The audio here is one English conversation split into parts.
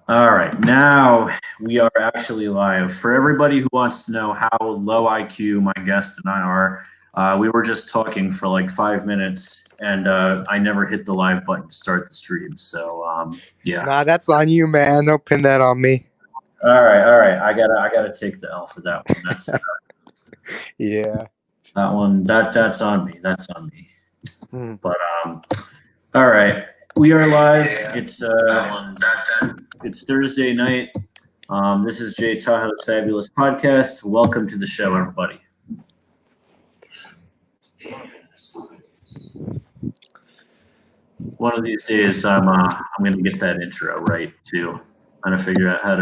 All right, now we are actually live. For everybody who wants to know how low IQ my guest and I are, we were just talking for like 5 minutes, and I never hit the live button to start the stream. So yeah. Nah, that's on you, man. Don't pin that on me. All right. I gotta take the L for that one. That's Yeah. that one. That's on me. That's on me. Hmm. But all right, we are live. It's Thursday night. This is Jay Tahoe's Fabulous Podcast. Welcome to the show, everybody. One of these days, I'm gonna get that intro right too. I'm gonna figure out how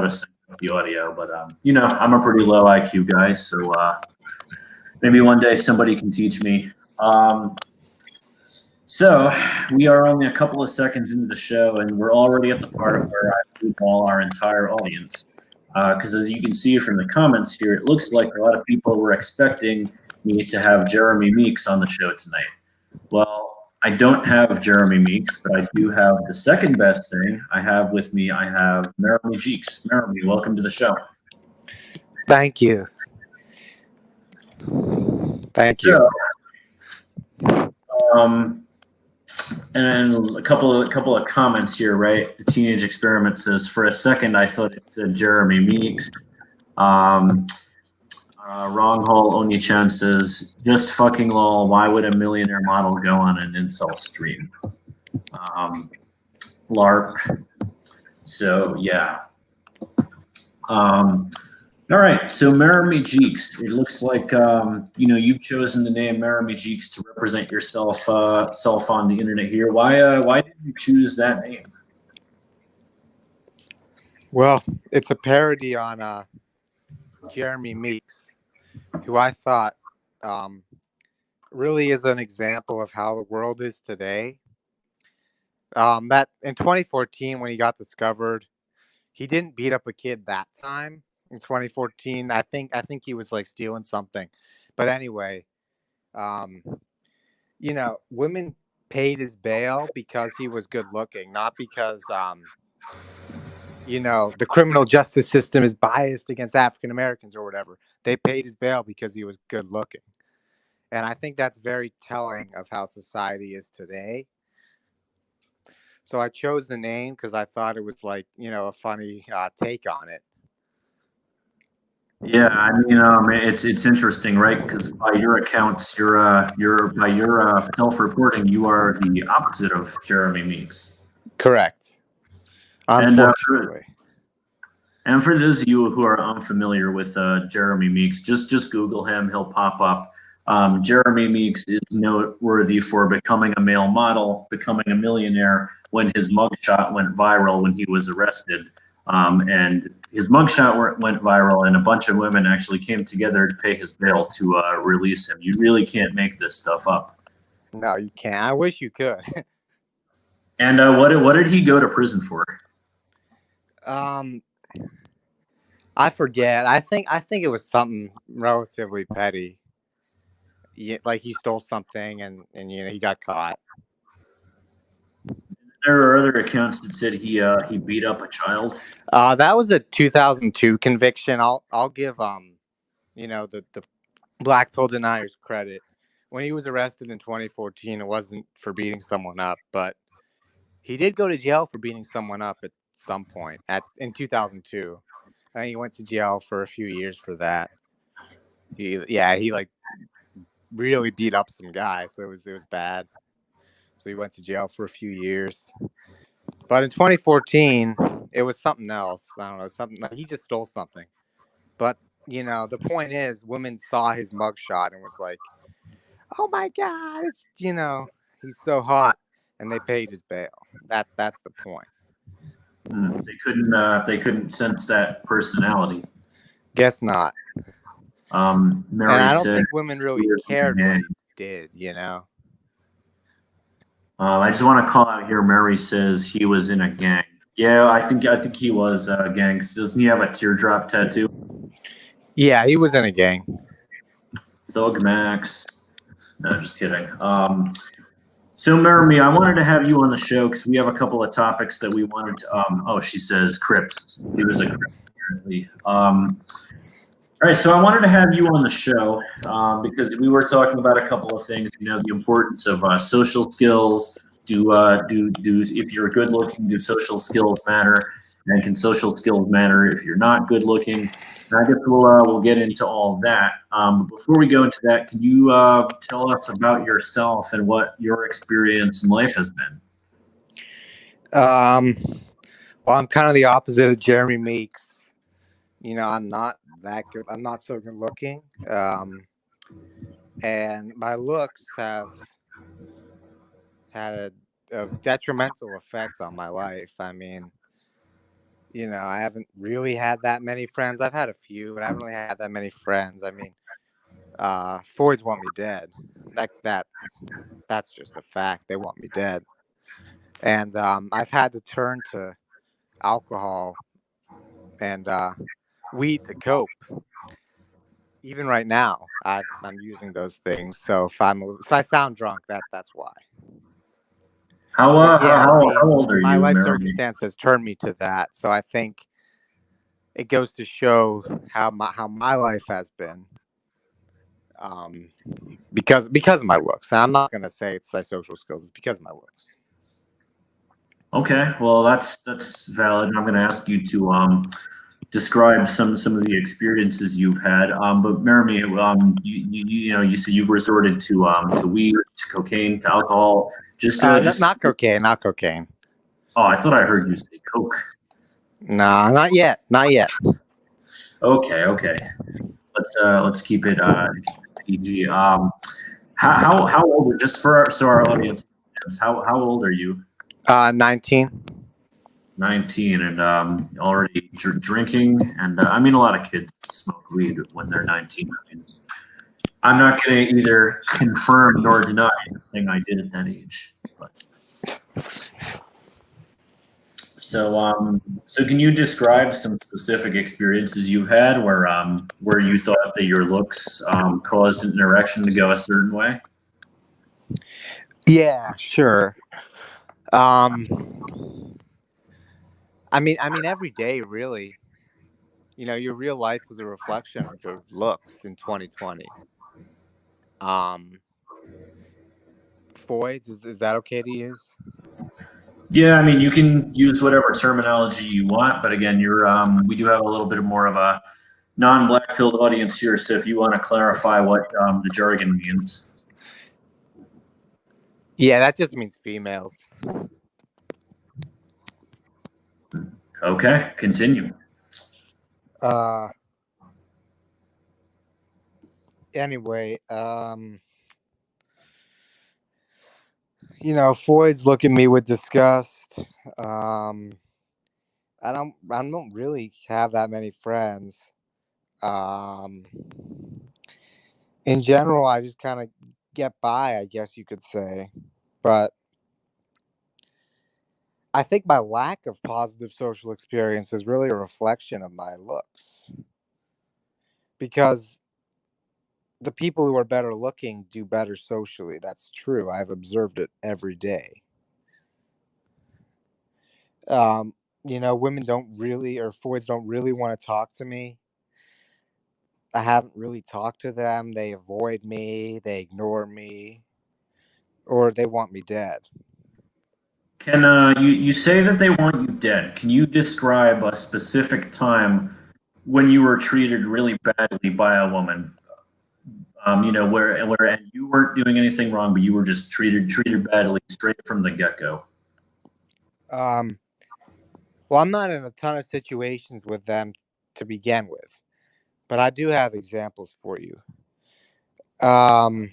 to sync up the audio. But I'm a pretty low IQ guy, so maybe one day somebody can teach me. So we are only a couple of seconds into the show, and we're already at the part where I all our entire audience. Because as you can see from the comments here, it looks like a lot of people were expecting me to have Meremy Jeeks on the show tonight. Well, I don't have Meremy Jeeks, but I do have the second best thing I have with me. I have Meremy Jeeks. Meremy, welcome to the show. Thank you. Thank you. So, and then a couple of comments here, right? The Teenage Experiment says, for a second, I thought it said Meremy Jeeks. Wrong hole, Onye-chan says, just fucking lol, why would a millionaire model go on an incel stream? LARP. So, yeah. All right, so Meremy Jeeks. It looks like you've chosen the name Meremy Jeeks to represent yourself self on the internet here. Why did you choose that name? Well, it's a parody on Meremy Jeeks, who I thought really is an example of how the world is today. That in 2014, when he got discovered, he didn't beat up a kid that time. In 2014, I think he was like stealing something, but anyway, women paid his bail because he was good looking, not because the criminal justice system is biased against African Americans or whatever. They paid his bail because he was good looking, and I think that's very telling of how society is today. So I chose the name because I thought it was like a funny take on it. Yeah, I mean, it's interesting, right? Because by your accounts, you're by your self-reporting, you are the opposite of Meremy Jeeks. Correct. Unfortunately. And for those of you who are unfamiliar with Meremy Jeeks, just Google him; he'll pop up. Meremy Jeeks is noteworthy for becoming a male model, becoming a millionaire when his mugshot went viral when he was arrested. And his mugshot went viral, and a bunch of women actually came together to pay his bail to release him. You really can't make this stuff up. No, you can't. I wish you could. And what did he go to prison for? I forget. I think it was something relatively petty. Like he stole something, and he got caught. There are other accounts that said he beat up a child. That was a 2002 conviction. I'll give the black pill deniers credit. When he was arrested in 2014, it wasn't for beating someone up, but he did go to jail for beating someone up at some point in 2002. And he went to jail for a few years for that. He like really beat up some guy, so it was bad. So he went to jail for a few years. But in 2014, it was something else. I don't know, something like he just stole something. But the point is, women saw his mugshot and was like, "Oh my God, he's so hot," and they paid his bail. That's the point. They couldn't sense that personality. Guess not. Mary and I don't said, think women really cared what he did. I just want to call out here. Mary says he was in a gang. Yeah, I think he was a gang. Doesn't he have a teardrop tattoo? Yeah, he was in a gang. Thug Max. No, just kidding. So, Meremy, I wanted to have you on the show because we have a couple of topics that we wanted to. Oh, she says Crips. He was a Crip, apparently. All right, so I wanted to have you on the show because we were talking about a couple of things. You know, the importance of social skills. Do if you're good looking, do social skills matter? And can social skills matter if you're not good looking? And I guess we'll get into all of that. But before we go into that, can you tell us about yourself and what your experience in life has been? Um, well, I'm kind of the opposite of Jeremy Meeks. I'm not that good. I'm not so good looking. And my looks have had a detrimental effect on my life. I mean, I haven't really had that many friends. I've had a few, but I haven't really had that many friends. I mean, Floyd's want me dead. That's just a fact. They want me dead. And I've had to turn to alcohol and weed to cope. Even right now, I'm using those things. So if I sound drunk, that's why. How But uh, how, yeah, I how, how mean, old are my you, life Mary? circumstance has turned me to that. So I think it goes to show how my life has been. Um, because of my looks. I'm not gonna say it's my social skills. It's because of my looks. Okay, well that's valid. I'm going to ask you to describe some of the experiences you've had. But Meremy, you said you've resorted to weed, to cocaine, to alcohol. Just Not cocaine. Not cocaine. oh, I thought I heard you say coke. Nah, not yet. Not yet. Okay. Let's keep it PG. How old? Just for so our audience, how old are you? 19. 19 and already drinking. And I mean, a lot of kids smoke weed when they're 19. I mean, I'm not going to either confirm nor deny anything I did at that age. But so can you describe some specific experiences you've had where you thought that your looks caused an erection to go a certain way? Yeah, sure. Um, I mean, every day, really. Your real life is a reflection of your looks in 2020. Um, Foids, is that okay to use? Yeah, I mean, you can use whatever terminology you want, but again, we do have a little bit more of a non-black pilled audience here, so if you want to clarify what the jargon means. Yeah, that just means females. Okay, continue. Uh, anyway, Foids look at me with disgust. Um, I don't really have that many friends. Um, in general, I just kind of get by, I guess you could say. But I think my lack of positive social experience is really a reflection of my looks because the people who are better looking do better socially. That's true. I've observed it every day. Um, Women don't really, or Foids don't really want to talk to me. I haven't really talked to them. They avoid me, they ignore me, or they want me dead. Can you say that they want you dead? Can you describe a specific time when you were treated really badly by a woman? Where and you weren't doing anything wrong, but you were just treated badly straight from the get go. Um, well, I'm not in a ton of situations with them to begin with, but I do have examples for you. Um,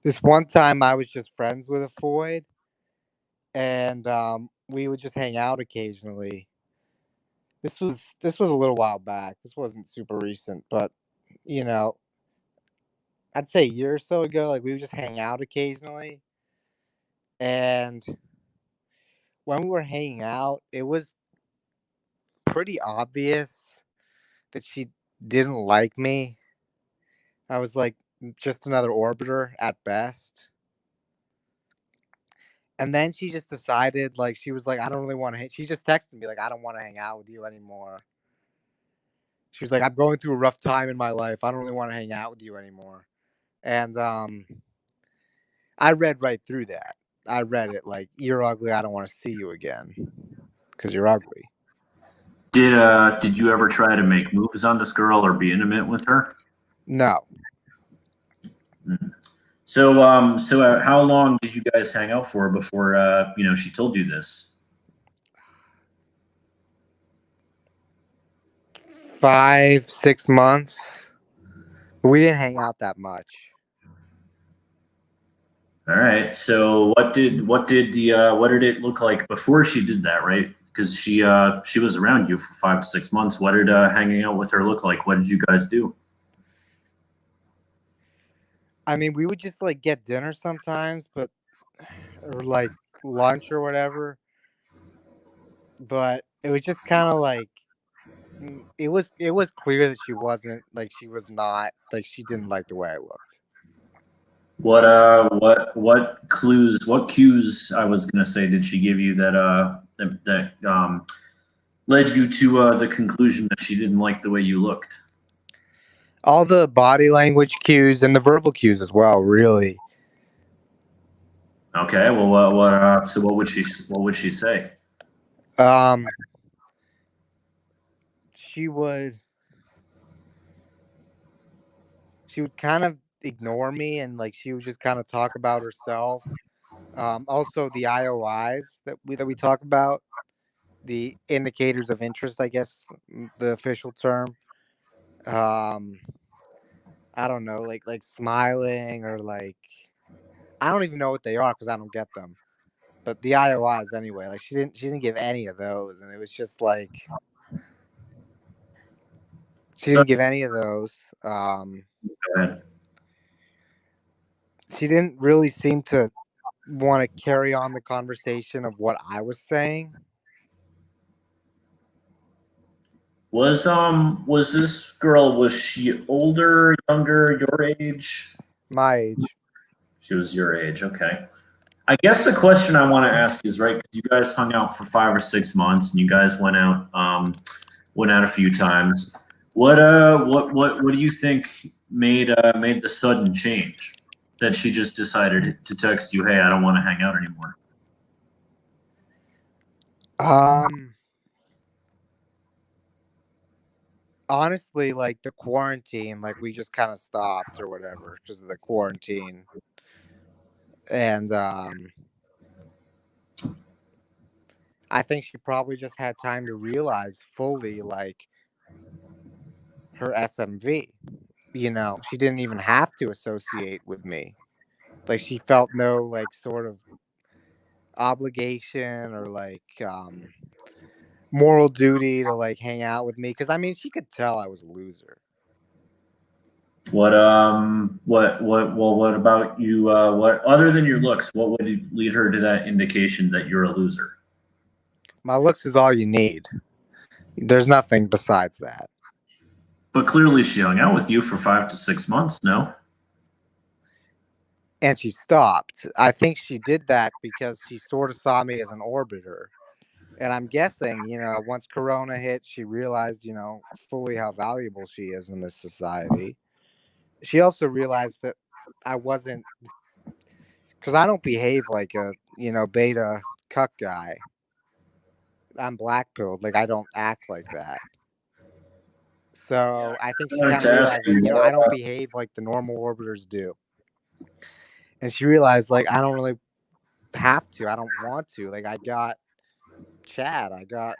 this one time I was just friends with a Foid, and we would just hang out occasionally. This was a little while back. This wasn't super recent, but you know, I'd say a year or so ago, like we would just hang out occasionally. And when we were hanging out, it was pretty obvious that she didn't like me. I was like just another orbiter at best. And then she just decided, like, she was like, I don't really want to. She just texted me, like, I don't want to hang out with you anymore. She was like, I'm going through a rough time in my life. I don't really want to hang out with you anymore. And I read right through that. I read it like, you're ugly. I don't want to see you again because you're ugly. Did you ever try to make moves on this girl or be intimate with her? No. So how long did you guys hang out for before she told you this? 5, 6 months. But we didn't hang out that much. All right. So what did it look like before she did that? Right, because she was around you for 5 to 6 months. What did hanging out with her look like? What did you guys do? I mean, we would just like get dinner sometimes, but or like lunch or whatever. But it was just kind of like it was clear that she wasn't like she was not like she didn't like the way I looked. What cues I was gonna say did she give you that led you to the conclusion that she didn't like the way you looked? All the body language cues and the verbal cues as well, really. Okay. Well, so what would she say? Um, she would she would kind of ignore me and like she would just kind of talk about herself. Also the IOIs that we talk about, the indicators of interest, I guess the official term. Um, I don't know, like smiling or like I don't even know what they are because I don't get them. But the IOIs anyway, like she didn't give any of those, and it was just like she So didn't give any of those. go ahead. She didn't really seem to want to carry on the conversation of what I was saying. Was this girl, was she older, younger, your age? My age. She was your age. Okay. I guess the question I want to ask is, right, because you guys hung out for 5 or 6 months and you guys went out a few times. What do you think made the sudden change that she just decided to text you, hey, I don't want to hang out anymore? Um, Honestly, like the quarantine, like we just kind of stopped or whatever because of the quarantine, and I think she probably just had time to realize fully like her SMV. She didn't even have to associate with me. Like she felt no like sort of obligation or like moral duty to like hang out with me because I mean she could tell I was a loser. What about you? What other than your looks, what would lead her to that indication that you're a loser? My looks is all you need. There's nothing besides that. But clearly, she hung out with you for 5 to 6 months. No. And she stopped. I think she did that because she sort of saw me as an orbiter. And I'm guessing, once Corona hit, she realized, fully how valuable she is in this society. She also realized that I wasn't, because I don't behave like a, beta cuck guy. I'm black pilled. Like, I don't act like that. So I think I she wanted kind of to ask realized, like, you. I don't behave like the normal orbiters do. And she realized, like, I don't really have to. I don't want to. Like, I got Chad. I got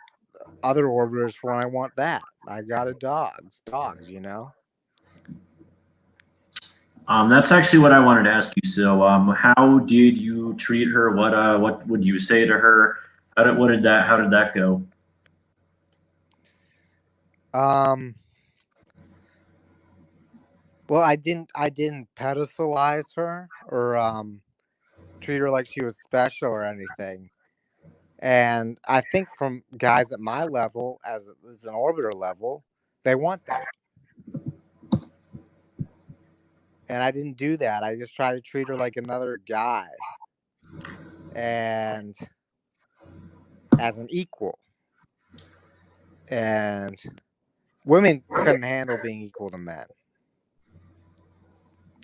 other orbiters for when I want that. I got a dogs. That's actually what I wanted to ask you. So, how did you treat her? What would you say to her? How did that go? Um, well, I didn't pedestalize her or treat her like she was special or anything. And I think from guys at my level, as an orbiter level, they want that. And I didn't do that. I just tried to treat her like another guy and as an equal. And women couldn't handle being equal to men.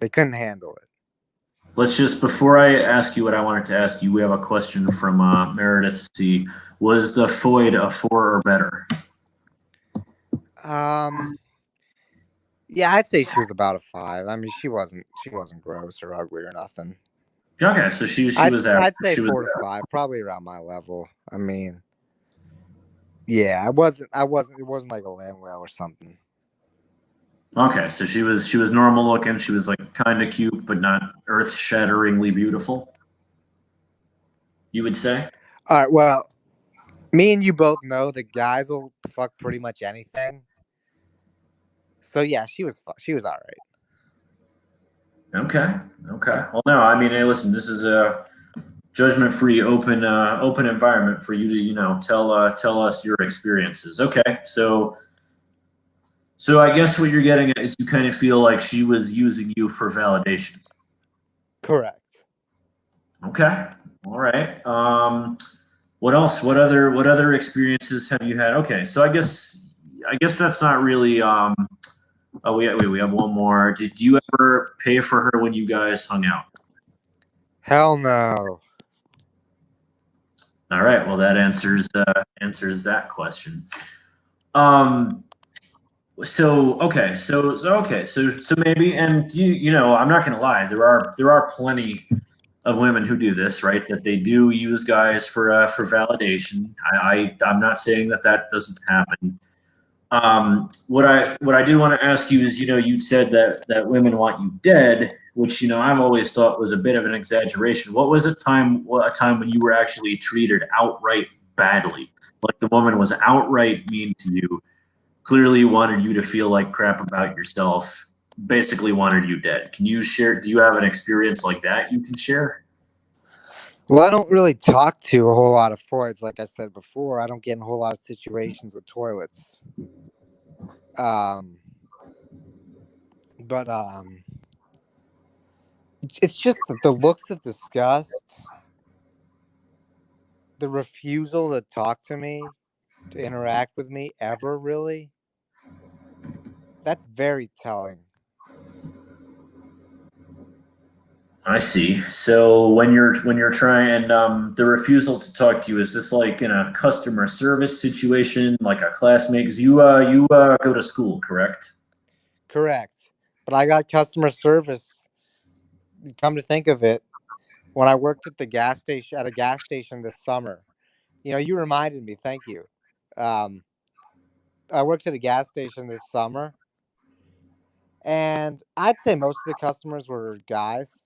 They couldn't handle it. Let's just, before I ask you what I wanted to ask you, we have a question from Meredith C. Was the Foyd a 4 or better? Yeah, I'd say she was about a 5. I mean, she wasn't gross or ugly or nothing. Okay, so she was average. I'd say She was 4 to 5, probably around my level. I mean, yeah, it wasn't like a lamb whale or something. okay. So she was normal looking. She was like kind of cute, but not earth shatteringly beautiful. You would say? All right, well, me and you both know that guys will fuck pretty much anything. So yeah, she was all right. Okay. Okay. Well, no. I mean, hey, listen. This is a judgment-free, open environment for you to, tell us your experiences. Okay. So I guess what you're getting at is you kind of feel like she was using you for validation. Correct. Okay. All right. What else? What other experiences have you had? Okay. So I guess that's not really. Oh, we have one more. Did you ever pay for her when you guys hung out? Hell no. All right. Well, that answers that question. Um. So okay. So maybe, and I'm not gonna lie. There are plenty of women who do this, right? That they do use guys for validation. I'm not saying that doesn't happen. What I do want to ask you is, you said that women want you dead, which I've always thought was a bit of an exaggeration. What was a time when you were actually treated outright badly, like the woman was outright mean to you, clearly wanted you to feel like crap about yourself, basically wanted you dead? Can you share? Do you have an experience like that you can share? Well, I don't really talk to a whole lot of Freuds, like I said before. I don't get in a whole lot of situations with toilets. Um, but it's just the looks of disgust, the refusal to talk to me, to interact with me ever, really. That's very telling. I see. So when you're trying, the refusal to talk to you, is this like in a customer service situation, like a classmate? Because you go to school, correct? Correct. But I got customer service. Come to think of it, when I worked at a gas station this summer, you reminded me. Thank you. Um, I worked at a gas station this summer, and I'd say most of the customers were guys,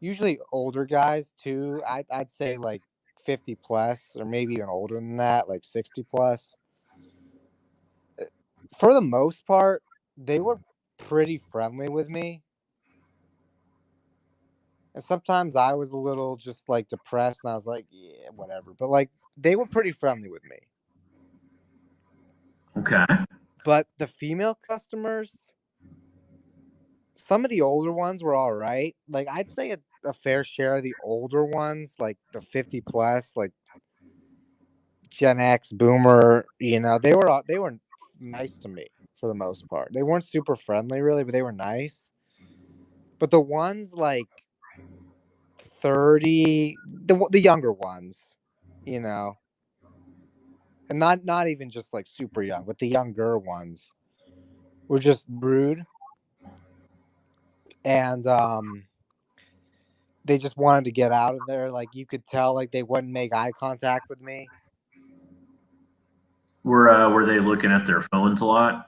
usually older guys too. I'd say like 50 plus, or maybe even older than that, like 60 plus. For the most part, they were pretty friendly with me. And sometimes I was a little just like depressed and I was like, yeah, whatever. But like they were pretty friendly with me. Okay. But the female customers, some of the older ones were all right. Like I'd say a fair share of the older ones, like the 50 plus, like Gen X, Boomer, they were nice to me for the most part. They weren't super friendly really, but they were nice. But the ones like 30, the younger ones, you know, and not even just like super young, but the younger ones were just rude, and they just wanted to get out of there. Like you could tell, like they wouldn't make eye contact with me. Were they looking at their phones a lot?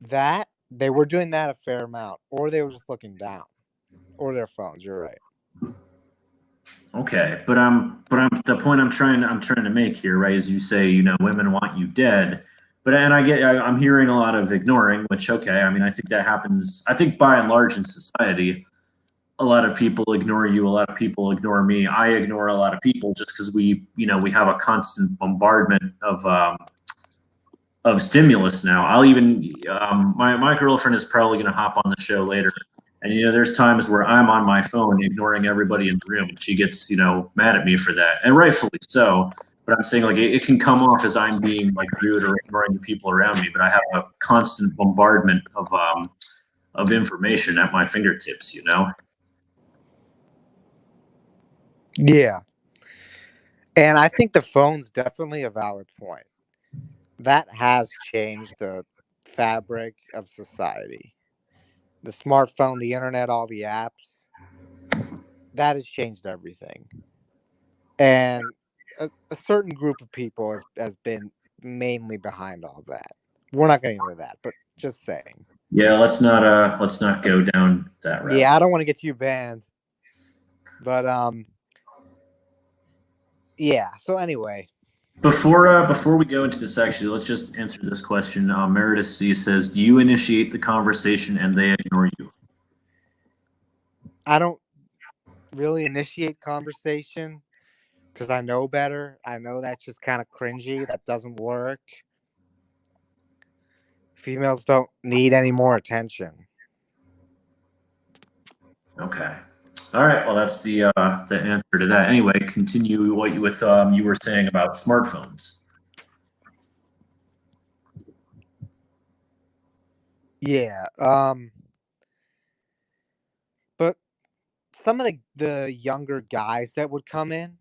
That they were doing that a fair amount, or they were just looking down, or their phones. You're right. Okay, but I'm the point I'm trying to make here, right? Is you say women want you dead, but and I'm hearing a lot of ignoring, which okay, I mean I think that happens. I think by and large in society, a lot of people ignore you. A lot of people ignore me. I ignore a lot of people just because we have a constant bombardment of stimulus now. I'll even my girlfriend is probably going to hop on the show later, and there's times where I'm on my phone ignoring everybody in the room, and she gets mad at me for that, and rightfully so. But I'm saying like it can come off as I'm being like rude or ignoring the people around me, but I have a constant bombardment of information at my fingertips. Yeah. And I think the phone's definitely a valid point. That has changed the fabric of society. The smartphone, the internet, all the apps, that has changed everything. And a certain group of people has been mainly behind all that. We're not getting into that, but just saying. Yeah, let's not go down that route. Yeah, I don't want to get you banned. But yeah, so anyway. Before we go into this, actually, let's just answer this question. Meredith C says, "Do you initiate the conversation and they ignore you?" I don't really initiate conversation because I know better. I know that's just kind of cringy. That doesn't work. Females don't need any more attention. Okay. All right. Well, that's the answer to that. Anyway, continue what you were saying about smartphones. Yeah. But some of the younger guys that would come in,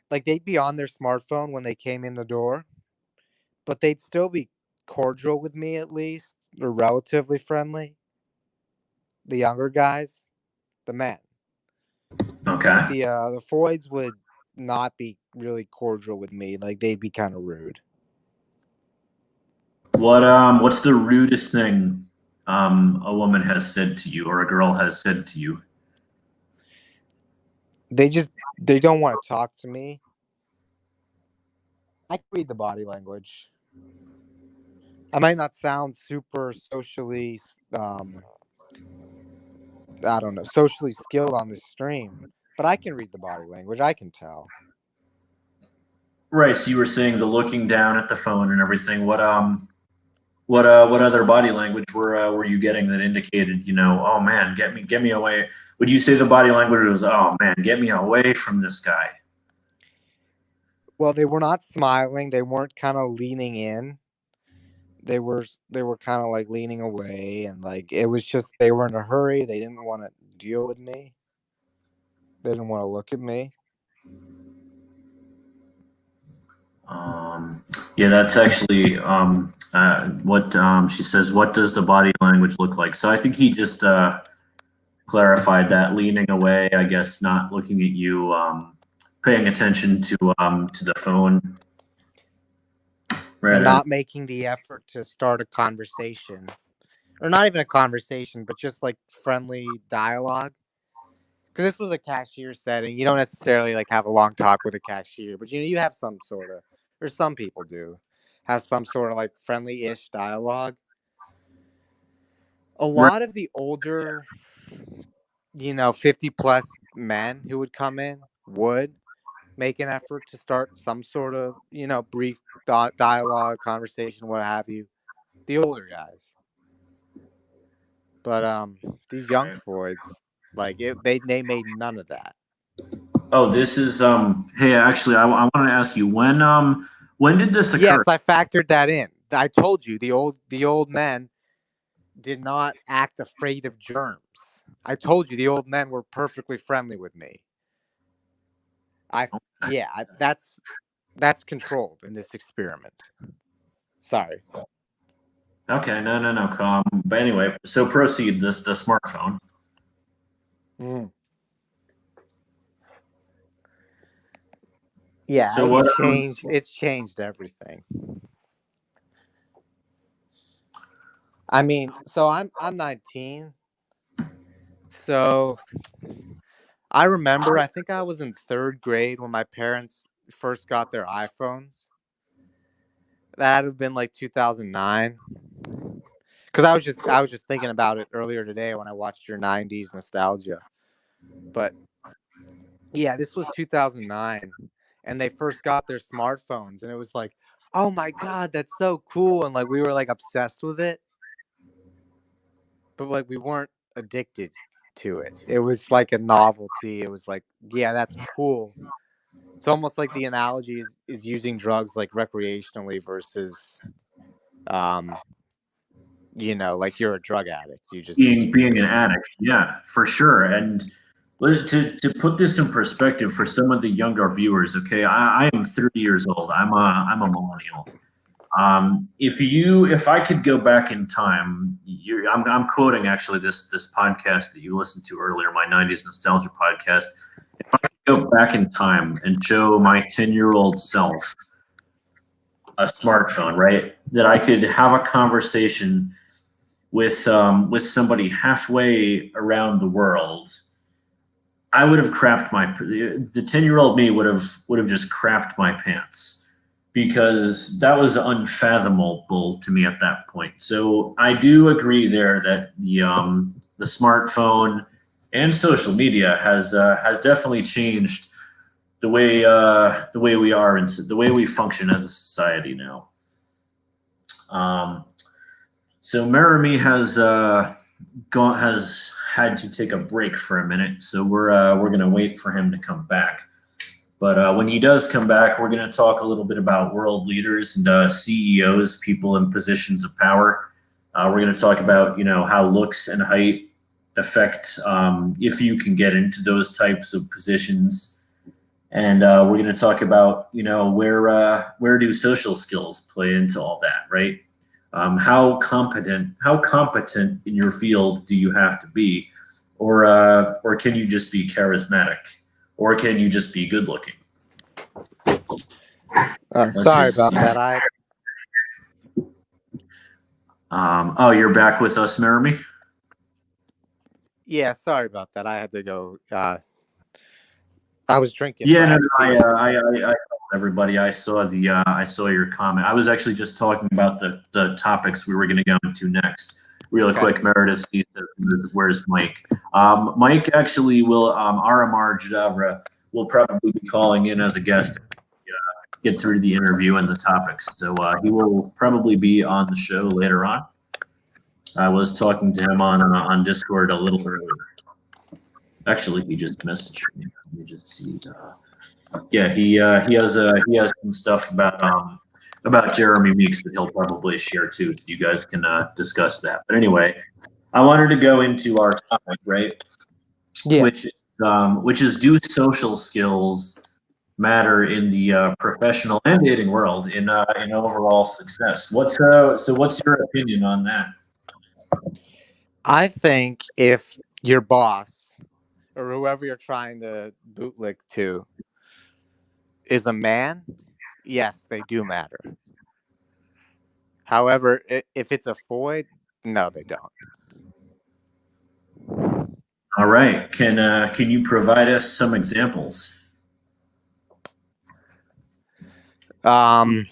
like they'd be on their smartphone when they came in the door, but they'd still be cordial with me at least, or relatively friendly. The younger guys, the men. Okay. The Floyds would not be really cordial with me. Like they'd be kind of rude. What's the rudest thing a woman has said to you or a girl has said to you? They don't want to talk to me. I can read the body language. I might not sound super socially I don't know, socially skilled on this stream, but I can read the body language. I can tell. Right. So you were saying the looking down at the phone and everything. What other body language were you getting that indicated, oh man, get me away? Would you say the body language was, oh man, get me away from this guy? Well, they were not smiling. They weren't kind of leaning in. They were kind of like leaning away, and like it was just they were in a hurry. They didn't want to deal with me. They didn't want to look at me. Yeah, that's actually what she says. What does the body language look like? So I think he just clarified that leaning away, I guess, not looking at you, paying attention to the phone. And not making the effort to start a conversation, or not even a conversation, but just like friendly dialogue. Because this was a cashier setting, you don't necessarily like have a long talk with a cashier, but you have some sort of, or some people do, have some sort of like friendly-ish dialogue. A Right. lot of the older, 50 plus men who would come in would make an effort to start some sort of, brief dialogue, conversation, what have you. The older guys. But these young Floyds, like they made none of that. Oh, this is hey, actually, I wanted to ask you when did this occur? Yes, I factored that in. I told you the old men did not act afraid of germs. I told you the old men were perfectly friendly with me. That's controlled in this experiment. Sorry. Okay, no. But anyway, so proceed. The smartphone. Mm. Yeah, So what? It's changed everything. I mean, so I'm 19. So I remember, I think I was in third grade when my parents first got their iPhones. That'd have been like 2009. Because I was just thinking about it earlier today when I watched your 90s nostalgia. But yeah, this was 2009, and they first got their smartphones, and it was like, oh my God, that's so cool. And like we were like obsessed with it, but like we weren't addicted to it. It was like a novelty. It was like, yeah, that's cool. It's almost like the analogy is using drugs like recreationally versus, um, like you're a drug addict. You just use Being it. an addict, yeah, for sure. And to put this in perspective for some of the younger viewers, okay, I am 30 years old. I'm a millennial. If I could go back in time, I'm quoting actually this podcast that you listened to earlier, my 90s nostalgia podcast. If I could go back in time and show my 10-year-old self a smartphone, right, that I could have a conversation with somebody halfway around the world, I would have crapped the 10-year-old me would have just crapped my pants because that was unfathomable to me at that point. So I do agree there that the smartphone and social media has definitely changed the way we are and the way we function as a society now. Um, so Meremy has had to take a break for a minute, so we're gonna wait for him to come back. But when he does come back, we're gonna talk a little bit about world leaders and CEOs, people in positions of power. We're gonna talk about how looks and height affect if you can get into those types of positions, and we're gonna talk about where do social skills play into all that, right? How competent in your field do you have to be, or can you just be charismatic, or can you just be good looking? Let's Sorry just about see. that. Oh, you're back with us, Meremy? Yeah, sorry about that. I had to go. I was drinking, so Yeah, I no, had no, to pee. I told everybody I saw your comment. I was actually just talking about the topics we were going to go into next. Real Okay. quick, Meredith sees where's Mike? Mike actually will Aramar Jadavra will probably be calling in as a guest. Get through the interview and the topics, so he will probably be on the show later on. I was talking to him on Discord a little earlier. Actually, he just messaged me. Let me just see. Yeah, he has some stuff about Jeremy Meeks that he'll probably share too. So you guys can discuss that. But anyway, I wanted to go into our topic, right? Yeah. Which is do social skills matter in the professional and dating world in overall success? What's your opinion on that? I think if your boss or whoever you're trying to bootlick to is a man, yes, they do matter. However, if it's a Floyd, no, they don't. All right, can you provide us some examples? Um,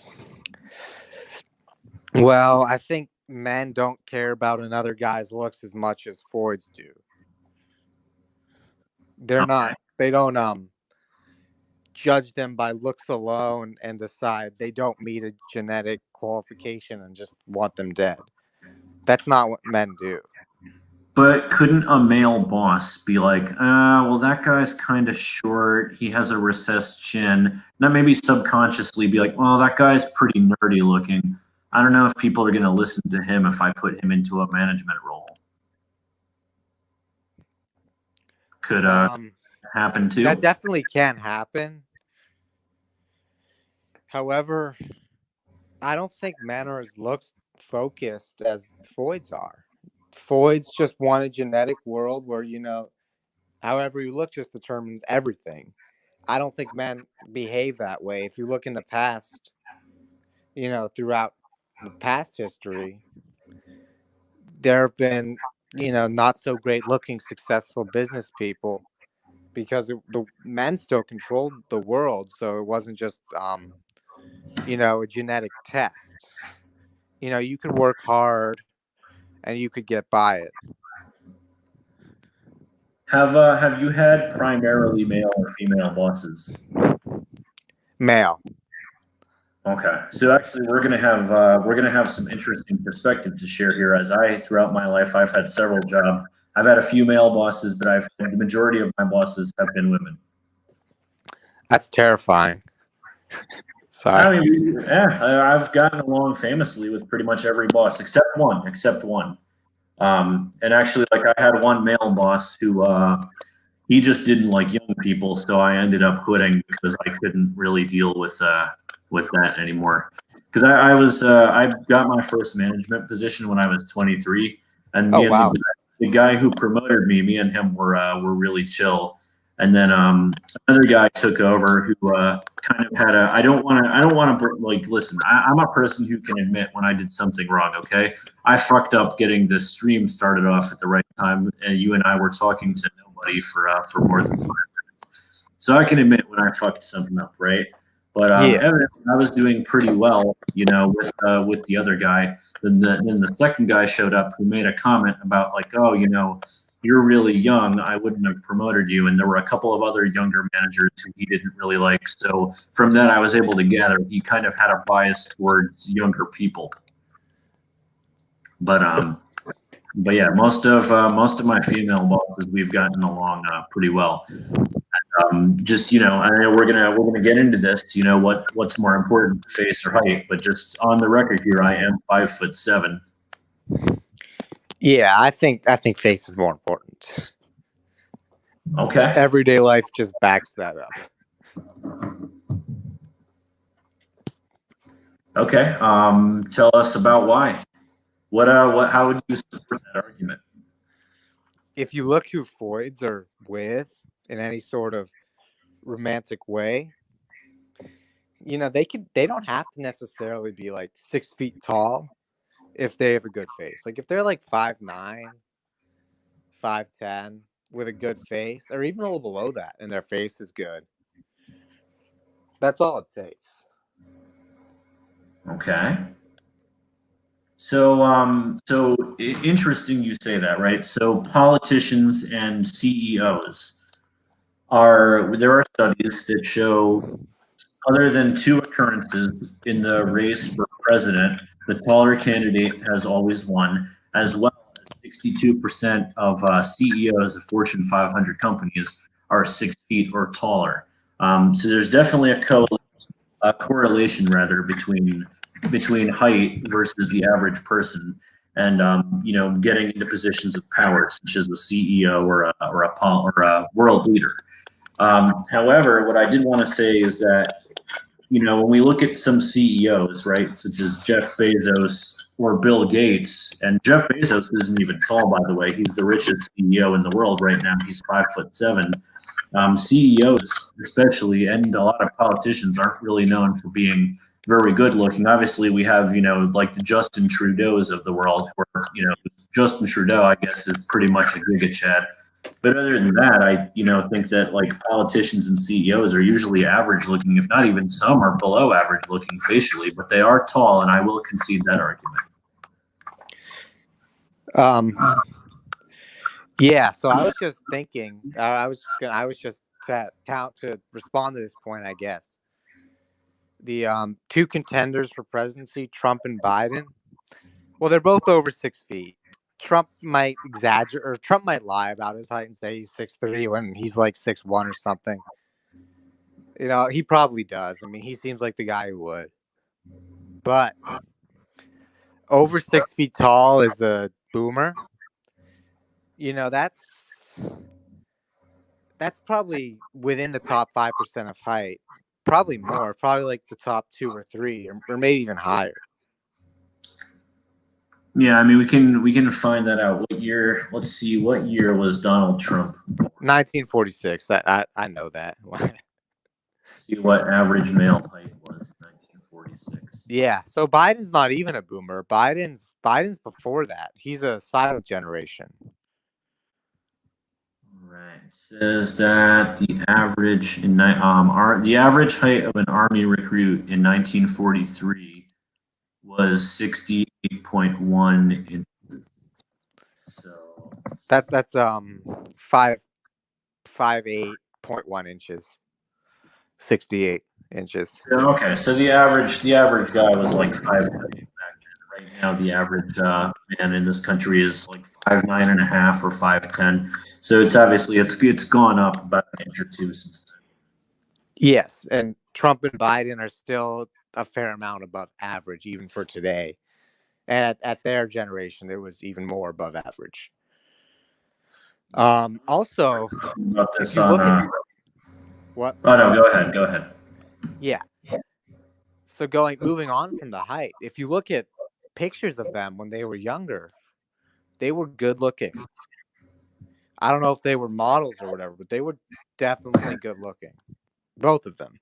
well, I think men don't care about another guy's looks as much as Floyd's do. They're Okay. not. They don't judge them by looks alone and decide they don't meet a genetic qualification and just want them dead. That's not what men do. But couldn't a male boss be like, well, that guy's kind of short. He has a recessed chin. That maybe subconsciously be like, well, that guy's pretty nerdy looking. I don't know if people are going to listen to him if I put him into a management role. Could happen That too. definitely can happen. However, I don't think men are as looks focused as Floyd's are. Floyd's just want a genetic world where, however you look just determines everything. I don't think men behave that way. If you look in the past, throughout the past history, there have been, not so great looking successful business people because the men still controlled the world. So it wasn't just, a genetic test. You could work hard and you could get by it. Have you had primarily male or female bosses? Male. Okay, so actually, we're gonna have some interesting perspective to share here. As I, throughout my life, I've had several jobs. I've had a few male bosses, but the majority of my bosses have been women. That's terrifying. Sorry. I mean, yeah, I've gotten along famously with pretty much every boss except one. Except one. And actually, like I had one male boss who he just didn't like young people, so I ended up quitting because I couldn't really deal with that anymore. Because I got my first management position when I was 23, and Oh wow. the guy who promoted me, me and him were really chill. And then another guy took over who kind of had a. I don't want to like listen. I'm a person who can admit when I did something wrong. Okay, I fucked up getting this stream started off at the right time, and you and I were talking to nobody for more than 5 minutes. So I can admit when I fucked something up, right? But Yeah. evidently I was doing pretty well, you know, with the other guy. Then the second guy showed up who made a comment about like, oh, you know, you're really young. I wouldn't have promoted you. And there were a couple of other younger managers who he didn't really like. So from that, I was able to gather he kind of had a bias towards younger people. But yeah, most of my female bosses we've gotten along pretty well. Just you know, I know we're gonna get into this. You know what's more important, face or height? But just on the record here, I am 5'7". Yeah, I think face is more important. Okay, Everyday life just backs that up. okay. Tell us about why. What? How would you support that argument? If you look who Floyd's are with in any sort of romantic way, they don't have to necessarily be like 6 feet tall if they have a good face. Like if they're like 5'9", 5'10", with a good face, or even a little below that, and their face is good. That's all it takes. Okay. Interesting you say that, right? So politicians and CEOs there are studies that show other than two occurrences in the race for president, the taller candidate has always won, as well as 62% of CEOs of Fortune 500 companies are 6 feet or taller. So there's definitely a correlation rather between height versus the average person, and you know, getting into positions of power such as a CEO or a world leader. However, what I did want to say is that you know, when we look at some CEOs, right, such as Jeff Bezos or Bill Gates, and Jeff Bezos isn't even tall, by the way. He's the richest CEO in the world right now. He's 5'7". CEOs, especially, and a lot of politicians aren't really known for being very good looking. Obviously, we have, you know, like the Justin Trudeau's of the world, where, you know, Justin Trudeau, I guess, is pretty much a giga chad. But other than that, I you know think that like politicians and CEOs are usually average looking, if not even some are below average looking facially, but they are tall, and I will concede that argument. Um, yeah. So I was just thinking. I was just to respond to this point. I guess the two contenders for presidency, Trump and Biden. Well, they're both over 6 feet. Trump might exaggerate, or Trump might lie about his height and say he's 6'3" when he's like 6'1" or something. He probably does. I mean, he seems like the guy who would. But over 6 feet tall is a boomer. You know, that's probably within the top 5% of height. Probably more. Probably like the top two or three, or maybe even higher. Yeah, I mean we can find that out. What year? Let's see. What year was Donald Trump? 1946. I know that. See what average male height was in 1946. Yeah. So Biden's not even a boomer. Biden's before that. He's a silent generation. Right. It says that the average height of an army recruit in 1943 was 68.1 inches. So That's 5'8.1 inches. 68. inches. Okay, so the average guy was like 5'9" back then. Right now, the average man in this country is like 5'9.5" or 5'10". So it's obviously it's gone up about an inch or two since then. Yes, and Trump and Biden are still a fair amount above average, even for today. And at their generation, it was even more above average. Also, About if this you on. look at what, Oh no, go ahead. Go ahead. yeah. So moving on from the height, if you look at pictures of them when they were younger, they were good looking. I don't know if they were models or whatever, but they were definitely good looking, both of them.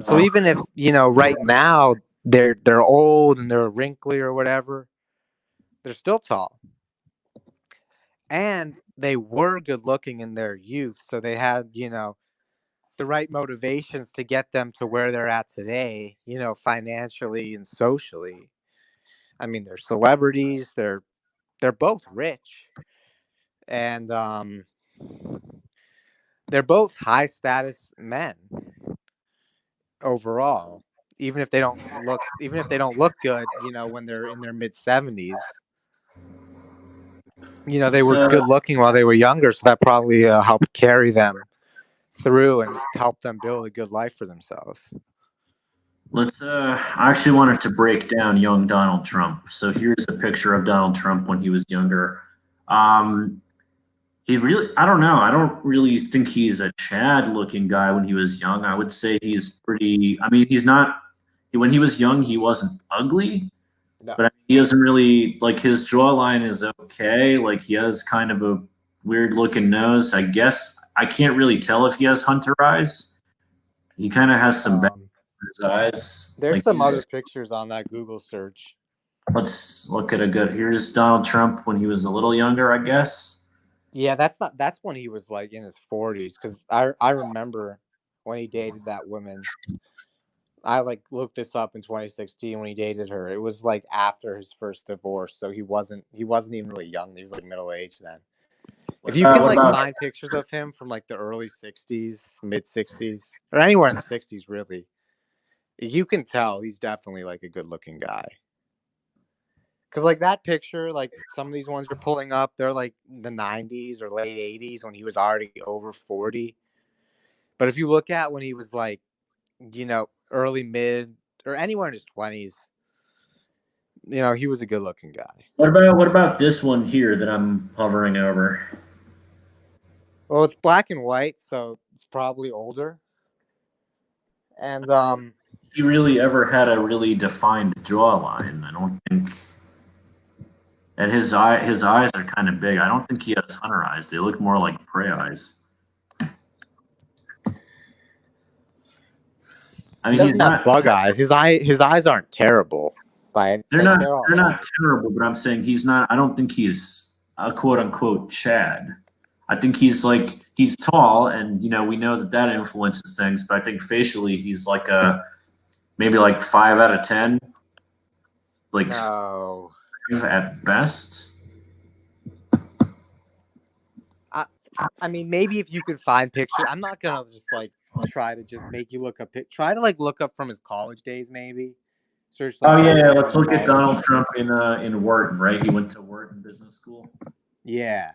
So even if right now they're old and they're wrinkly or whatever, they're still tall, and they were good looking in their youth. So they had the right motivations to get them to where they're at today, financially and socially. I mean, they're celebrities. They're both rich, and they're both high status men overall. Even if they don't look good, when they're in their mid 70s, they were So good looking while they were younger, so that probably helped carry them through and help them build a good life for themselves. let's. I actually wanted to break down young Donald Trump. So here's a picture of Donald Trump when he was younger. Um, He really, I don't know. I don't really think he's a Chad looking guy when he was young. I would say he's pretty, I mean, he's not, when he was young, he wasn't ugly, No. but I mean, he doesn't really, like, his jawline is okay. Like, he has kind of a weird looking nose. I guess I can't really tell if he has hunter eyes. He kind of has some bad in his eyes. There's Like, some other pictures on that Google search. let's look at a good, here's Donald Trump when he was a little younger, I guess. Yeah, that's when he was like in his 40s, because I remember when he dated that woman. I like looked this up in 2016 when he dated her. It was like after his first divorce, so he wasn't even really young. He was like middle aged then. If you can What like about find pictures of him from like the early 60s, mid 60s, or anywhere in the 60s really, you can tell he's definitely like a good looking guy. Cause like that picture, like some of these ones you're pulling up, they're like the 90s or late 80s when he was already over 40. But if you look at when he was like, early mid or anywhere in his 20s, he was a good looking guy. what about this one here that I'm hovering over? Well, it's black and white, so it's probably older. And He really ever had a really defined jawline. I don't think. And his eyes are kind of big. I don't think he has hunter eyes. They look more like prey eyes. I he mean, he's doesn't have not. bug eyes. His eyes aren't terrible They're like not. they're all They're right. not terrible. But I'm saying he's not. I don't think he's a quote unquote Chad. I think he's tall, and we know that influences things. But I think facially he's like a maybe like 5 out of 10, like No. 5 at best. I mean, maybe if you could find pictures, I'm not gonna just like try to just make you look up. Try to like look up from his college days, maybe. Search Oh like yeah, yeah. photos Let's from look at college. Donald Trump in Wharton, right? He went to Wharton Business School. Yeah.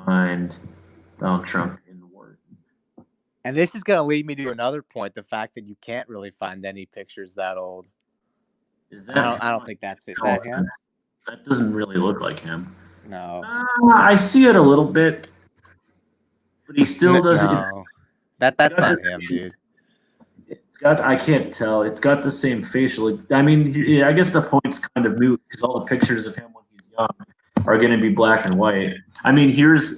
Find Donald Trump in Wharton. And this is gonna lead me to another point: the fact that you can't really find any pictures that old. Is I that don't. him? I don't think that's it. Is that him? That doesn't really look like him. No. I see it a little bit, but he still doesn't. No. That's not him, dude. It's got. I can't tell. It's got the same facial. I mean, yeah, I guess the point's kind of moot because all the pictures of him when he's young are going to be black and white. I mean, here's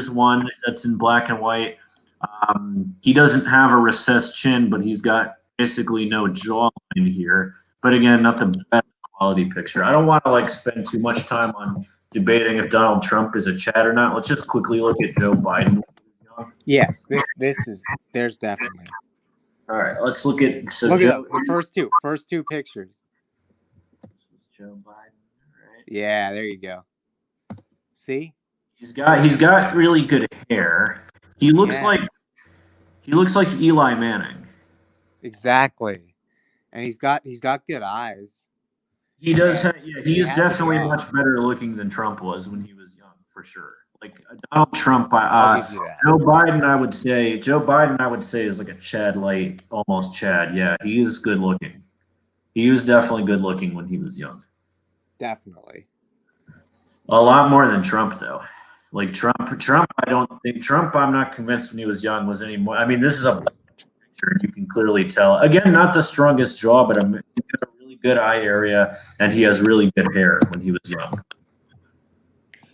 one that's in black and white. He doesn't have a recessed chin, but he's got basically no jawline here. But again, not the best quality picture. I don't want to like spend too much time on debating if Donald Trump is a Chad or not. Let's just quickly look at Joe Biden. Yes. This is. There's definitely. All right, let's look at Look at Joe. the first two pictures. Joe Biden. Right. Yeah. There you go. See. He's got really good hair. He looks like Yes, he looks like Eli Manning. exactly. And he's got good eyes. He does And have, yeah, he he is has a definitely jaw. much better looking than Trump was when he was young, for sure. Like Donald Trump, I'll give you that. Joe Biden, I would say is like a Chad light, almost Chad. Yeah, he is good looking. He was definitely good looking when he was young. Definitely. A lot more than Trump, though. Like Trump, I don't think Trump. I'm not convinced when he was young was any more. I mean, this is a picture, and you can clearly tell. Again, not the strongest jaw, but he has a really good eye area, and he has really good hair when he was young.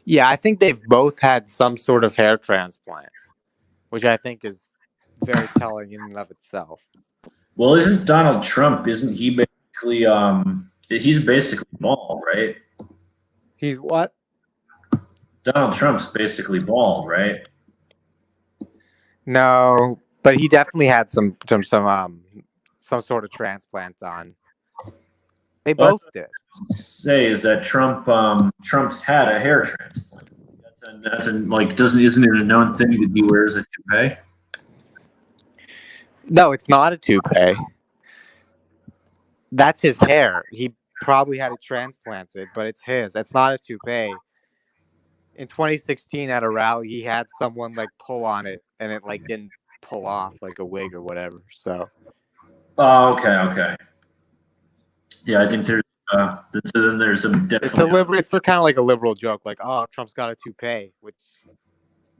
Yeah, I think they've both had some sort of hair transplants, which I think is very telling in and of itself. Well, isn't Donald Trump? Isn't he basically? He's basically bald, right? He's what? Donald Trump's basically bald, right? No, but he definitely had some sort of transplant done. They Well, both did. say is that Trump's had a hair transplant. Like doesn't isn't it a known thing that he wears a toupee? No, it's not a toupee. That's his hair. He probably had it transplanted, but it's his. It's not a toupee. In 2016 at a rally, he had someone like pull on it, and it like didn't pull off like a wig or whatever. So Oh, okay. Yeah, I think there's some it's a definitely. liberal. It's kind of like a liberal joke, like, "Oh, Trump's got a toupee," which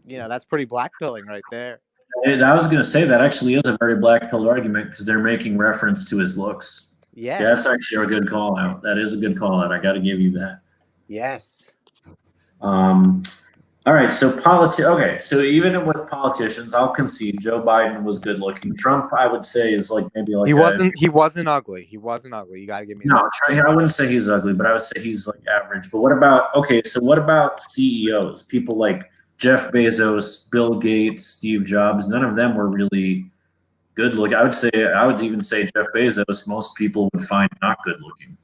that's pretty blackpilling right there. I was going to say that actually is a very black pill argument because they're making reference to his looks. Yeah, that's Yes. actually a good call out. That is a good call out. I got to give you that. Yes. Um, all right, so okay, so even with politicians, I'll concede Joe Biden was good looking. Trump, I would say, is like maybe like He wasn't ugly. He wasn't ugly. You got to give me no, that. I wouldn't say he's ugly, but I would say he's like average. But what about okay? So what about CEOs? People like Jeff Bezos, Bill Gates, Steve Jobs. None of them were really good looking. I would even say Jeff Bezos. Most people would find not good looking.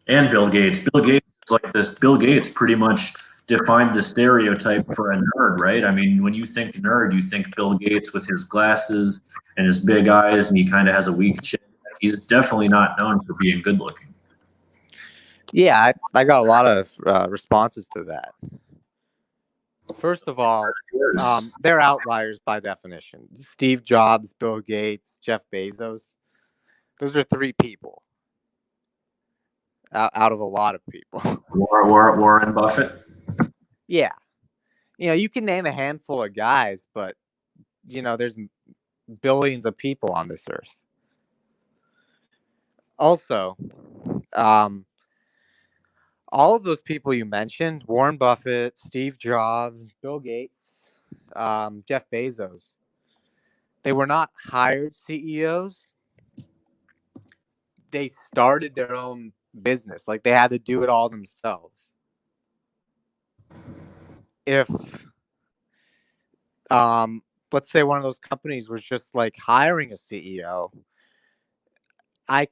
And Bill Gates. Bill Gates is like this. Bill Gates pretty much defined the stereotype for a nerd, right? I mean, when you think nerd, you think Bill Gates with his glasses and his big eyes, and he kind of has a weak chin. He's definitely not known for being good looking. Yeah, I got a lot of responses to that. First of all, they're outliers by definition. Steve Jobs, Bill Gates, Jeff Bezos. Those are three people out of a lot of people. Warren Buffett. Yeah. You can name a handful of guys, but, there's billions of people on this earth. Also, all of those people you mentioned, Warren Buffett, Steve Jobs, Bill Gates, Jeff Bezos, they were not hired CEOs. They started their own business. Like they had to do it all themselves. If let's say one of those companies was just like hiring a CEO, I'm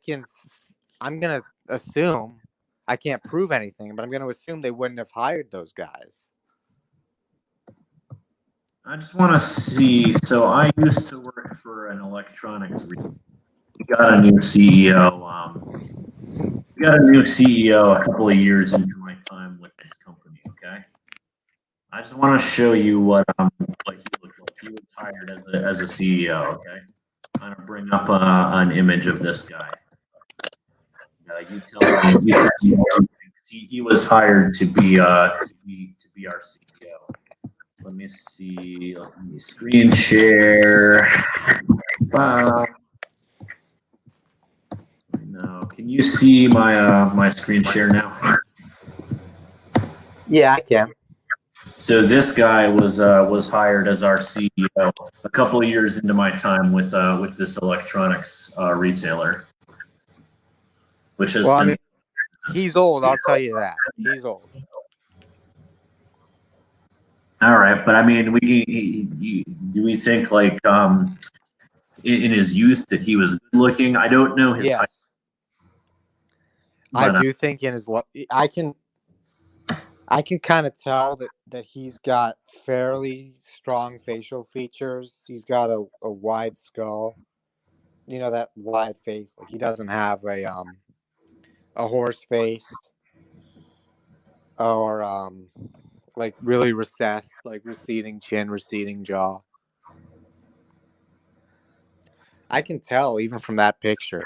going to assume, I can't prove anything, but I'm going to assume they wouldn't have hired those guys. I just want to see. So I used to work for an electronics retailer. We got a new CEO. We got a new CEO a couple of years into my time with this company. Okay, I just want to show you what he looked like. He was hired as a CEO. Okay, I'm gonna bring up an image of this guy. You tell me. He was hired to be our CEO. Let me see. Let me screen share. No, can you see my screen share now? Yeah, I can. So this guy was hired as our CEO a couple of years into my time with this electronics retailer, which has. Well, I mean, he's old. I'll tell you that. He's old. All right, but I mean, do we think like in his youth that he was good looking? I don't know his height. Yes. I do think in his I can I can kind of tell that he's got fairly strong facial features. He's got a wide skull, that wide face. Like he doesn't have a horse face or like really recessed, like receding chin, receding jaw. I can tell even from that picture.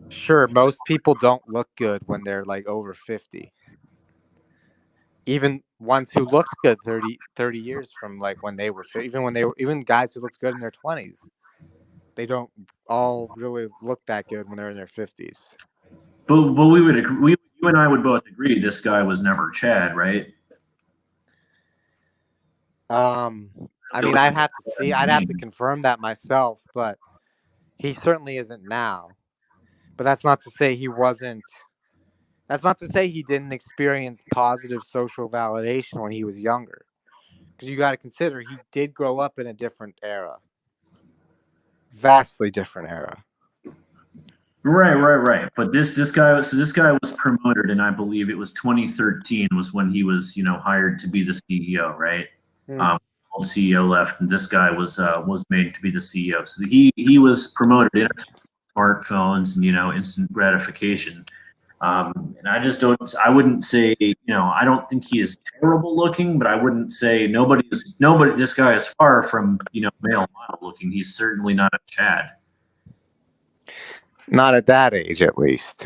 Sure, most people don't look good when they're like over 50. Even ones who looked good 30 years from like when they were even when they were even guys who looked good in their 20s, they don't all really look that good when they're in their 50s. But we would agree, you and I would both agree this guy was never Chad, right? Um, I Really mean, looking at I'd the have to name. confirm that myself, but he certainly isn't now. But that's not to say he wasn't. That's not to say he didn't experience positive social validation when he was younger. Because you got to consider he did grow up in a different era, vastly different era. Right. But this guy was promoted, and I believe it was 2013 was when he was hired to be the CEO, right? Hmm. Um, old CEO left, and this guy was made to be the CEO. So he was promoted in smartphones and instant gratification. And I just don't. I wouldn't say I don't think he is terrible looking, but I wouldn't say nobody. This guy is far from male model looking. He's certainly not a Chad. Not at that age, at least.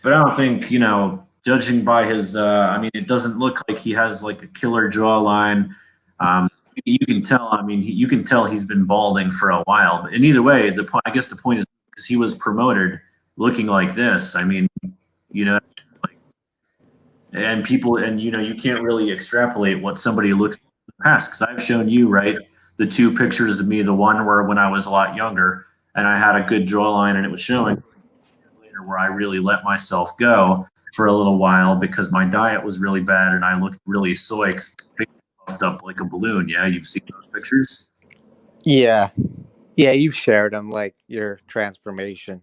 But I don't think, judging by his, I mean, it doesn't look like he has like a killer jawline. Um, you can tell, I mean, you can tell he's been balding for a while. But in either way, I guess the point is because he was promoted looking like this. I mean, you know, like, and people, and you can't really extrapolate what somebody looks like in the past. Because I've shown you, right, the two pictures of me, the one where when I was a lot younger and I had a good jawline and it was showing later where I really let myself go for a little while because my diet was really bad and I looked really soy puffed up like a balloon. Yeah, you've seen those pictures. Yeah. Yeah, you've shared them, like your transformation.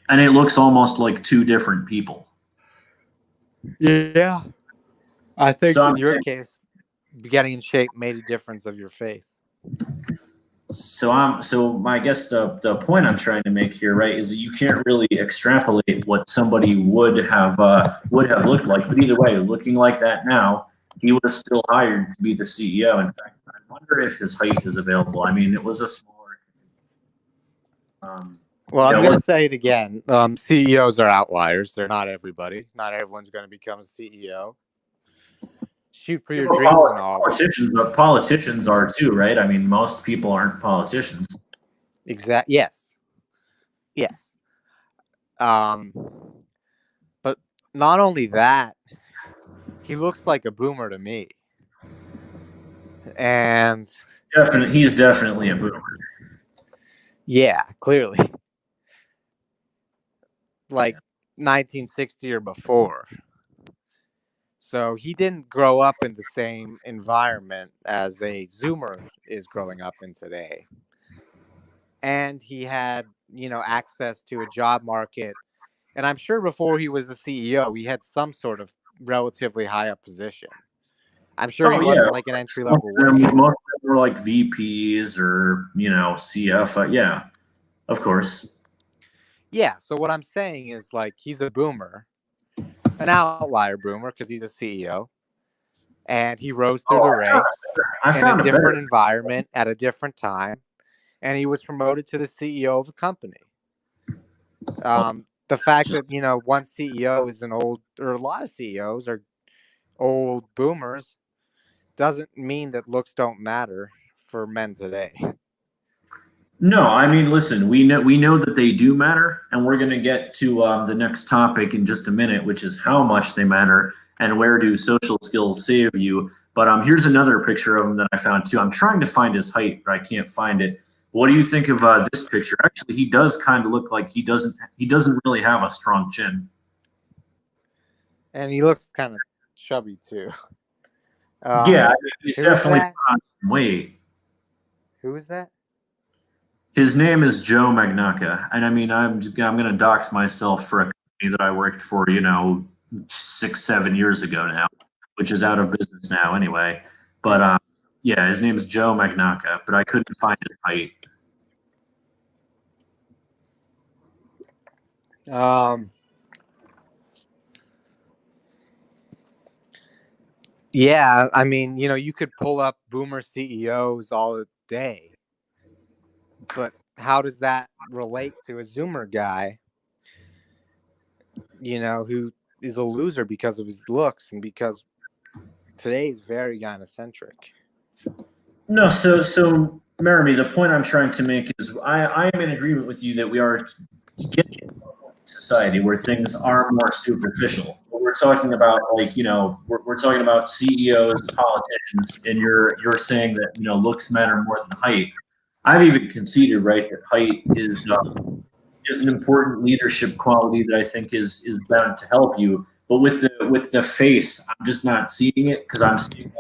And it looks almost like two different people. Yeah. I think So in your case, getting in shape made a difference of your face. I guess the point I'm trying to make here, right, is that you can't really extrapolate what somebody would have looked like. But either way, looking like that now, he was still hired to be the CEO. In fact, I wonder if his height is available. I mean, it was a smaller. Um, Well, I'm yeah, going to say it again. CEOs are outliers. They're not everybody. Not everyone's going to become a CEO. Shoot for your dreams and all. politicians are too, right? I mean, most people aren't politicians. Yes. Yes. Um, but not only that, he looks like a boomer to me. And He's definitely a boomer. yeah, clearly, like Yeah. 1960 or before. So he didn't grow up in the same environment as a Zoomer is growing up in today. And he had, access to a job market. And I'm sure before he was the CEO, he had some sort of relatively high up position. I'm sure he Oh yeah, wasn't like an entry most level of them, worker. most of them were like VPs or CF. Yeah, of course. Yeah. So what I'm saying is like he's a boomer, an outlier boomer because he's a CEO. And he rose through Oh, the ranks I in a found a better. different environment at a different time. And he was promoted to the CEO of a company. The fact that, one CEO is an old, or a lot of CEOs are old boomers doesn't mean that looks don't matter for men today. No, I mean, listen, we know that they do matter, and we're going to get to the next topic in just a minute, which is how much they matter and where do social skills save you. But here's another picture of him that I found too. I'm trying to find his height, but I can't find it. What do you think of this picture? Actually, he does kind of look like he doesn't really have a strong chin. And he looks kind of chubby too. Yeah, Um, he's who is definitely that? on some weight. Who is that? His name is Joe Magnacca, and I mean, I'm going to dox myself for a company that I worked for, 6, 7 years ago now. which is out of business now anyway. But yeah, his name's Joe Magnaka, but I couldn't find his height. Yeah, I mean, you could pull up boomer CEOs all day, but how does that relate to a Zoomer guy, who is a loser because of his looks and because today is very gynocentric? No, so Meremy, the point I'm trying to make is I am in agreement with you that we are getting into a society where things are more superficial. But we're talking about we're talking about CEOs, politicians, and you're saying that looks matter more than height. I've even conceded, right, that height is an important leadership quality that I think is bound to help you. But with the face, I'm just not seeing it because I'm seeing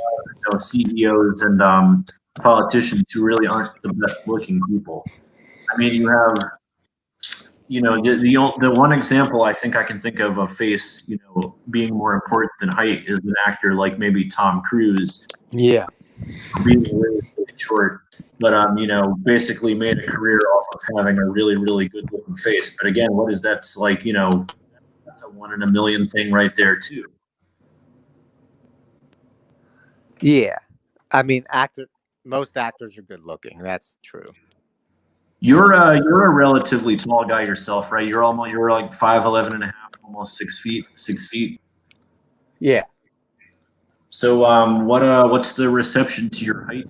CEOs and politicians who really aren't the best looking people. I mean, you have the one example I think I can think of face being more important than height is an actor like maybe Tom Cruise. Yeah. Being really, really short, but basically made a career off of having a really, really good looking face. But again, what is that's like? That's a 1 in a million thing right there too. Yeah, I mean, most actors are good looking. That's true. You're a relatively tall guy yourself, right? You're like 5'11" and a half, almost 6 feet. 6 feet. Yeah. So what's the reception to your height?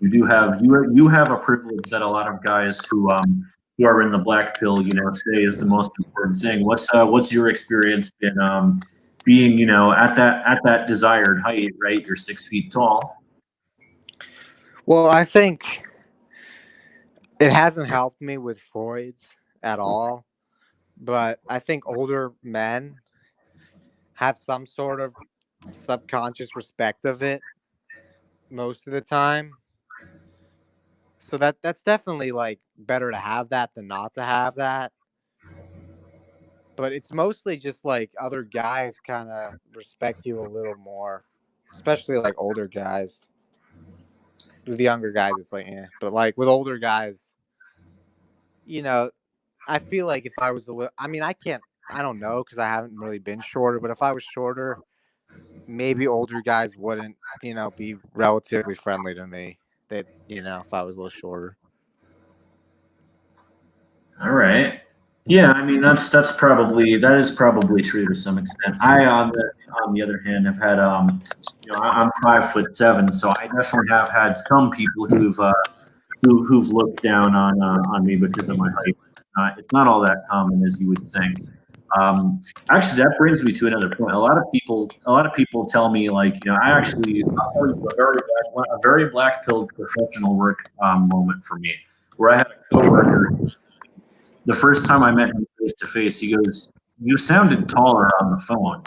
You have a privilege that a lot of guys who are in the black pill, say is the most important thing. What's your experience in being at that desired height, right? You're 6 feet tall. Well, I think it hasn't helped me with Freud's at all, but I think older men have some sort of subconscious respect of it most of the time. So that's definitely like better to have that than not to have that. But it's mostly just like other guys kind of respect you a little more, especially like older guys. With the younger guys, it's like, but like with older guys, I feel like if I was I mean, I don't know because I haven't really been shorter, but if I was shorter, maybe older guys wouldn't, be relatively friendly to me. That, if I was a little shorter. All right. Yeah, I mean that is probably true to some extent. I on the other hand have had I'm 5'7", so I definitely have had some people who've looked down on me because of my height. It's not all that common as you would think. Actually, that brings me to another point. A lot of people tell me like I'll tell you a very black pilled professional work moment for me, where I had a coworker. The first time I met him face to face, he goes, "You sounded taller on the phone."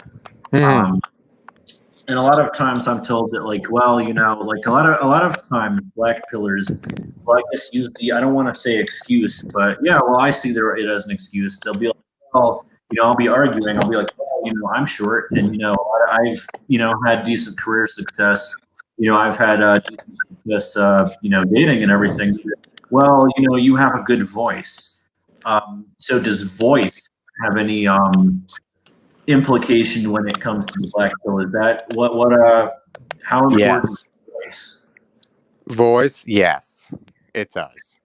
And a lot of times I'm told that like, well, like a lot of times black pillars, well, I guess use I don't want to say excuse, but yeah, well, I see it as an excuse. They'll be like, well, I'll be arguing. I'll be like, well, I'm short, and I've had decent career success. I've had decent success, dating and everything. Well, you have a good voice. So does voice have any implication when it comes to the black pill? Is that how important Yes. is voice? Voice, yes, it does.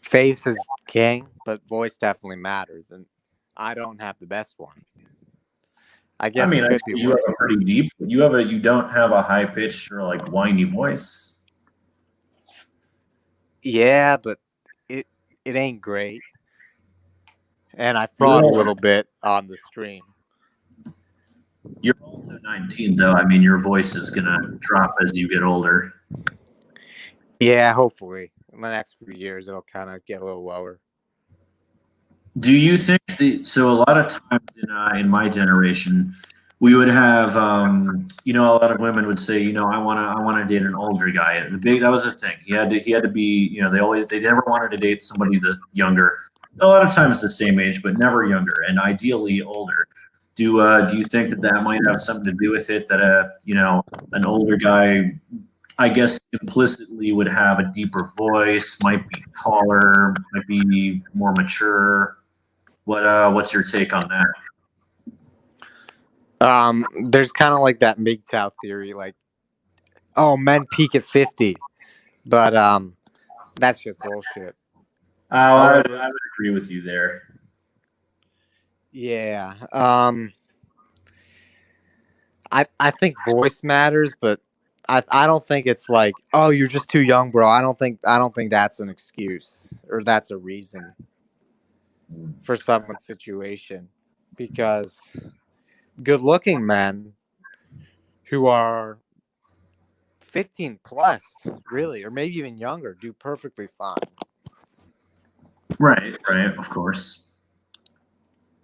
Face is king, but voice definitely matters, and I don't have the best one. I guess I it could be you worse. have a pretty deep. You don't have a high pitched or like whiny voice. Yeah, but it ain't great. And I fraud a You're little bit on the stream. you're also 19 though. I mean, your voice is gonna drop as you get older. Yeah, hopefully. In the next few years it'll kind of get a little lower. Do you think so? A lot of times in my generation, we would have a lot of women would say, I want to date an older guy. That was the thing. He had to be, they never wanted to date somebody younger. A lot of times the same age, but never younger, and ideally older. Do you think that might have something to do with it? That an older guy, I guess implicitly would have a deeper voice, might be taller, might be more mature. What's your take on that? There's kind of like that MGTOW theory, like, oh, men peak at 50, but that's just bullshit. I However, would agree with you there. yeah, I think voice matters, but I don't think it's like, oh, you're just too young, bro. I don't think that's an excuse or that's a reason for someone's situation, because good-looking men who are 15 plus, really, or maybe even younger, do perfectly fine. Right, of course.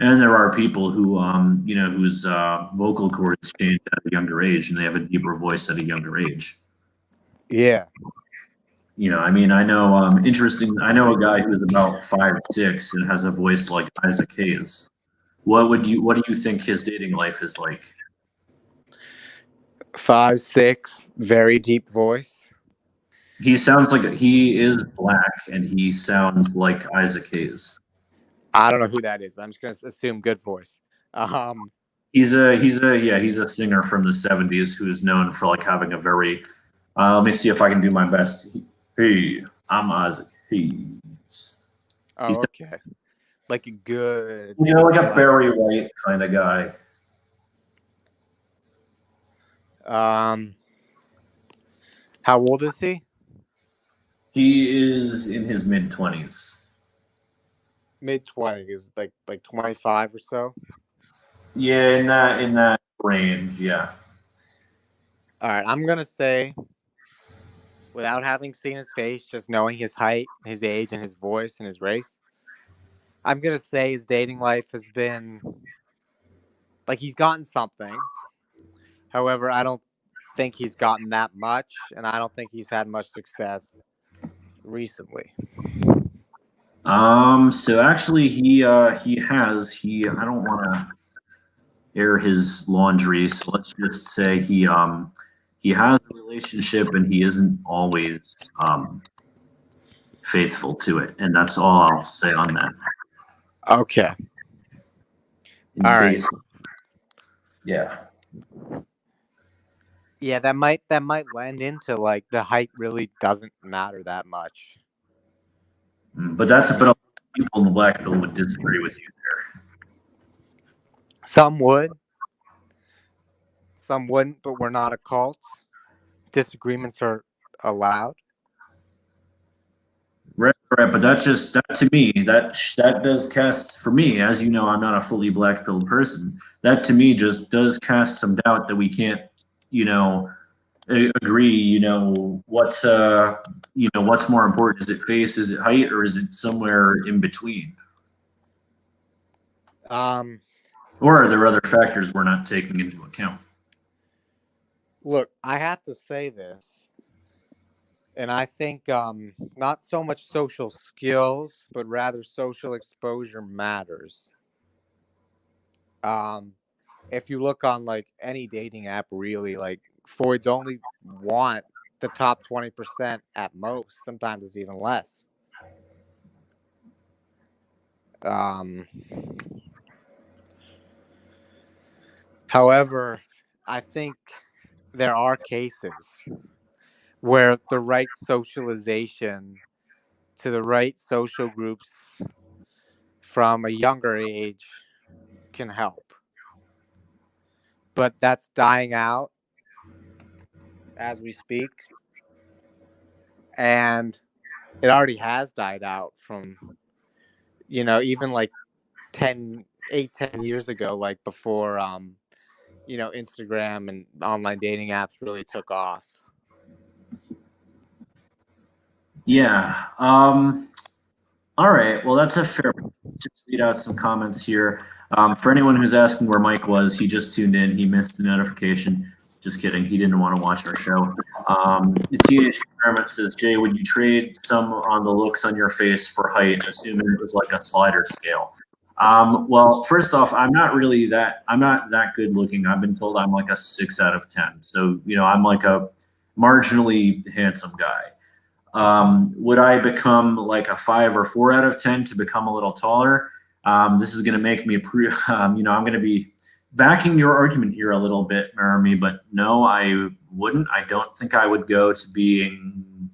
And there are people who, whose vocal cords change at a younger age, and they have a deeper voice at a younger age. Yeah. I mean, I know, I know a guy who's about 5'6" and has a voice like Isaac Hayes. What do you think his dating life is like? 5'6", very deep voice. He sounds like he is black, and he sounds like Isaac Hayes. I don't know who that is, but I'm just gonna assume good voice. He's a singer from the '70s who is known for like having a very. Let me see if I can do my best. Hey, I'm Isaac Hayes. Oh, okay. Like a good, Like a Barry White kind of guy. How old is he? He is in his mid-20s. Mid-20s, like 25 or so. Yeah, in that range, yeah. All right, I'm gonna say, without having seen his face, just knowing his height, his age, and his voice and his race, I'm gonna say his dating life has been like he's gotten something. However, I don't think he's gotten that much, and I don't think he's had much success recently. So actually, he I don't want to air his laundry, so let's just say he has a relationship and he isn't always faithful to it, and that's all I'll say on that. Okay. All right. Yeah. Yeah, that might lend into like the height really doesn't matter that much. But a lot of people in the black pill would disagree with you there. Some would, some wouldn't, but we're not a cult. Disagreements are allowed. Right, but that to me that does cast, for me, as you know, I'm not a fully black pilled person. That to me just does cast some doubt that we can't, agree. What's more important? Is it face? Is it height? Or is it somewhere in between? Or are there other factors we're not taking into account? Look, I have to say this, and I think not so much social skills, but rather social exposure matters. If you look on like any dating app, really, like Freud's only want the top 20% at most. Sometimes it's even less. However, I think there are cases where the right socialization to the right social groups from a younger age can help. But that's dying out as we speak. And it already has died out from, even like 10 years ago, like before, Instagram and online dating apps really took off. Yeah. All right. Well, that's a fair. Just read out some comments here. For anyone who's asking where Mike was, he just tuned in. He missed the notification. Just kidding. He didn't want to watch our show. The TH experiment says, Jay, would you trade some on the looks on your face for height, assuming it was like a slider scale? Well, first off, I'm not that good looking. I've been told I'm like a 6 out of 10. So, I'm like a marginally handsome guy. Would I become like a 5 or 4 out of 10 to become a little taller? This is going to make me, I'm going to be backing your argument here a little bit, Meremy, but no, I wouldn't. I don't think I would go to being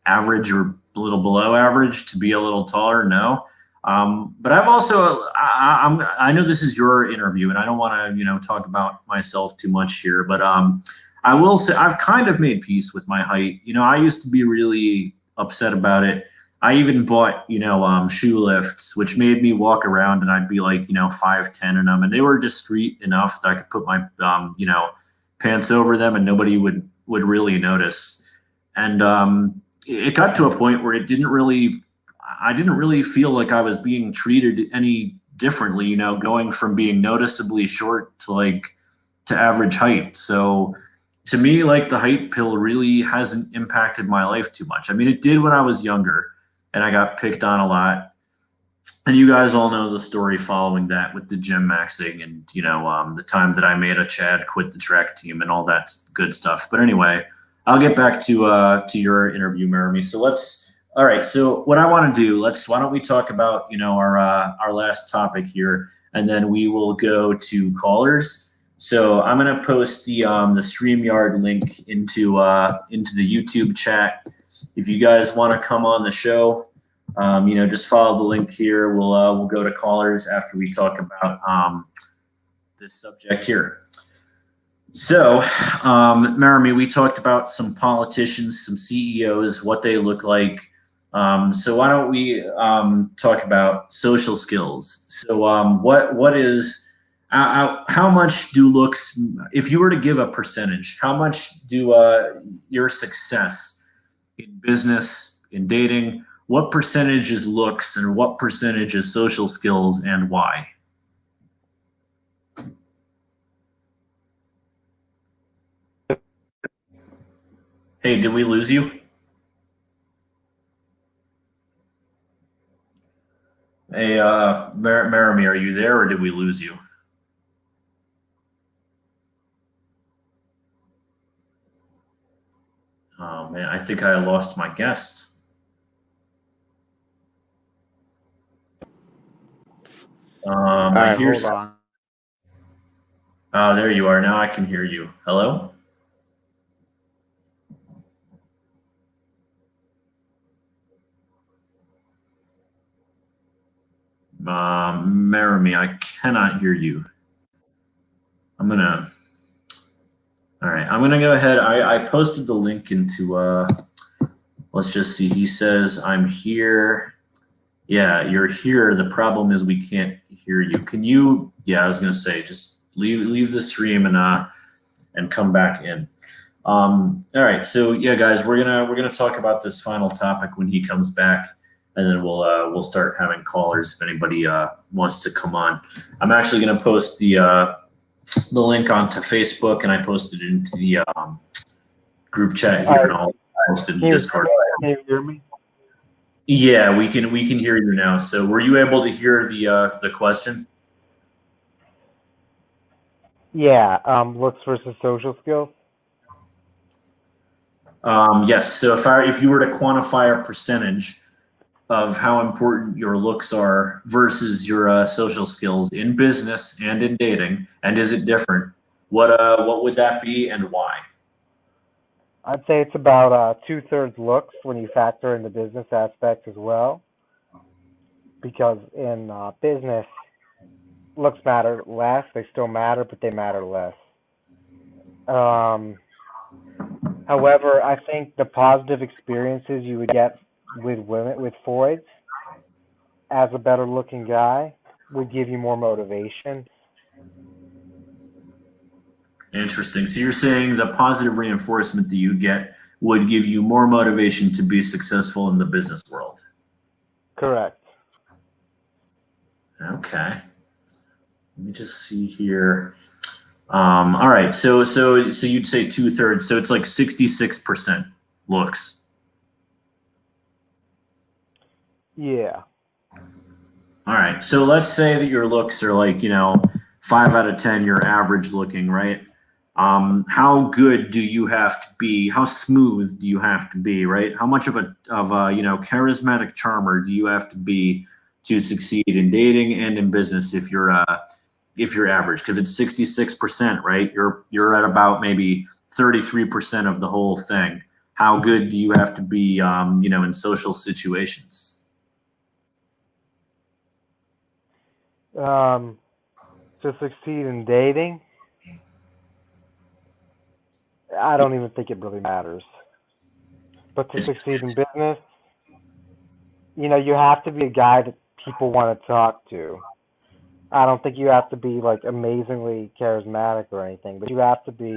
average or a little below average to be a little taller. No. But I've also, I know this is your interview and I don't want to, talk about myself too much here, but, I will say I've kind of made peace with my height. I used to be really upset about it. I even bought, shoe lifts, which made me walk around and I'd be like, 5'10" in them, and they were discreet enough that I could put my, pants over them and nobody would really notice. And it got to a point where I didn't really feel like I was being treated any differently, going from being noticeably short to average height. So to me, like the height pill really hasn't impacted my life too much. I mean, it did when I was younger and I got picked on a lot. And you guys all know the story following that with the gym maxing and, the time that I made a Chad quit the track team and all that good stuff. But anyway, I'll get back to your interview, Meremy. All right. So what I want to do, why don't we talk about, our last topic here, and then we will go to callers. So I'm gonna post the StreamYard link into the YouTube chat. If you guys want to come on the show, just follow the link here. We'll go to callers after we talk about this subject here. So, Meremy, we talked about some politicians, some CEOs, what they look like. So why don't we talk about social skills? So what is how much do looks, if you were to give a percentage, how much do your success in business, in dating, what percentage is looks and what percentage is social skills, and why? Hey, did we lose you? Hey, Meremy, are you there or did we lose you? Oh man, I think I lost my guest. All right, hold on. Oh, there you are. Now I can hear you. Hello? Meremy, I cannot hear you. All right, I'm gonna go ahead. I posted the link into, let's just see. He says, I'm here. Yeah, you're here. The problem is we can't hear you. Can you, yeah, I was gonna say, just leave the stream and come back in. All right, so yeah, guys, we're gonna talk about this final topic when he comes back, and then we'll start having callers if anybody wants to come on. I'm actually gonna post the link onto Facebook, and I posted it into the group chat here, and I'll post it in Discord. Can you hear me? Yeah, we can hear you now. So, were you able to hear the question? Yeah. Looks versus social skills. Yes. So, if you were to quantify a percentage of how important your looks are versus your social skills in business and in dating, and is it different? What would that be, and why? I'd say it's about 2/3 looks when you factor in the business aspect as well. Because in business, looks matter less. They still matter, but they matter less. However, I think the positive experiences you would get with women, with Freud's, as a better looking guy, would give you more motivation. Interesting. So you're saying the positive reinforcement that you get would give you more motivation to be successful in the business world. Correct. Okay. Let me just see here. All right. So you'd say 2/3. So it's like 66% looks. Yeah. All right. So let's say that your looks are like, 5 out of 10, you're average looking, right? How good do you have to be? How smooth do you have to be, right? How much of a charismatic charmer do you have to be to succeed in dating and in business if you're average? Because it's 66%, right? You're at about maybe 33% of the whole thing. How good do you have to be, in social situations? To succeed in dating, I don't even think it really matters. But to It's, succeed in business, you have to be a guy that people want to talk to. I don't think you have to be like amazingly charismatic or anything, but you have to be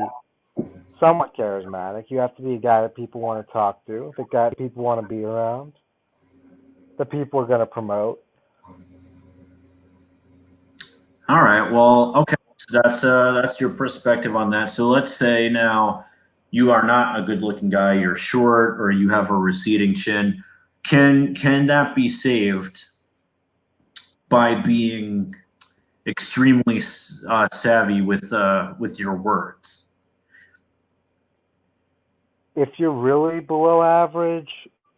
somewhat charismatic. You have to be a guy that people want to talk to, the guy that people want to be around, that people are going to promote. all right. Well, okay. So that's your perspective on that. So let's say now you are not a good-looking guy. You're short, or you have a receding chin. Can that be saved by being extremely savvy with your words? If you're really below average,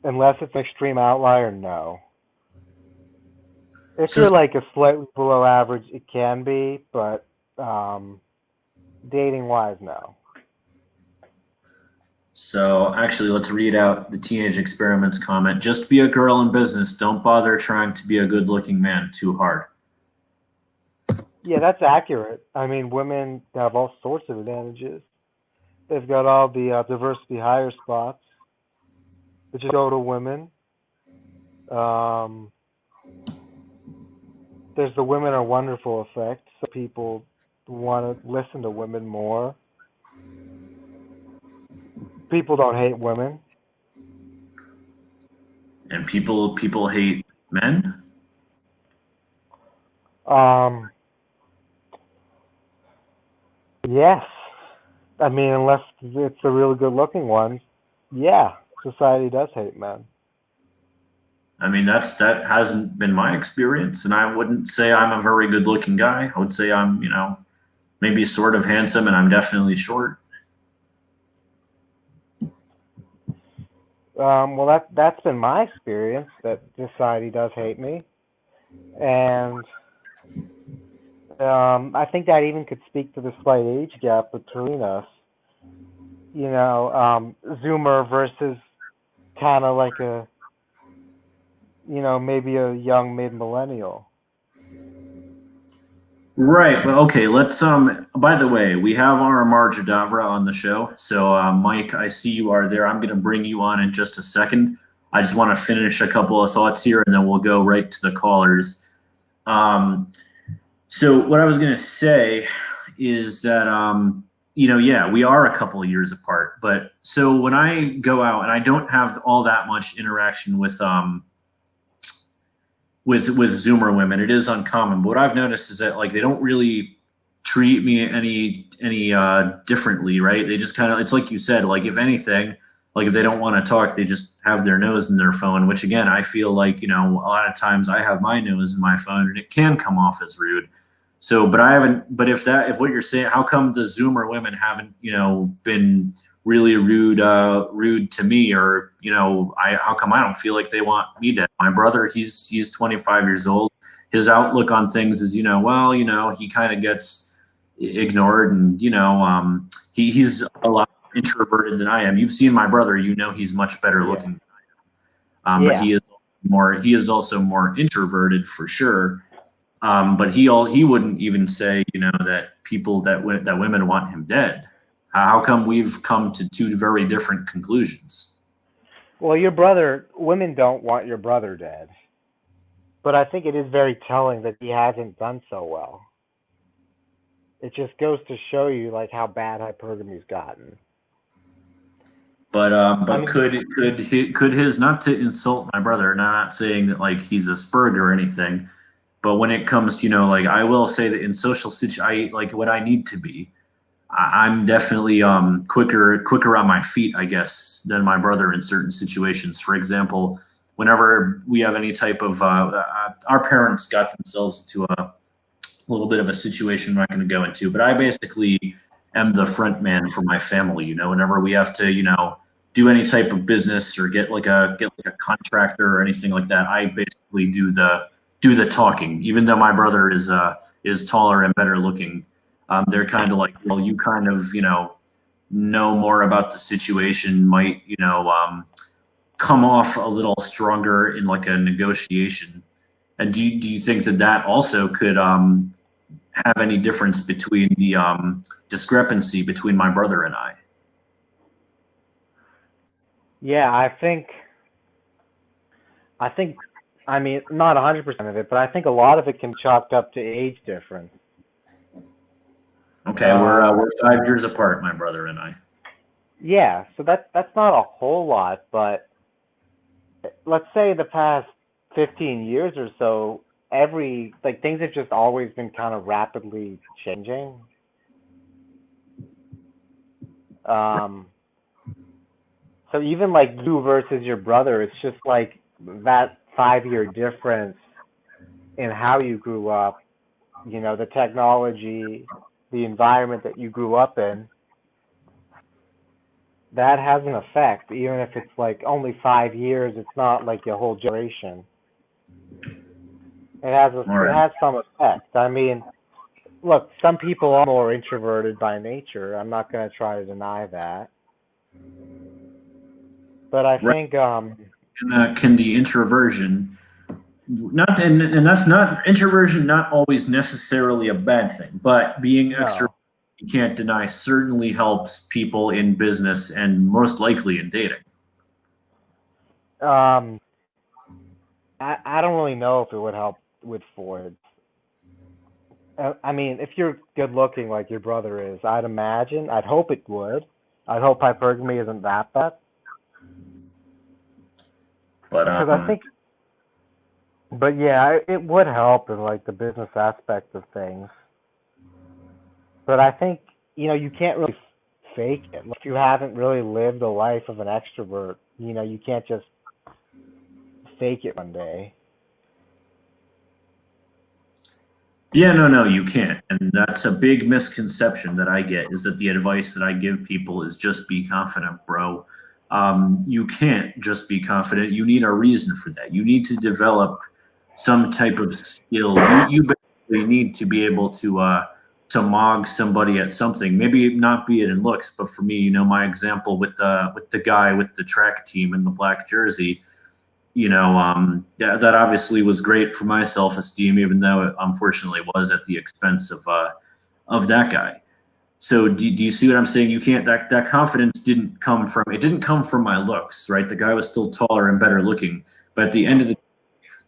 unless it's an extreme outlier, no. If So you're like a slightly below average, it can be, but dating wise, no. So actually, let's read out the Teenage Experiments comment. Just be a girl in business. Don't bother trying to be a good-looking man too hard. Yeah, that's accurate. I mean, women have all sorts of advantages. They've got all the diversity hire spots, which go to women. Um, there's the women are wonderful effect, so people want to listen to women more. People don't hate women. And people hate men. Um, yes. I mean, unless it's a really good looking one, yeah, society does hate men. I mean, that hasn't been my experience, and I wouldn't say I'm a very good-looking guy. I would say I'm, maybe sort of handsome, and I'm definitely short. Well, that's been my experience. That society does hate me, and I think that even could speak to the slight age gap between us. Zoomer versus kind of like maybe a young mid millennial. Right. Well, okay. Let's. By the way, we have our Amar Jadavra on the show. So, Mike, I see you are there. I'm going to bring you on in just a second. I just want to finish a couple of thoughts here, and then we'll go right to the callers. So, what I was going to say is that, yeah, we are a couple of years apart. But so when I go out, and I don't have all that much interaction with Zoomer women, it is uncommon. But what I've noticed is that like they don't really treat me any differently, right? They just kind of, it's like you said, like if anything, like if they don't want to talk, they just have their nose in their phone. Which again, I feel like a lot of times I have my nose in my phone, and it can come off as rude. So, but I haven't. But if what you're saying, how come the Zoomer women haven't been really rude to me, or how come I don't feel like they want me dead? My brother, he's 25 years old. His outlook on things is he kind of gets ignored, and he's a lot more introverted than I am. You've seen my brother, he's much better Yeah. looking, but Yeah. he is also more introverted for sure. But he wouldn't even say that women want him dead. How come we've come to two very different conclusions? Well, women don't want your brother dead, but I think it is very telling that he hasn't done so well. It just goes to show you like how bad hypergamy's gotten. But I mean, could his, not to insult my brother, and I'm not saying that like he's a spurg or anything, but when it comes to like I will say that in social I like what I need to be. I'm definitely quicker on my feet, I guess, than my brother in certain situations. For example, whenever we have any type of, our parents got themselves into a little bit of a situation I'm not going to go into, but I basically am the front man for my family. You know, whenever we have to, do any type of business or get like a contractor or anything like that, I basically do the talking. Even though my brother is taller and better looking, they're kind of like, well, you kind of know more about the situation, might come off a little stronger in like a negotiation. And do you think that also could have any difference between the discrepancy between my brother and I? Yeah, I mean, not 100% of it, but I think a lot of it can be chalked up to age difference. Okay, we're 5 years apart, my brother and I. Yeah, so that's not a whole lot, but let's say the past 15 years or so, things have just always been kind of rapidly changing. So even like you versus your brother, it's just like that 5-year difference in how you grew up, the technology, the environment that you grew up in, that has an effect. Even if it's like only 5 years, it's not like a whole generation. It has some effect. I mean, look, some people are more introverted by nature. I'm not going to try to deny that. But I think can the introversion and that's not introversion, not always necessarily a bad thing, but being extrovert, you can't deny, certainly helps people in business and most likely in dating. I don't really know if it would help with Ford. I mean, if you're good looking like your brother is, I'd hope it would. I'd hope hypergamy isn't that bad. But yeah, it would help in like the business aspect of things. But I think you can't really fake it. If you haven't really lived the life of an extrovert, you can't just fake it one day. yeah, no, you can't. And that's a big misconception that I get, is that the advice that I give people is just be confident, bro. You can't just be confident. You need a reason for that. You need to develop some type of skill. You basically need to be able to mog somebody at something. Maybe not be it in looks, but for me, my example with the guy with the track team in the black jersey, yeah, that obviously was great for my self-esteem, even though it unfortunately was at the expense of that guy. So do you see what I'm saying? You can't, that confidence didn't come from my looks, right? The guy was still taller and better looking, but at the end of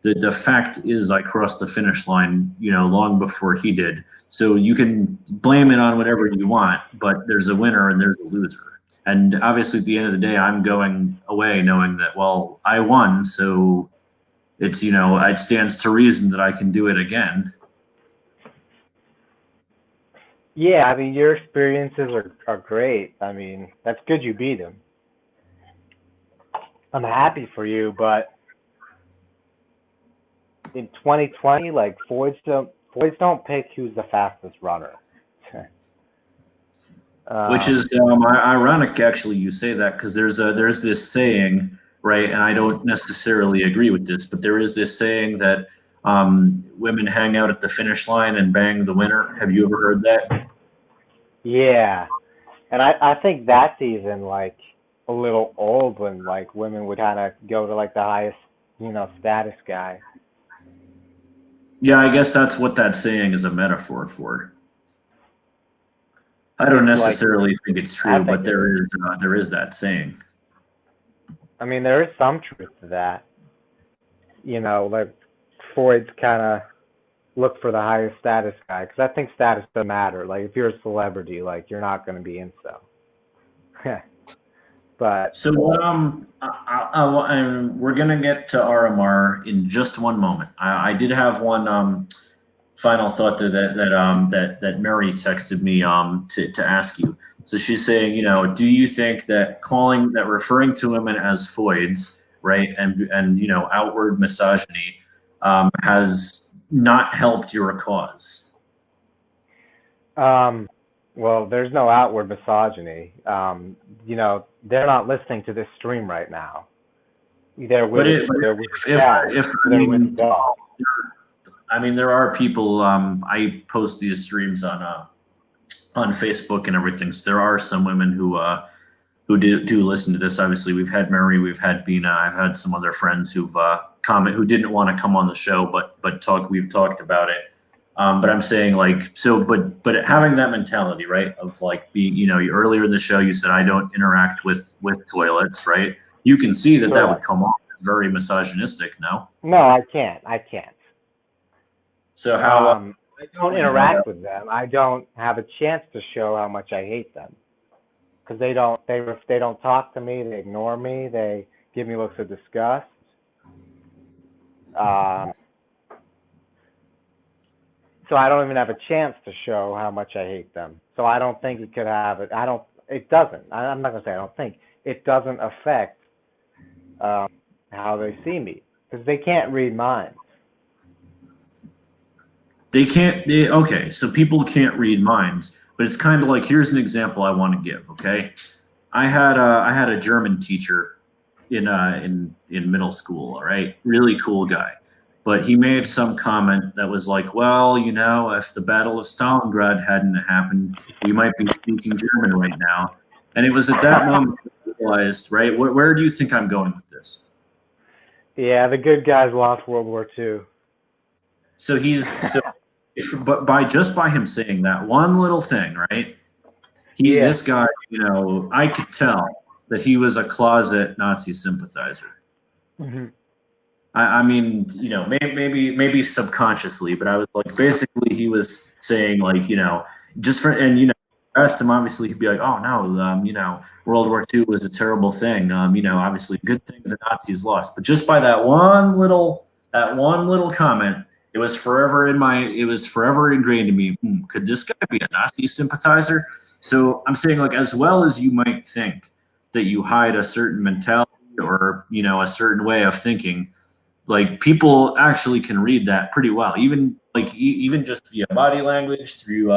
the fact is I crossed the finish line, long before he did. So you can blame it on whatever you want, but there's a winner and there's a loser. And obviously at the end of the day, I'm going away knowing that, well, I won. So it's, it stands to reason that I can do it again. Yeah, I mean, your experiences are great. I mean, that's good you beat him. I'm happy for you, but in 2020, like Floyds don't pick who's the fastest runner. Which is ironic, actually, you say that, because there's this saying, right? And I don't necessarily agree with this, but there is this saying that women hang out at the finish line and bang the winner. Have you ever heard that? Yeah, and I think that's even like a little old when like women would kind of go to like the highest status guy. Yeah, I guess that's what that saying is a metaphor for. I don't necessarily think it's true, but there is that saying. I mean, there is some truth to that. Like Freud's kind of look for the highest status guy, because I think status doesn't matter. Like if you're a celebrity, like you're not going to be incel. But so we're gonna get to RMR in just one moment. I did have one final thought there that Mary texted me to ask you. So she's saying, do you think that referring to women as foids right? And outward misogyny has not helped your cause. Well, there's no outward misogyny. They're not listening to this stream right now. They're with God. They're with God. I mean, there are people. I post these streams on Facebook and everything. So there are some women who do listen to this. Obviously, we've had Mary, we've had Bina, I've had some other friends who've who didn't want to come on the show, but we've talked about it. But I'm saying but having that mentality, right, of like being, earlier in the show you said I don't interact with toilets, right? You can see that that would come off as very misogynistic, no? No, I can't. So how? I don't interact with them. I don't have a chance to show how much I hate them because they don't talk to me. They ignore me. They give me looks of disgust. So I don't even have a chance to show how much I hate them. So I don't think it could have it. It doesn't. I'm not gonna say I don't think it doesn't affect how they see me because they can't read minds. They can't. Okay, so people can't read minds, but it's kind of like, here's an example I want to give. Okay, I had a German teacher in middle school. All right, really cool guy, but he made some comment that was like, well, if the Battle of Stalingrad hadn't happened, we might be speaking German right now. And it was at that moment I realized, right, where do you think I'm going with this? Yeah, the good guys lost World War II. So but by him saying that one little thing, right? This guy, I could tell that he was a closet Nazi sympathizer. Mm-hmm. I mean, maybe subconsciously, but I was like, basically, he was saying like, asked him, obviously, he'd be like, oh no, World War II was a terrible thing. Obviously, good thing the Nazis lost, but just by that one little comment. It was forever ingrained in me. Could this guy be a Nazi sympathizer? So I'm saying, like, as well as you might think that you hide a certain mentality or a certain way of thinking, like people actually can read that pretty well. Even just via body language, through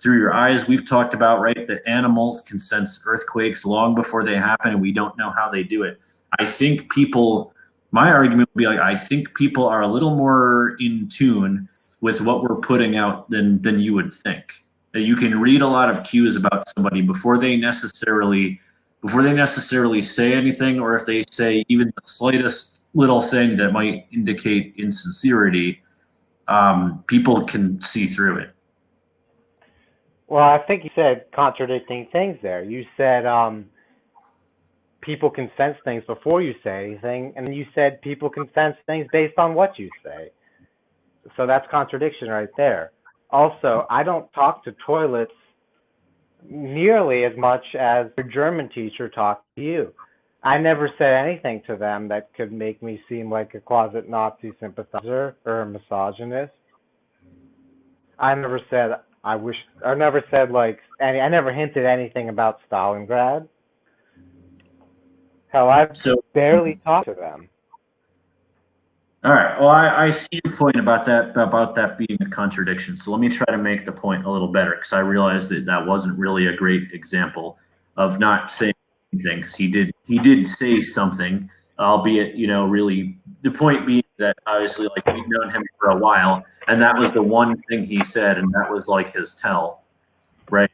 your eyes. We've talked about, right, that animals can sense earthquakes long before they happen, and we don't know how they do it. I think people. My argument would be like, I think people are a little more in tune with what we're putting out than you would think. That you can read a lot of cues about somebody before they necessarily say anything, or if they say even the slightest little thing that might indicate insincerity, people can see through it. Well, I think you said contradicting things there. You said people can sense things before you say anything, and you said people can sense things based on what you say. So that's contradiction right there. Also, I don't talk to toilets nearly as much as your German teacher talked to you. I never said anything to them that could make me seem like a closet Nazi sympathizer or a misogynist. I never said I never hinted anything about Stalingrad. Hell, I've barely talked to them. All right. Well, I see your point about that being a contradiction. So let me try to make the point a little better, because I realized that wasn't really a great example of not saying anything, because he did say something, albeit really the point being that obviously, like, we've known him for a while, and that was the one thing he said, and that was like his tell, right?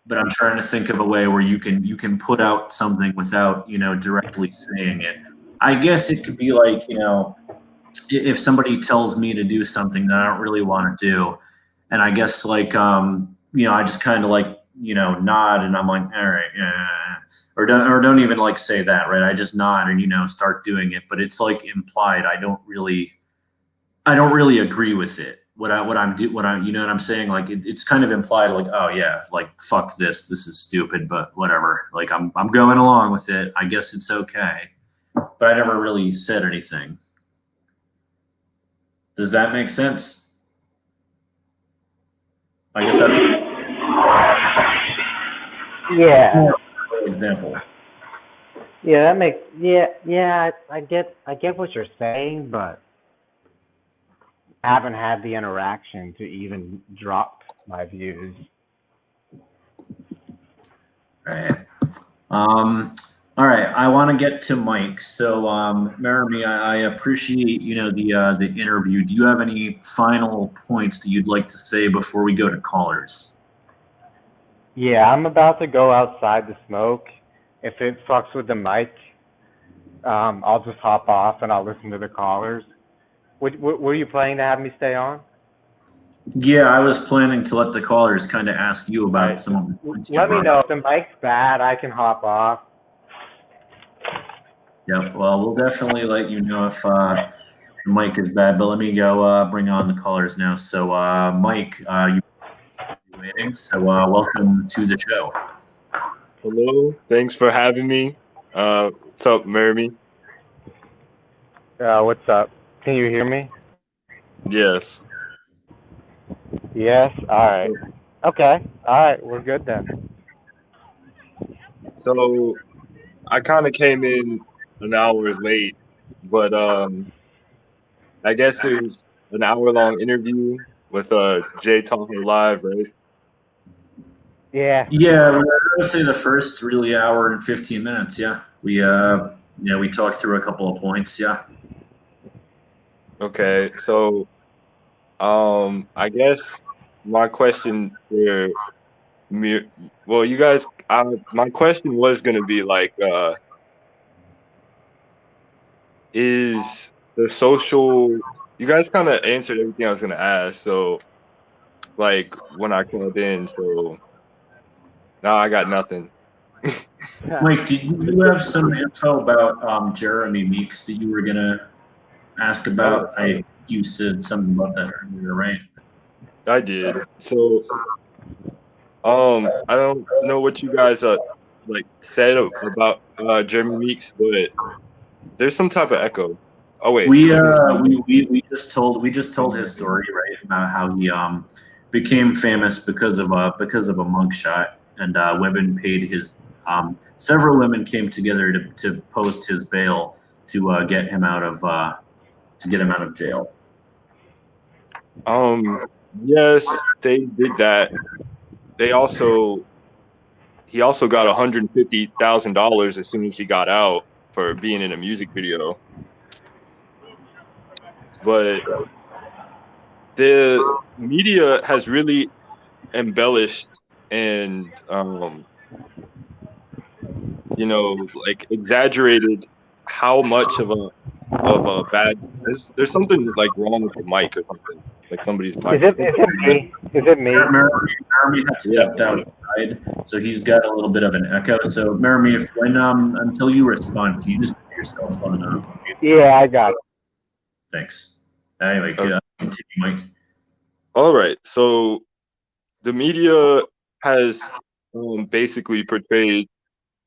But I'm trying to think of a way where you can put out something without directly saying it. I guess it could be like, if somebody tells me to do something that I don't really want to do, and I guess like I just kind of like nod, and I'm like, all right, yeah, or don't even like say that, right? I just nod and start doing it, but it's like implied. I don't really agree with it. What I'm you know what I'm saying? Like it's kind of implied, like, oh yeah, like fuck this is stupid, but whatever. Like I'm going along with it. I guess it's okay, but I never really said anything. Does that make sense? I guess that's an example. Yeah, that makes yeah. I get what you're saying, but I haven't had the interaction to even drop my views. Right. All right. I want to get to Mike. So, Meremy, I appreciate the interview. Do you have any final points that you'd like to say before we go to callers? Yeah, I'm about to go outside to smoke. If it fucks with the mic, I'll just hop off and I'll listen to the callers. Were you planning to have me stay on? Yeah, I was planning to let the callers kind of ask you All about right. some of the points you Let me brought know up. if the mic's bad. I can hop off. Yeah. Well, we'll definitely let you know if the mic is bad. But let me go bring on the callers now. So, Mike, you're waiting. So, welcome to the show. Hello, thanks for having me. What's up, Meremy? What's up? Can you hear me? Yes. Yes. All right. So, Okay. All right. We're good then. so I kind of came in an hour late, but I guess it was an hour-long interview with Jay Tahoe live, right? Yeah. Yeah, I would say the first really hour and 15 minutes. Yeah, we talked through a couple of points. Yeah. Okay, so I guess my question for me, well, you guys, my question was gonna be like, is the social? You guys kind of answered everything I was gonna ask, so like when I called in, so now I got nothing. Mike, did you have some info about Jeremy Meeks that you were gonna ask Oh, about? You said something about that earlier, right? I did. So I don't know what you guys like said about Jeremy Meeks, but there's some type of echo. Oh wait, We just told his story, right, about how he became famous because of a mugshot, and women paid his several women came together to post his bail to get him out of jail. yes, they did that. They also He also got $150,000 as soon as he got out for being in a music video. But the media has really embellished and like exaggerated how much of a bad there's something like wrong with the mic or something. Like somebody's Is mic. it me? Is it me? Meremy had Yeah. stepped outside, so he's got a little bit of an echo. So Meremy, if when until you respond, can you just put yourself on mute? Yeah, I got it. Thanks. Anyway, Okay. continue, Mike. All right. So the media has basically portrayed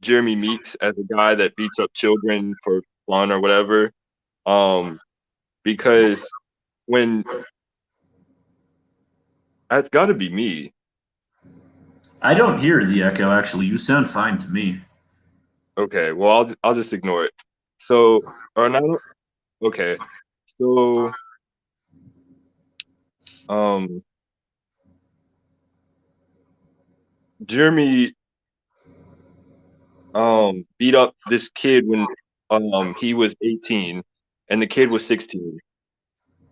Jeremy Meeks as a guy that beats up children for fun or whatever. Because when that's got to be me. I don't hear the echo. Actually, you sound fine to me. Okay, well I'll just ignore it. So or not. Okay, so um, Jeremy beat up this kid when he was 18 and the kid was 16,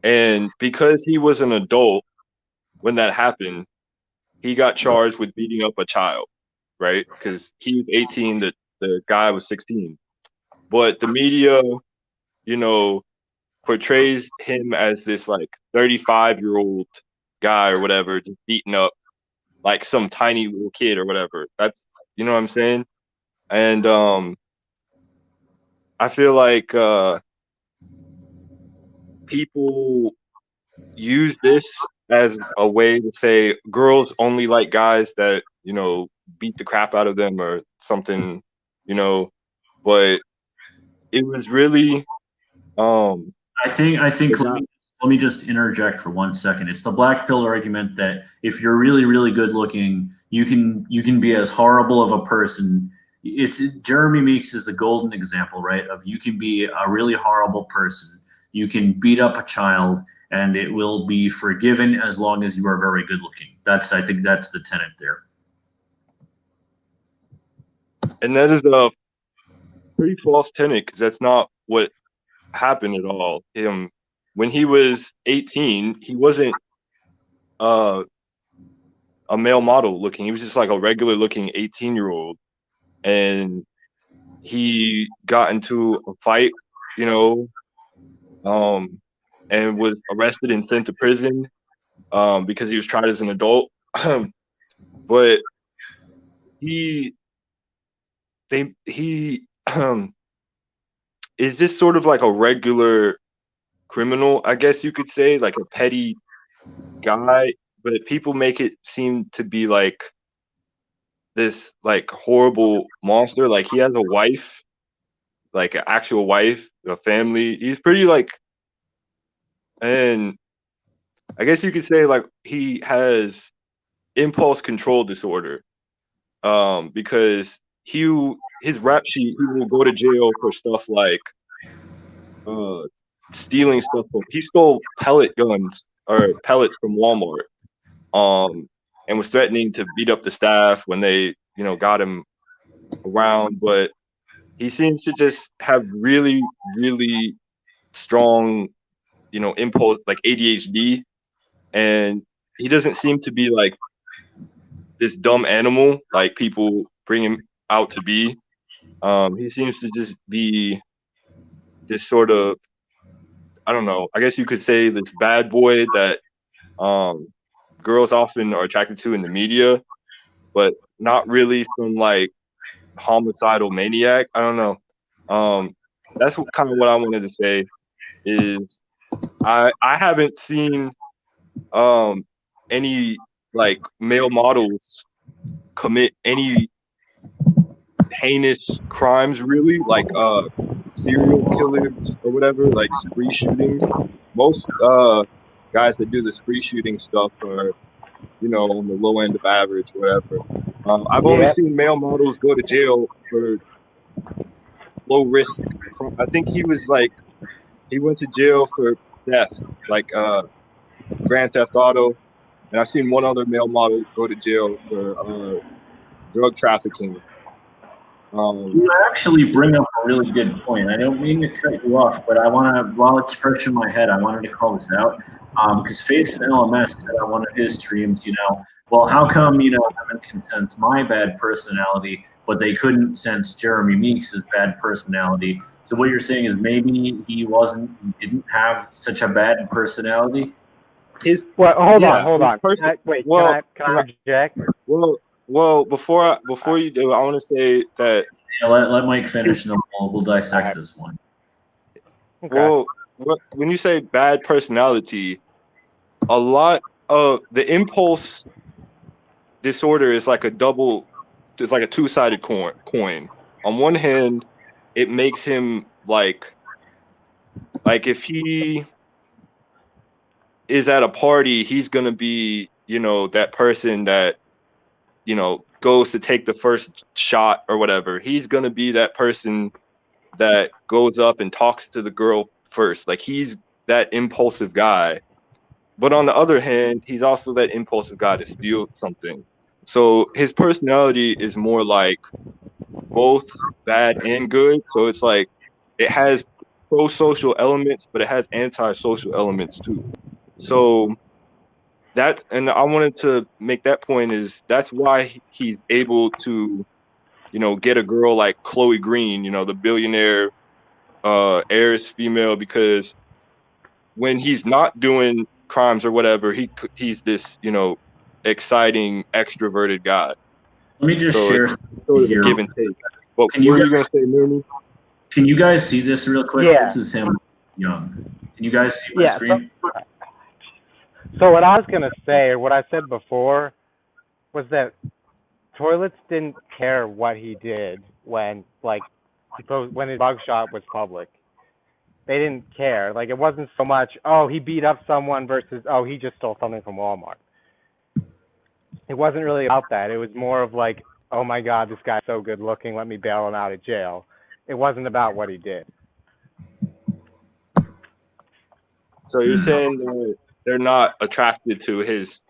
and because he was an adult when that happened, he got charged with beating up a child, right? Because he was 18, the guy was 16. But the media, you know, portrays him as this like 35-year-old guy or whatever, just beating up like some tiny little kid or whatever. That's you know what I'm saying? And I feel like people use this as a way to say girls only like guys that, beat the crap out of them or something, you know, but it was really I think the guy. let me just interject for 1 second. It's the black pill argument that if you're really, really good looking, you can be as horrible of a person it's Jeremy Meeks is the golden example, right? Of you can be a really horrible person, you can beat up a child, and it will be forgiven as long as you are very good looking. I think that's the tenet there. And that is a pretty false tenet, because that's not what happened at all. When he was 18, he wasn't a male model looking. He was just like a regular looking 18-year-old, and he got into a fight, you know, and was arrested and sent to prison because he was tried as an adult. But he is just sort of like a regular criminal, I guess you could say, like a petty guy, but people make it seem to be like this like horrible monster. Like he has a wife, like an actual wife, a family. He's pretty like, and I guess you could say like he has impulse control disorder. Because his rap sheet, he will go to jail for stuff like stealing stuff. He stole pellet guns or pellets from Walmart, and was threatening to beat up the staff when they, got him around. But he seems to just have really, really strong, impulse, like ADHD, and he doesn't seem to be like this dumb animal like people bring him out to be. He seems to just be this sort of, I don't know, I guess you could say this bad boy that girls often are attracted to in the media, but not really some like homicidal maniac. I don't know. That's kind of what I wanted to say is I haven't seen any like male models commit any heinous crimes, really, like serial killers or whatever, like spree shootings. Most guys that do the spree shooting stuff are, on the low end of average or whatever. I've only seen male models go to jail for low risk. I think he went to jail for theft, like Grand Theft Auto, and I've seen one other male model go to jail for drug trafficking. You actually bring up a really good point. I don't mean to cut you off, but I want to, while it's fresh in my head, I wanted to call this out because Face and LMS said on one of his streams, well, how come, women can sense my bad personality, but they couldn't sense Jeremy Meeks' bad personality. So what you're saying is maybe he didn't have such a bad personality? Hold on. Can I interject? Well, before you do, I want to say that. Yeah, let Mike finish, and then we'll dissect this one. Okay. Well, when you say bad personality, a lot of the impulse disorder is like it's like a two-sided coin. On one hand, it makes him like if he is at a party, he's gonna be, that person that, goes to take the first shot or whatever. He's going to be that person that goes up and talks to the girl first. Like he's that impulsive guy. But on the other hand, he's also that impulsive guy to steal something. So his personality is more like both bad and good. So it's like it has pro-social elements, but it has anti-social elements too. So and I wanted to make that point is that's why he's able to, get a girl like Chloe Green, the billionaire heiress female, because when he's not doing crimes or whatever, he's this, exciting, extroverted guy. Let me just share sort of a give and take. But what were you going to say, Meremy? Can you guys see this real quick? Yeah. This is him young. Can you guys see my screen? So what I was going to say, or what I said before, was that Toilets didn't care what he did when his mugshot was public. They didn't care. Like, it wasn't so much, oh, he beat up someone versus, oh, he just stole something from Walmart. It wasn't really about that. It was more of like, oh my God, this guy's so good looking, let me bail him out of jail. It wasn't about what he did. So you're saying they're not attracted to his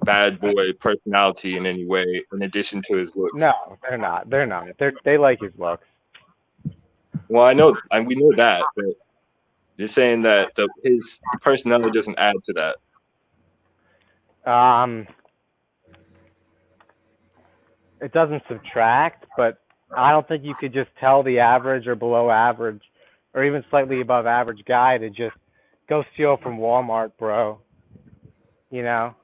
bad boy personality in any way, in addition to his looks? No, they're not. They like his looks. Well, I know, and we know that, but you're saying that his personality doesn't add to that. It doesn't subtract, but I don't think you could just tell the average or below average or even slightly above average guy to just go steal from Walmart, bro. You know?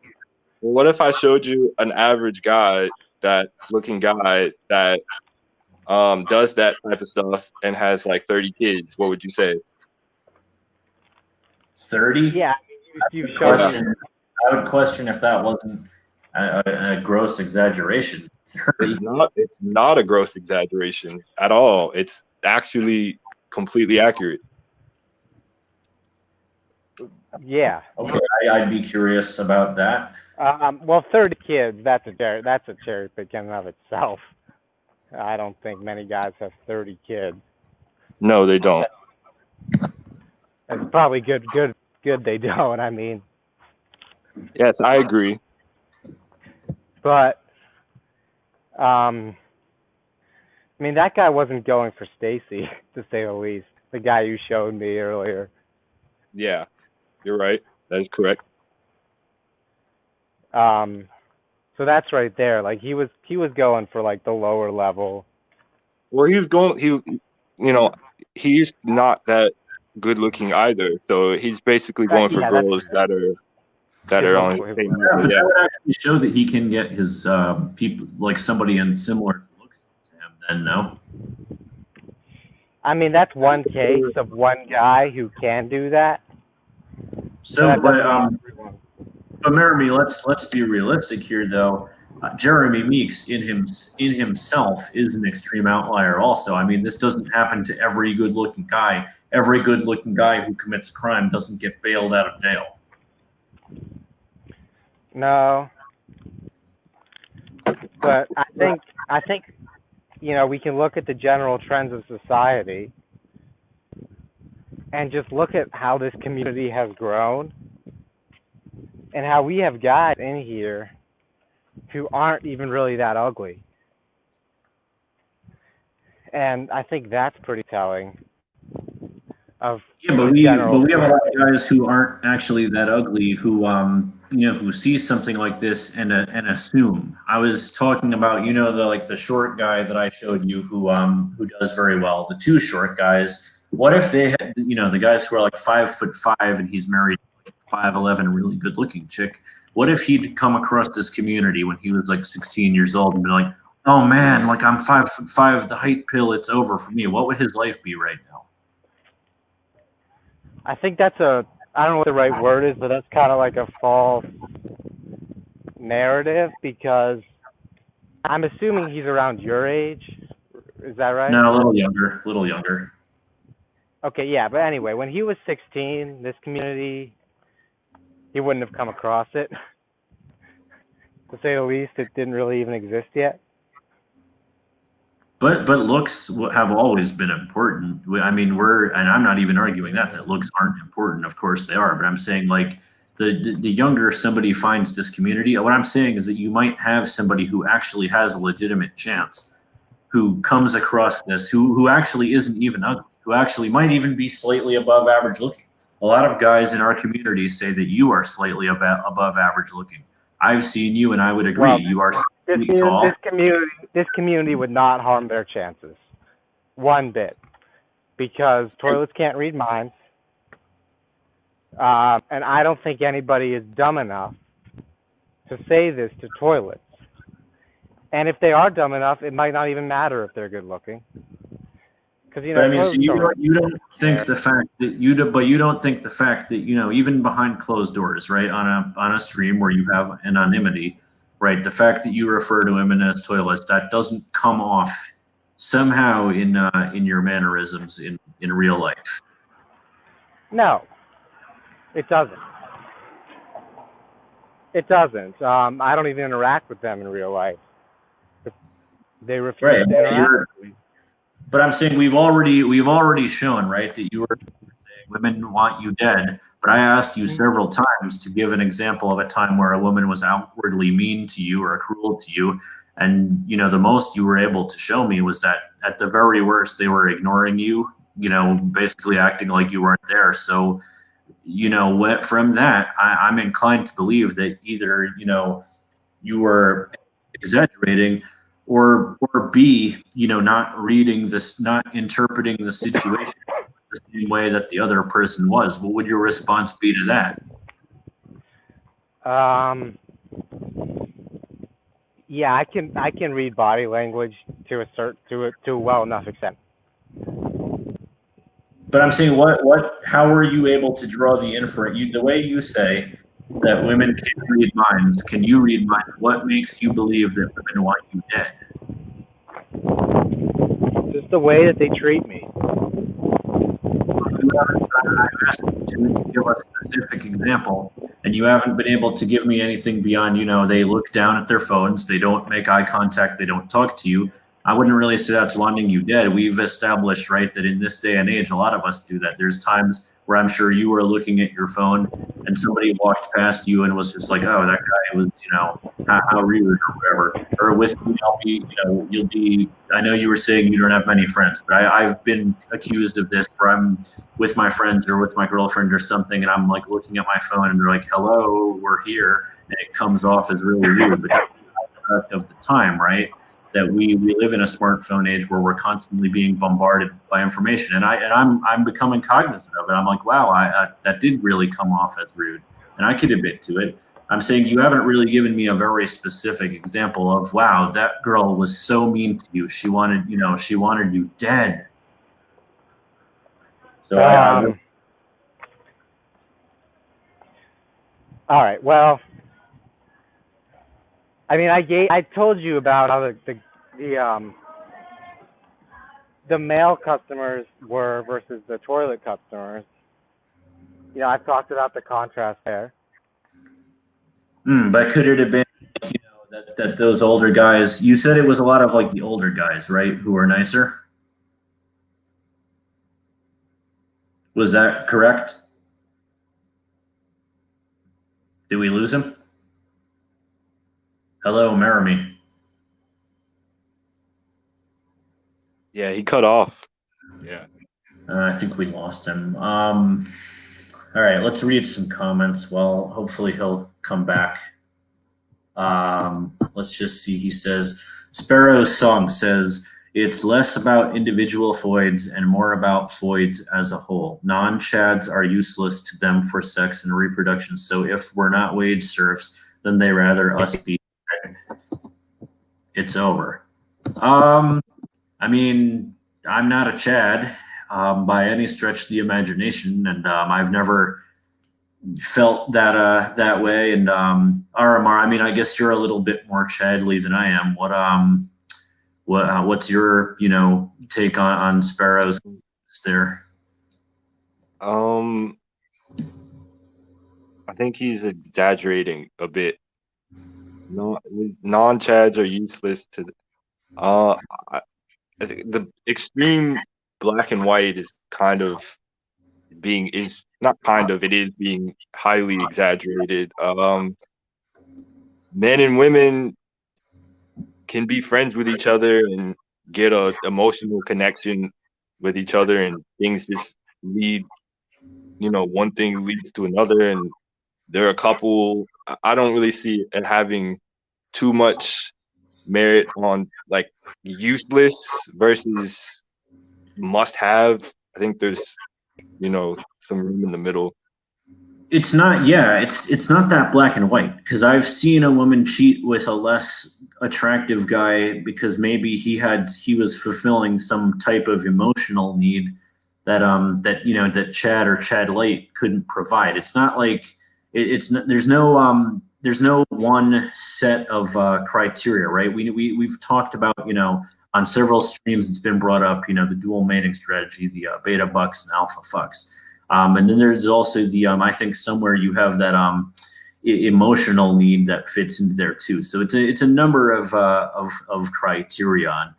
Well, what if I showed you an average guy, that looking guy that does that type of stuff and has like 30 kids? What would you say? 30? Yeah, you've shown me. I would question if that wasn't a gross exaggeration. 30. It's not a gross exaggeration at all. It's actually completely accurate. Yeah. Okay, I'd be curious about that. Well, 30 kids, that's a cherry pick in and of itself. I don't think many guys have 30 kids. No, they don't. It's probably good they don't, I mean. Yes, I agree. But I mean, that guy wasn't going for Stacy, to say the least. The guy you showed me earlier. Yeah, you're right. That is correct. So that's right there. Like he was going for like the lower level. Well, he's not that good looking either. So he's basically going for girls that are on the same level. That would actually show that he can get his people, like somebody in similar looks to him. Then no. I mean, that's one case of one guy who can do that. So, but Meremy, let's be realistic here, though. Jeremy Meeks in himself is an extreme outlier. Also, I mean, this doesn't happen to every good-looking guy. Every good-looking guy who commits a crime doesn't get bailed out of jail. No, but I think we can look at the general trends of society and just look at how this community has grown and how we have guys in here who aren't even really that ugly. And I think that's pretty telling. But we have a lot of guys who aren't actually that ugly who see something like this and assume. I was talking about the short guy that I showed you who does very well. The two short guys. What if they had the guys who are like 5'5" and he's married to like 5'11", really good looking chick? What if he'd come across this community when he was like 16 years old and be like, oh man, like I'm 5'5", the height pill, it's over for me. What would his life be right now? I think I don't know what the right word is, but that's kind of like a false narrative because I'm assuming he's around your age. Is that right? No, a little younger. Okay, yeah, but anyway, when he was 16, this community, he wouldn't have come across it. To say the least, it didn't really even exist yet. But looks have always been important. I mean, and I'm not even arguing that looks aren't important. Of course they are. But I'm saying like the younger somebody finds this community, what I'm saying is that you might have somebody who actually has a legitimate chance, who comes across this, who actually isn't even ugly, who actually might even be slightly above average looking. A lot of guys in our community say that you are slightly above average looking. I've seen you, and I would agree. You are tall. This community would not harm their chances one bit because toilets can't read minds, and I don't think anybody is dumb enough to say this to toilets. And if they are dumb enough, it might not even matter if they're good looking. Because I mean, so you don't think the fact that you don't think the fact that even behind closed doors, right, on a stream where you have anonymity, right, the fact that you refer to women as toilets, that doesn't come off somehow in your mannerisms in real life. No, it doesn't. It doesn't. I don't even interact with them in real life. They refuse Right. to interact with me. But I'm saying we've already shown, right, that you were saying women want you dead. But I asked you several times to give an example of a time where a woman was outwardly mean to you or cruel to you. And, you know, the most you were able to show me was that at the very worst, they were ignoring you, you know, basically acting like you weren't there. So, you know, from that, I'm inclined to believe that either, you know, you were exaggerating, or B, you know, not reading this, not interpreting the situation the same way that the other person was. What would your response be to that? Yeah, I can read body language to a well enough extent. But I'm saying, how were you able to draw the inference? The way you say that women can read minds, can you read minds? What makes you believe that women want you dead? Just the way that they treat me. I asked you to give a specific example, and you haven't been able to give me anything beyond, you know, they look down at their phones, they don't make eye contact, they don't talk to you. I wouldn't really say that's wanting you dead. We've established, right, that in this day and age, a lot of us do that. There's times where I'm sure you were looking at your phone and somebody walked past you and was just like, oh, that guy was, you know, how rude or whatever. Or with me, you'll be, I know you were saying you don't have many friends, but I've been accused of this where I'm with my friends or with my girlfriend or something, and I'm like looking at my phone and they're like, hello, we're here. And it comes off as really rude, but that's the product of the time, right? That we live in a smartphone age where we're constantly being bombarded by information, and I'm becoming cognizant of it. I'm like, wow, that did really come off as rude, and I could admit to it. I'm saying you haven't really given me a very specific example of, wow, that girl was so mean to you. She wanted you dead. So All right. Well, I mean, I told you about how the male customers were versus the toilet customers. You know, I've talked about the contrast there. But could it have been, like, you know, that those older guys? You said it was a lot of like the older guys, right, who are nicer. Was that correct? Did we lose him? Hello, Meremy. Yeah, he cut off. Yeah. I think we lost him. All right, let's read some comments. Well, hopefully he'll come back. Let's just see. He says, Sparrow's song says, it's less about individual foids and more about foids as a whole. Non-chads are useless to them for sex and reproduction. So if we're not wage serfs, then they rather us be. It's over. I mean, I'm not a Chad by any stretch of the imagination, and I've never felt that way. And RMR, I mean, I guess you're a little bit more Chadly than I am. What's your, you know, take on Sparrow's there? I think he's exaggerating a bit. Non-chads are useless to. I think the extreme black and white is it is being highly exaggerated. Men and women can be friends with each other and get a emotional connection with each other, and things just lead, you know, one thing leads to another, and they're a couple. I don't really see it having too much merit on like useless versus must have. I think there's, you know, some room in the middle. It's not, yeah, it's not that black and white, because I've seen a woman cheat with a less attractive guy because maybe he was fulfilling some type of emotional need that you know, that Chad or Chad Light couldn't provide. It's not like it's not, there's no one set of criteria, right? We've talked about, you know, on several streams it's been brought up, you know, the dual mating strategy, the beta bucks and alpha fucks. And then there's also the I think somewhere you have that emotional need that fits into there too. So it's a number of criterion.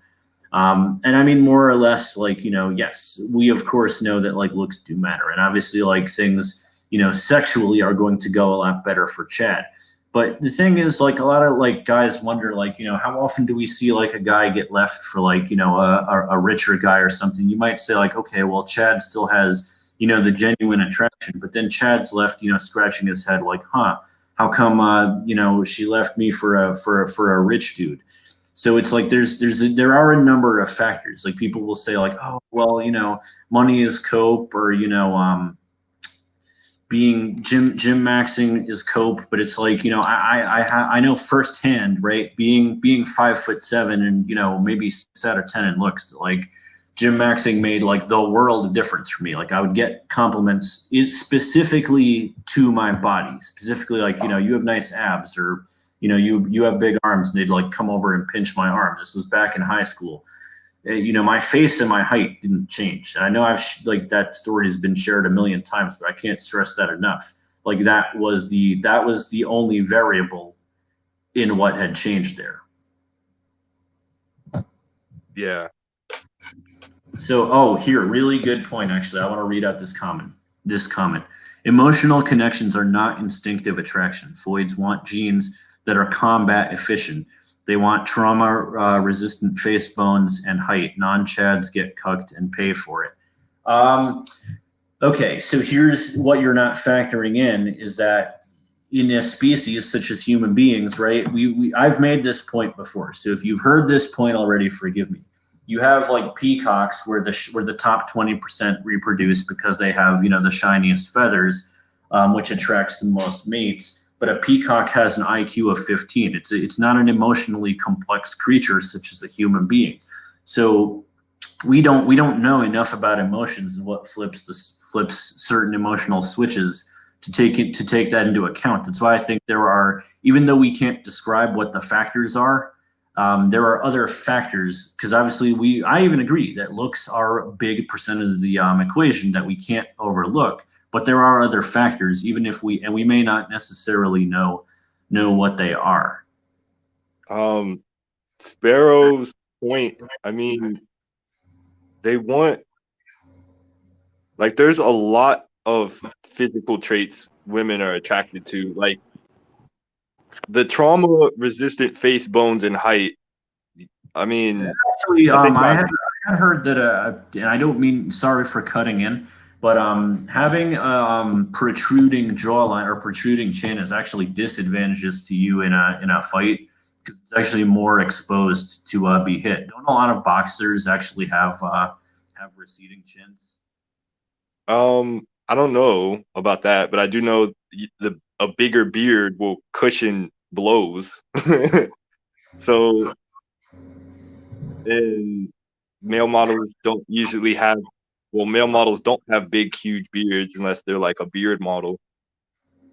And I mean, more or less, like, yes, we of course know that like looks do matter, and obviously like things, sexually are going to go a lot better for Chad. But the thing is, like, a lot of like guys wonder, like, how often do we see like a guy get left for like, a richer guy or something? You might say like, okay, well, Chad still has, the genuine attraction, but then Chad's left, scratching his head like, huh, how come, she left me for a rich dude? So it's like there are a number of factors. Like people will say like, oh well, money is cope, or being gym maxing is cope. But it's like, I know firsthand, right? Being 5'7" and maybe 6 out of 10 in looks, like gym maxing made like the world of difference for me. Like I would get compliments specifically to my body, specifically like, you have nice abs, or you have big arms, and they'd like come over and pinch my arm. This was back in high school. My face and my height didn't change. And I know like that story has been shared a million times, but I can't stress that enough. Like that was the only variable in what had changed there. Yeah. So, here, really good point. Actually, I want to read out this comment. Emotional connections are not instinctive attraction. Floyds want genes that are combat efficient. They want trauma resistant face bones and height. Non-chads get cucked and pay for it. Okay, so here's what you're not factoring in is that in a species such as human beings, right? I've made this point before. So if you've heard this point already, forgive me. You have like peacocks where the top 20% reproduce because they have, the shiniest feathers, which attracts the most mates. But a peacock has an IQ of 15. It's not an emotionally complex creature such as a human being. So we don't know enough about emotions and what flips certain emotional switches to take that into account. That's why I think there are, even though we can't describe what the factors are, there are other factors, because obviously I even agree that looks are a big percent of the equation that we can't overlook. But there are other factors, even if we may not necessarily know what they are. Sparrow's point, I mean, they want, like, there's a lot of physical traits women are attracted to, like the trauma resistant face bones and height. I mean, Actually, I think I had heard that, and I don't mean, sorry for cutting in, but having protruding jawline or protruding chin is actually disadvantageous to you in a fight, because it's actually more exposed to be hit. Don't a lot of boxers actually have receding chins? I don't know about that, but I do know a bigger beard will cushion blows. So, and male models don't usually have, well, male models don't have big, huge beards unless they're like a beard model.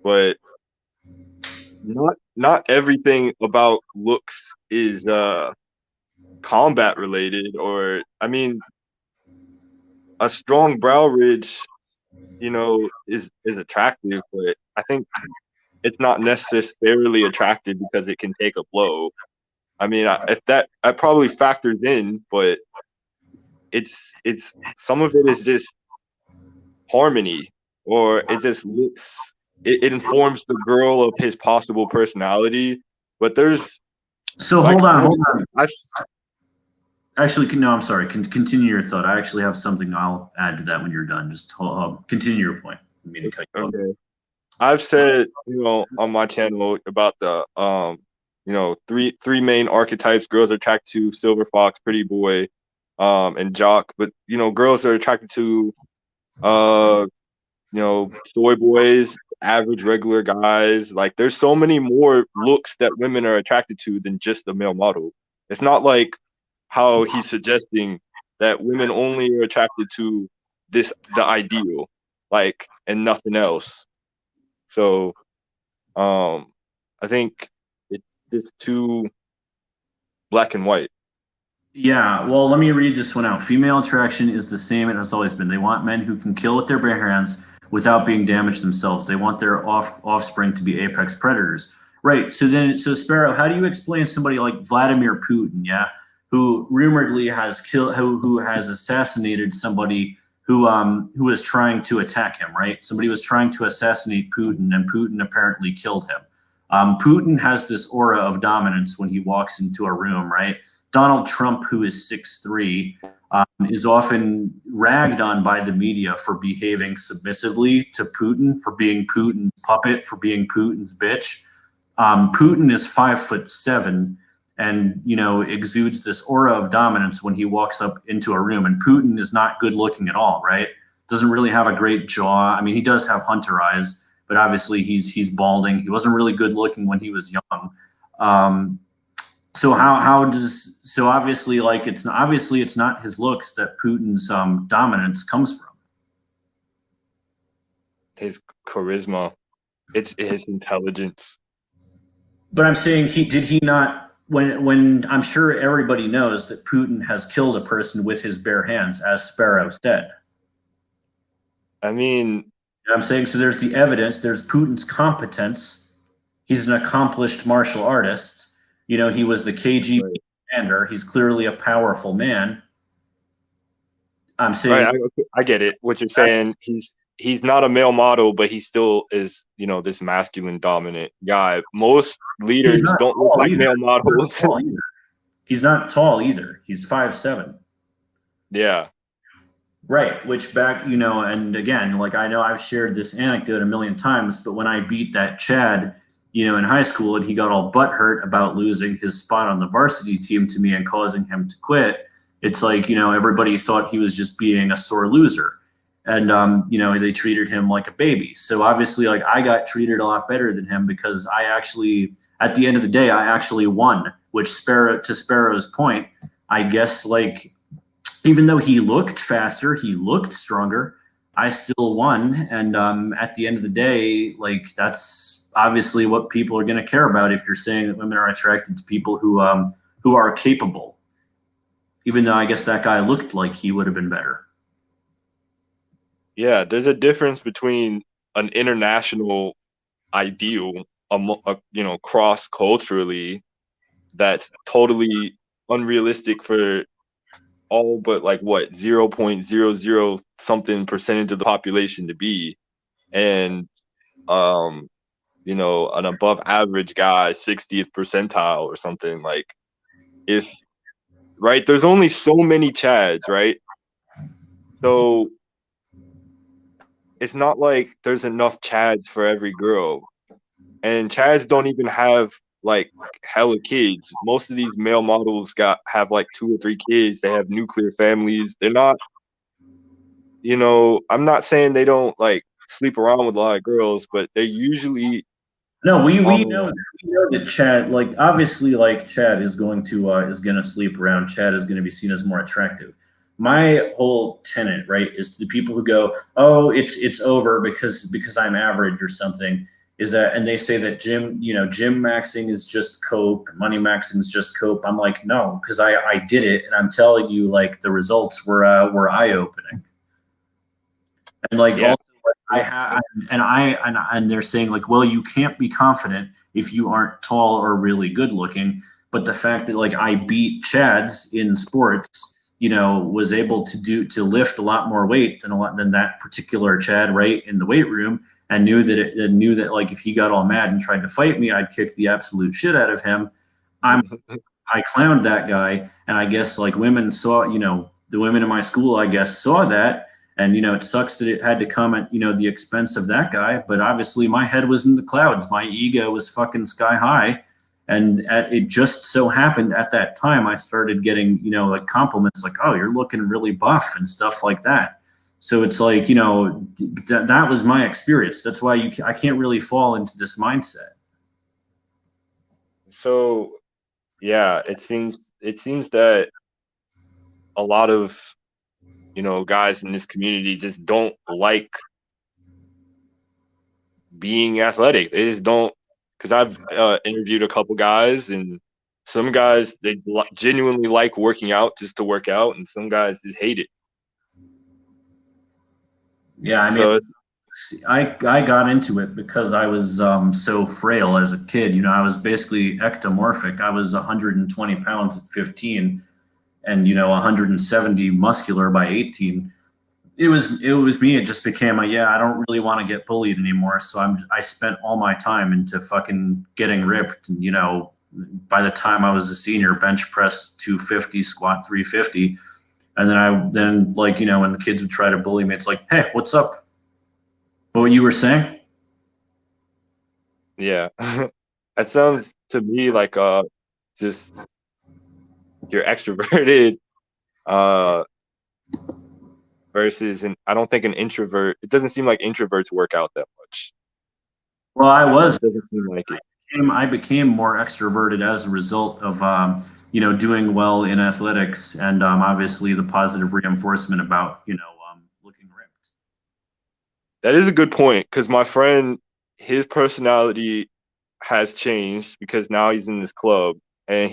But not everything about looks is combat related, or I mean, a strong brow ridge, is attractive, but I think it's not necessarily attractive because it can take a blow. I mean, if that probably factors in, but it's some of it is just harmony, or it just looks, it informs the girl of his possible personality. But there's, So like, hold on. I've Actually, no, I'm sorry. Continue your thought. I actually have something I'll add to that when you're done. Just continue your point. I mean to cut you off. Okay. I've said, on my channel about the three main archetypes girls are attracted to: silver fox, pretty boy, and jock. But girls are attracted to soy boys, average regular guys. Like, there's so many more looks that women are attracted to than just the male model. It's not like how he's suggesting that women only are attracted to the ideal, like, and nothing else. So, I think it's just too black and white. Yeah, well, let me read this one out. Female attraction is the same it has always been. They want men who can kill with their bare hands, without being damaged themselves. They want their offspring to be apex predators. Right. So Sparrow, how do you explain somebody like Vladimir Putin, yeah, who rumoredly has killed, who has assassinated somebody who was trying to attack him, right? Somebody was trying to assassinate Putin, and Putin apparently killed him. Putin has this aura of dominance when he walks into a room, right? Donald Trump, who is 6'3", is often ragged on by the media for behaving submissively to Putin, for being Putin's puppet, for being Putin's bitch. Putin is 5'7", and exudes this aura of dominance when he walks up into a room. And Putin is not good looking at all, right? Doesn't really have a great jaw. I mean, he does have hunter eyes, but obviously he's balding. He wasn't really good looking when he was young. So obviously it's not his looks that Putin's dominance comes from. His charisma, it's his intelligence. But I'm saying did he not, when I'm sure everybody knows that Putin has killed a person with his bare hands, as Sparrow said. I mean, You know I'm saying, so there's the evidence, there's Putin's competence. He's an accomplished martial artist. He was the KGB commander. He's clearly a powerful man. I'm saying, right, I get it. What you're saying, he's not a male model, but he still is, this masculine dominant guy. Most leaders don't look like male models. He's not tall either. He's 5'7". Yeah. Right. Which back, and again, like I know I've shared this anecdote a million times, but when I beat that Chad, in high school, and he got all butthurt about losing his spot on the varsity team to me and causing him to quit, it's like, everybody thought he was just being a sore loser. And, they treated him like a baby. So obviously, like, I got treated a lot better than him because I actually, at the end of the day, I actually won, which to Sparrow's point, I guess, like, even though he looked faster, he looked stronger, I still won. And at the end of the day, like, that's obviously what people are going to care about if you're saying that women are attracted to people who are capable. Even though I guess that guy looked like he would have been better. Yeah, there's a difference between an international ideal, cross culturally, that's totally unrealistic for all but like what 0.00 something percentage of the population to be, and an above average guy, 60th percentile or something. Like, if right, there's only so many Chads, right? So it's not like there's enough Chads for every girl. And Chads don't even have like hella kids. Most of these male models have like 2 or 3 kids. They have nuclear families. They're not, I'm not saying they don't like sleep around with a lot of girls, but they're usually no. We know that Chad, like, obviously, like, Chad is going to sleep around. Chad is going to be seen as more attractive. My whole tenet, right, is to the people who go, oh, it's over because I'm average or something, is that, and they say that gym maxing is just cope, money maxing is just cope. I'm like, no, because I did it, and I'm telling you, like, the results were eye opening. And like, yeah. also, and they're saying, like, well, you can't be confident if you aren't tall or really good looking. But the fact that, like, I beat Chads in sports, was able to lift a lot more weight than that particular Chad, right, in the weight room, and knew that like, if he got all mad and tried to fight me, I'd kick the absolute shit out of him. I clowned that guy, and I guess, like, women saw, the women in my school, I guess, saw that. And, it sucks that it had to come at, the expense of that guy. But obviously my head was in the clouds. My ego was fucking sky high. And it just so happened at that time, I started getting, like, compliments like, oh, you're looking really buff and stuff like that. So it's like, that was my experience. That's why I can't really fall into this mindset. So, yeah, it seems that a lot of, guys in this community just don't like being athletic. They just don't, because I've interviewed a couple guys, and some guys, they genuinely like working out just to work out, and some guys just hate it. Yeah, I mean, So I got into it because I was so frail as a kid. You know, I was basically ectomorphic. I was 120 pounds at 15, and 170 muscular by 18. It was me. It just became a, yeah, I don't really want to get bullied anymore. So I spent all my time into fucking getting ripped. And by the time I was a senior, bench press 250, squat 350. And then like, when the kids would try to bully me, it's like, hey, what's up? What you were saying? Yeah. That sounds to me like just you're extroverted uh versus an I don't think an introvert. It doesn't seem like introverts work out that much. Well, I It was. just doesn't seem like it. I became more extroverted as a result of doing well in athletics, and obviously the positive reinforcement about looking ripped. That is a good point because my friend, his personality has changed because now he's in this club and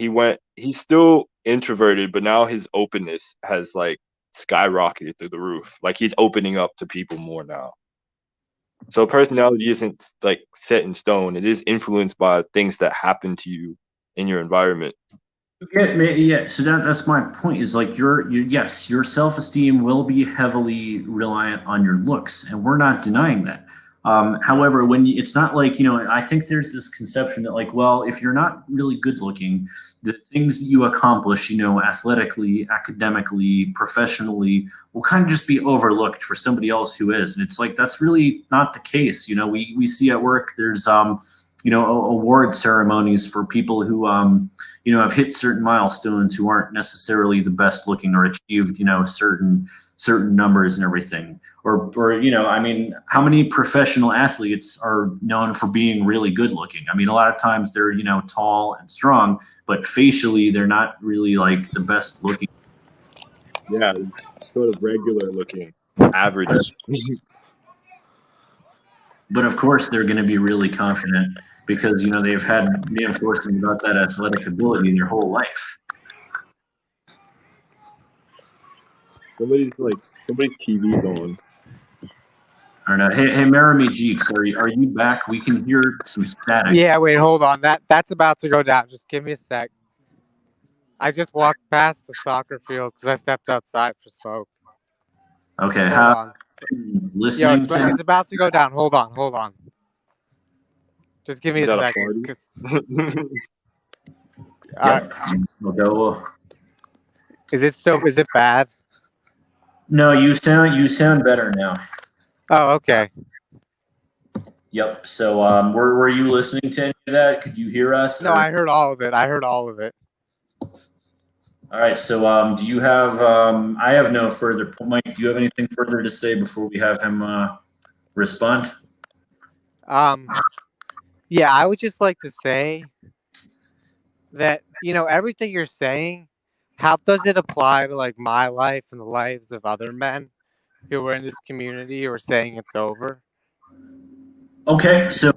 he's still introverted, but now his openness has like skyrocketed through the roof. Like he's opening up to people more now. So personality isn't like set in stone. It is influenced by things that happen to you in your environment. Yeah. So that's my point. Is like yes, your self esteem will be heavily reliant on your looks, and we're not denying that. However, it's not like I think there's this conception that like, well, if you're not really good looking, the things that you accomplish, athletically, academically, professionally, will kind of just be overlooked for somebody else who is, and it's like that's really not the case. We see at work there's award ceremonies for people who have hit certain milestones who aren't necessarily the best looking or achieved, certain numbers and everything. Or I mean, how many professional athletes are known for being really good looking? I mean, a lot of times they're, tall and strong, but facially they're not really like the best looking. Yeah, it's sort of regular looking, average. But of course they're going to be really confident because, they've had reinforcement about that athletic ability their whole life. Somebody's TV's on. I don't know. Hey, Meremy Jeeks, are you back? We can hear some static. Yeah, wait, hold on. That's about to go down. Just give me a sec. I just walked past the soccer field because I stepped outside for smoke. Okay, Hold how on. listening to It's about to go down. Hold on. Just give me Is a that a second. party? Yep. We'll go. Is it bad? No, you sound better now. Oh, okay. Yep. So were you listening to any of that? Could you hear us? No, I heard all of it. All right. So do you have I have no further. Mike, do you have anything further to say before we have him respond? Yeah, I would just like to say that, everything you're saying, how does it apply to like my life and the lives of other men who are in this community who are saying it's over? Okay. So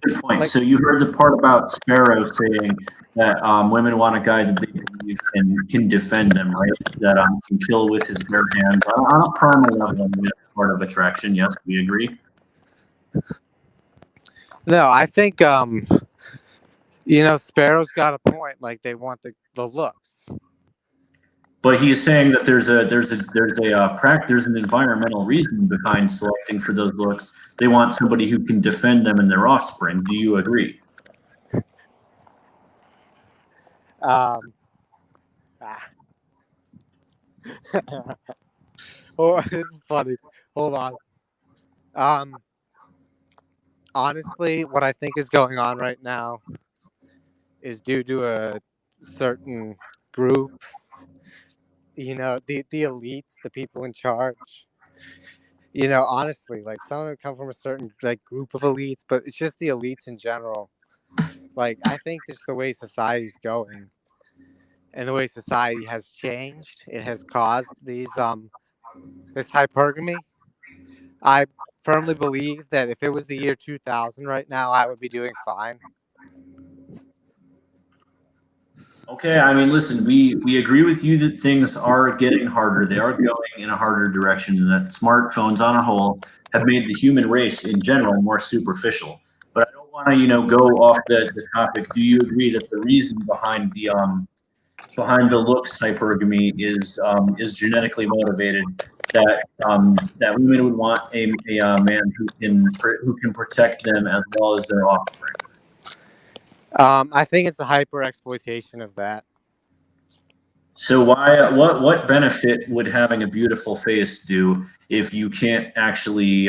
good point. Like, So you heard the part about Sparrow saying that women want a guy that they believe can defend them, right? That can kill with his bare hands on a primal level. And that's part of attraction. Yes, we agree. no, I think Sparrow's got a point. Like they want the looks. But he's saying that there's an environmental reason behind selecting for those looks. They want somebody who can defend them and their offspring. Do you agree? Um, oh, this is funny. Hold on. Honestly, what I think is going on right now is due to a certain group. The elites, the people in charge. Honestly, like some of them come from a certain like group of elites, but it's just the elites in general. Like I think just the way society's going and the way society has changed, it has caused this hypergamy. I firmly believe that if it was the year 2000 right now, I would be doing fine. Okay, I mean, listen, we agree with you that things are getting harder. They are going in a harder direction, and that smartphones on a whole have made the human race in general more superficial. But I don't want to, go off the topic. Do you agree that the reason behind the looks hypergamy is genetically motivated? That women would want a man who can protect them as well as their offspring. I think it's a hyper exploitation of that. So what benefit would having a beautiful face do if you can't actually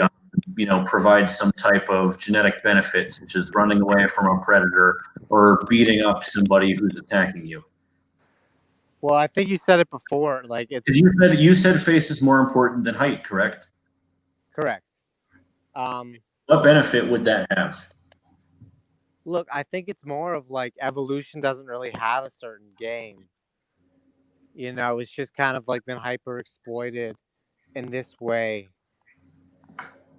provide some type of genetic benefit, such as running away from a predator or beating up somebody who's attacking you? Well, I think you said it before. Like, it's Because you said face is more important than height, correct? correct. What benefit would that have? Look, I think it's more of like evolution doesn't really have a certain game. It's just kind of like been hyper exploited in this way.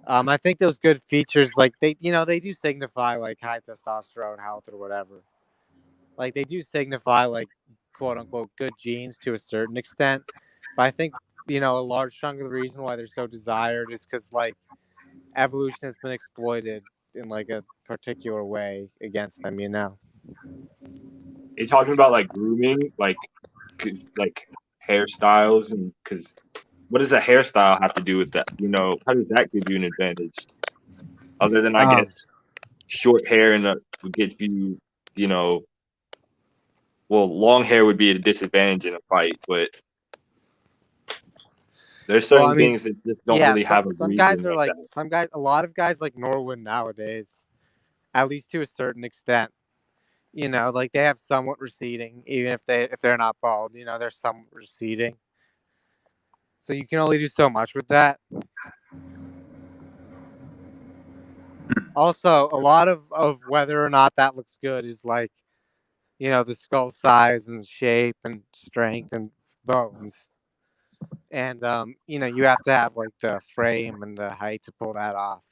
I think those good features, like they do signify like high testosterone health or whatever. Like they do signify like quote unquote good genes to a certain extent. But I think, a large chunk of the reason why they're so desired is because like evolution has been exploited in like a particular way against them. Are you talking about like grooming, like hairstyles, and because what does a hairstyle have to do with that? How does that give you an advantage? Other than I guess short hair would get you, well, long hair would be at a disadvantage in a fight, but there's certain things that just don't really have a some reason guys are like a lot of guys like Norwood nowadays, at least to a certain extent. Like they have somewhat receding, even if they're not bald. They're somewhat receding. So you can only do so much with that. Also, a lot of whether or not that looks good is like, the skull size and shape and strength and bones. And you have to have like the frame and the height to pull that off.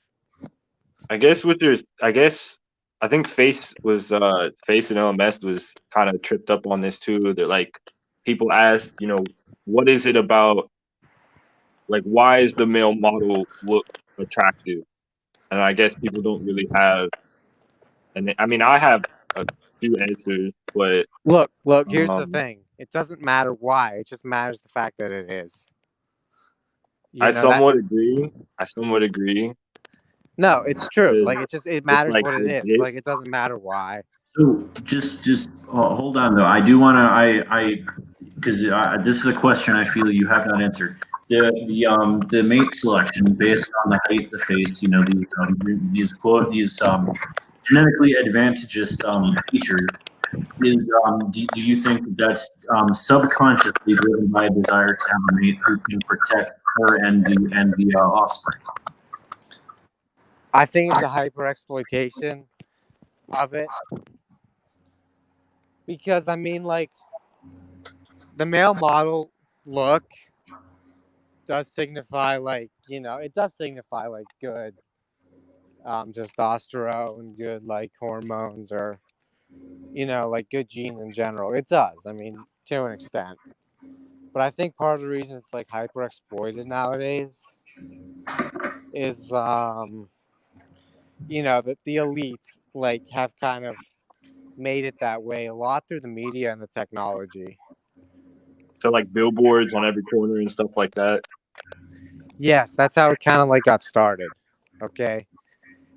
I guess I think Face and LMS was kind of tripped up on this too. That like people ask, what is it about, like, why is the male model look attractive? And I guess people don't really have, and I mean I have a few answers, but Look, here's the thing. It doesn't matter why. It just matters the fact that it is. I somewhat agree. No, it's true. Like it matters like what it is. legit. Like it doesn't matter why. So just hold on though. I do want to because this is a question I feel you have not answered. The mate selection based on the height of the face, these genetically advantageous features is do you think that's subconsciously driven by a desire to have a mate who can protect her and the offspring? I think it's a hyper exploitation of it. Because I mean, like, the male model look does signify like, it does signify like good testosterone, good like hormones, or like good genes in general. It does. I mean, to an extent. But I think part of the reason it's like hyper exploited nowadays is that the elites like have kind of made it that way a lot through the media and the technology. So like billboards on every corner and stuff like that. Yes, that's how it kind of like got started. Okay,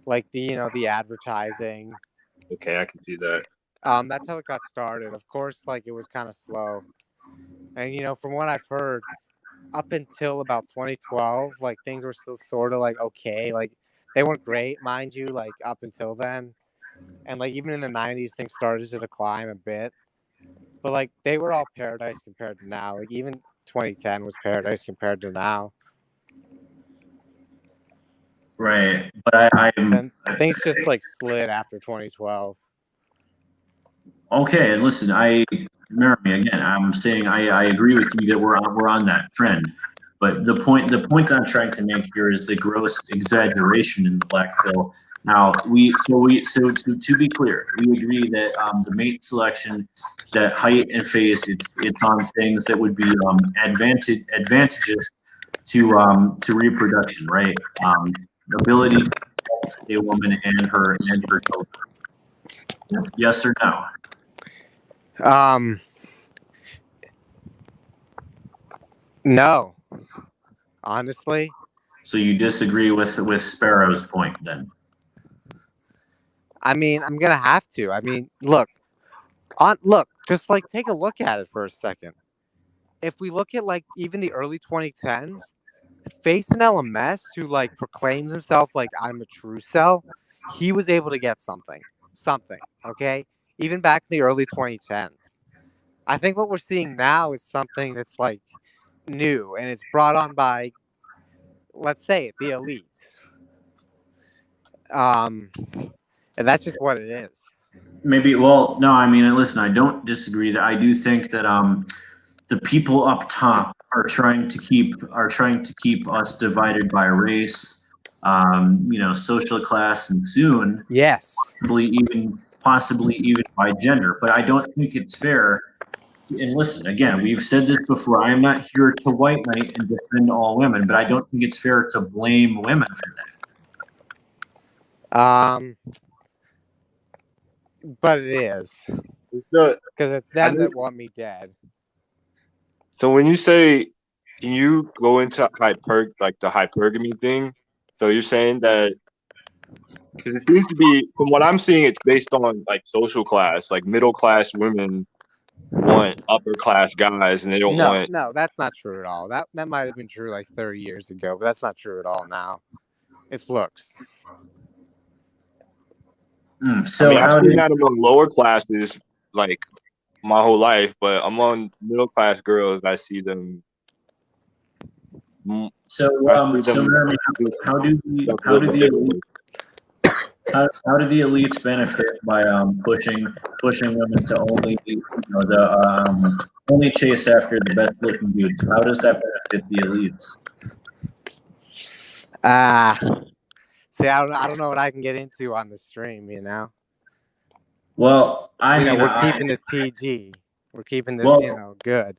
like the advertising. Okay, I can see that. That's how it got started. Of course, like it was kind of slow, and from what I've heard, up until about 2012, like things were still sort of like okay, like they weren't great, mind you, like up until then, and like even in the 90s, things started to decline a bit, but like they were all paradise compared to now. Like even 2010 was paradise compared to now. Right, but Then things just like slid after 2012. Okay, and listen, Meremy, again, I'm saying I agree with you that we're on that trend, but the point that I'm trying to make here is the gross exaggeration in the black pill Now, so to be clear, we agree that the mate selection, that height and face, it's on things that would be advantageous to reproduction, right? Ability to protect a woman and her children. Yes or no? No, honestly. So you disagree with Sparrow's point then? I mean, I'm gonna have to. I mean, look, just like take a look at it for a second. If we look at like even the early 2010s, face an LMS who like proclaims himself like I'm a true cell, he was able to get something, okay? Even back in the early 2010s. I think what we're seeing now is something that's like new and it's brought on by, let's say it, the elite. And that's just what it is. Maybe. Well, no. I mean, listen. I don't disagree. That I do think that the people up top are trying to keep us divided by race, social class, and soon Yes. possibly even by gender. But I don't think it's fair. And listen, again, we've said this before. I am not here to white knight and defend all women, but I don't think it's fair to blame women for that. But it is So, because it's them that want me dead. so when you say, can you go into like the hypergamy thing? So you're saying that because it seems to be, from what I'm seeing, it's based on like social class, like middle class women want upper class guys, and they don't want. No, that's not true at all. That might have been true like 30 years ago, but that's not true at all now. It's looks. So I mean, I've seen that among lower classes, like my whole life, but among middle class girls, I see them. So, Meremy, how do the elites benefit by pushing women to only chase after the best looking dudes? How does that benefit the elites? See, I don't know what I can get into on the stream, you know. Well, we're keeping this PG. We're keeping this, good.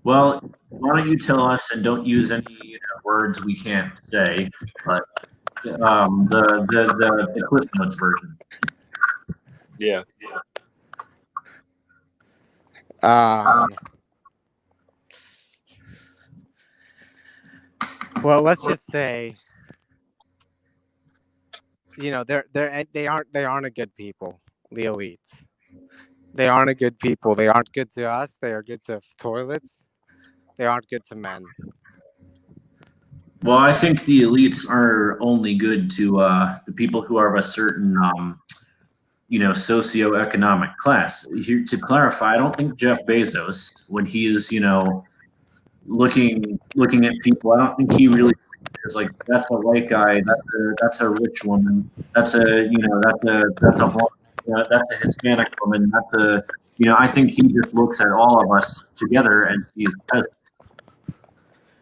Well, why don't you tell us, and don't use any words we can't say, but the Cliff Notes version. Yeah. Well, let's just say, they aren't a good people. The elites. They aren't a good people. They aren't good to us. They are good to toilets. They aren't good to men. Well, I think the elites are only good to the people who are of a certain, socioeconomic class. Here, to clarify, I don't think Jeff Bezos, when he's, looking at people, I don't think he really is like, that's a white guy, that's a rich woman, that's a blonde, that's a Hispanic woman, I think he just looks at all of us together and sees peasants.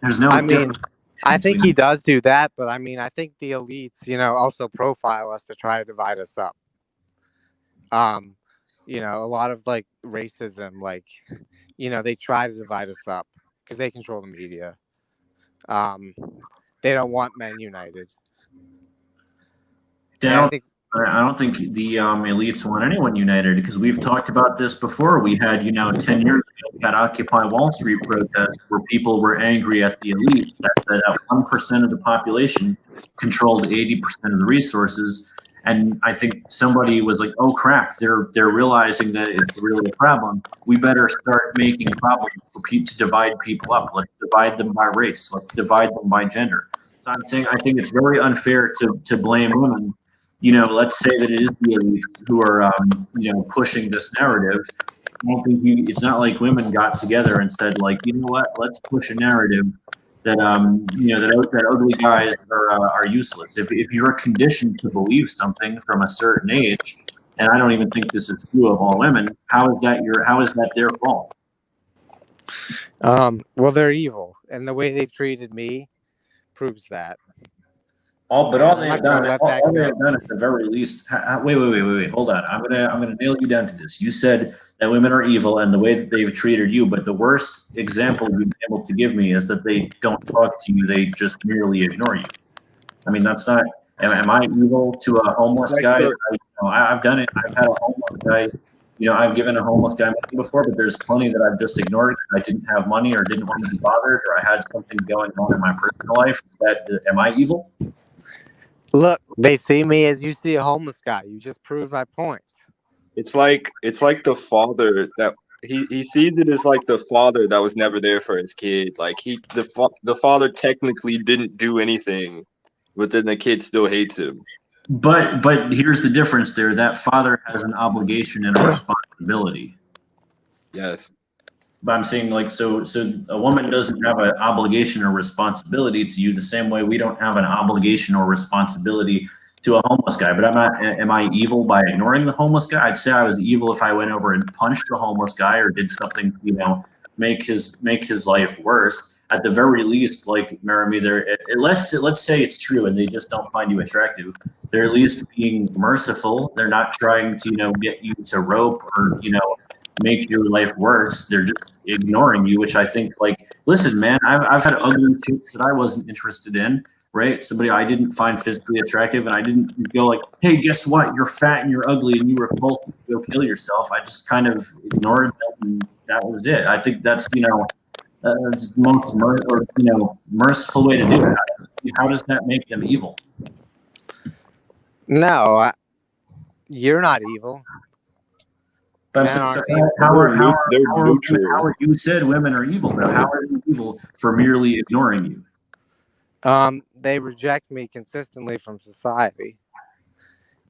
There's no difference. I think he does do that, but I think the elites, also profile us to try to divide us up. A lot of like racism, like, they try to divide us up because they control the media. They don't want men united. Yeah, I don't think the elites want anyone united, because we've talked about this before. We had, 10 years ago, we had Occupy Wall Street protests where people were angry at the elite that 1% of the population controlled 80% of the resources. And I think somebody was like, "Oh crap! They're realizing that it's really a problem. We better start making problems to divide people up. Let's divide them by race. Let's divide them by gender." So I think it's very unfair to blame women. Let's say that it is the elite who are, pushing this narrative. I don't think it's not like women got together and said, like, you know what, let's push a narrative that, that ugly guys are useless. If you're conditioned to believe something from a certain age, and I don't even think this is true of all women, how is that their fault? Well, they're evil, and the way they've treated me proves that. All I'm they not have gonna done, let all, that all they go. have done at the very least. Wait. Hold on. I'm gonna nail you down to this. You said that women are evil and the way that they've treated you, but the worst example you've been able to give me is that they don't talk to you; they just merely ignore you. I mean, that's not. Am I evil to a homeless Like guy? the I've done it. I've had a homeless guy. I've given a homeless guy money before, but there's plenty that I've just ignored because I didn't have money or didn't want to be bothered or I had something going on in my personal life. Am I evil? Look, they see me as you see a homeless guy. You just proved my point. it's like the father that he sees it as like the father that was never there for his kid. Like the father technically didn't do anything, but then the kid still hates him. But here's the difference there. That father has an obligation and a responsibility. Yes. But I'm saying like so a woman doesn't have an obligation or responsibility to you the same way we don't have an obligation or responsibility to a homeless guy. But I'm not. Am I evil by ignoring the homeless guy? I'd say I was evil if I went over and punched the homeless guy or did something make his life worse. At the very least, like Meremy, there let's say it's true and they just don't find you attractive. They're at least being merciful. They're not trying to get you to rope or make your life worse. They're just ignoring you, which I think like, listen, man, I've had ugly chicks that I wasn't interested in, right? Somebody I didn't find physically attractive, and I didn't go like, hey, guess what? You're fat and you're ugly and you repulsive. Go kill yourself. I just kind of ignored them, and that was it. I think that's it's the most merciful way to do it. How does that make them evil? No, you're not evil. But I'm Men saying, aren't so evil. They're neutral. how are you said women are evil? Though? How are you evil for merely ignoring you? They reject me consistently from society,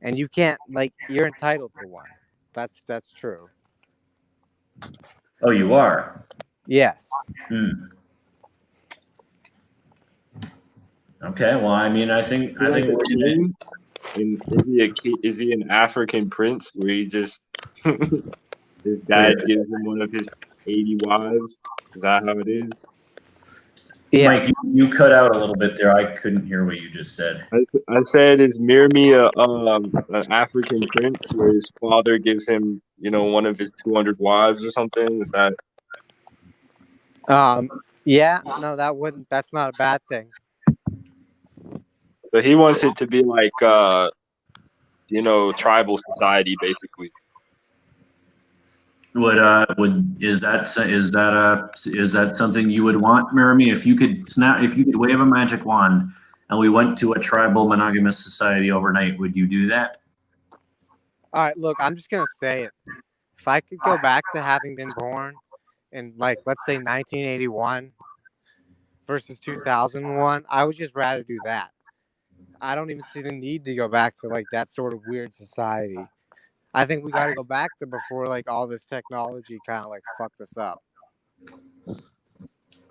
and you can't you're entitled to one. That's true. Oh, you are. Yes. Hmm. Okay. Well, I mean, I think Like a what you did. king? And is he an African prince where he just his dad gives him one of his 80 wives? Is that how it is? Yeah. Mike, you cut out a little bit there. I couldn't hear what you just said. I said, is Meremy an African prince where his father gives him, one of his 200 wives or something? Is that Yeah. No, that's not a bad thing. so? He wants it to be like, tribal society, basically. Is that something you would want, Meremy? If you could wave a magic wand and we went to a tribal monogamous society overnight, would you do that? All right. Look, I'm just gonna say it. If I could go back to having been born in let's say 1981 versus 2001, I would just rather do that. I don't even see the need to go back to that sort of weird society. I think we got to go back to before all this technology kind of fucked us up.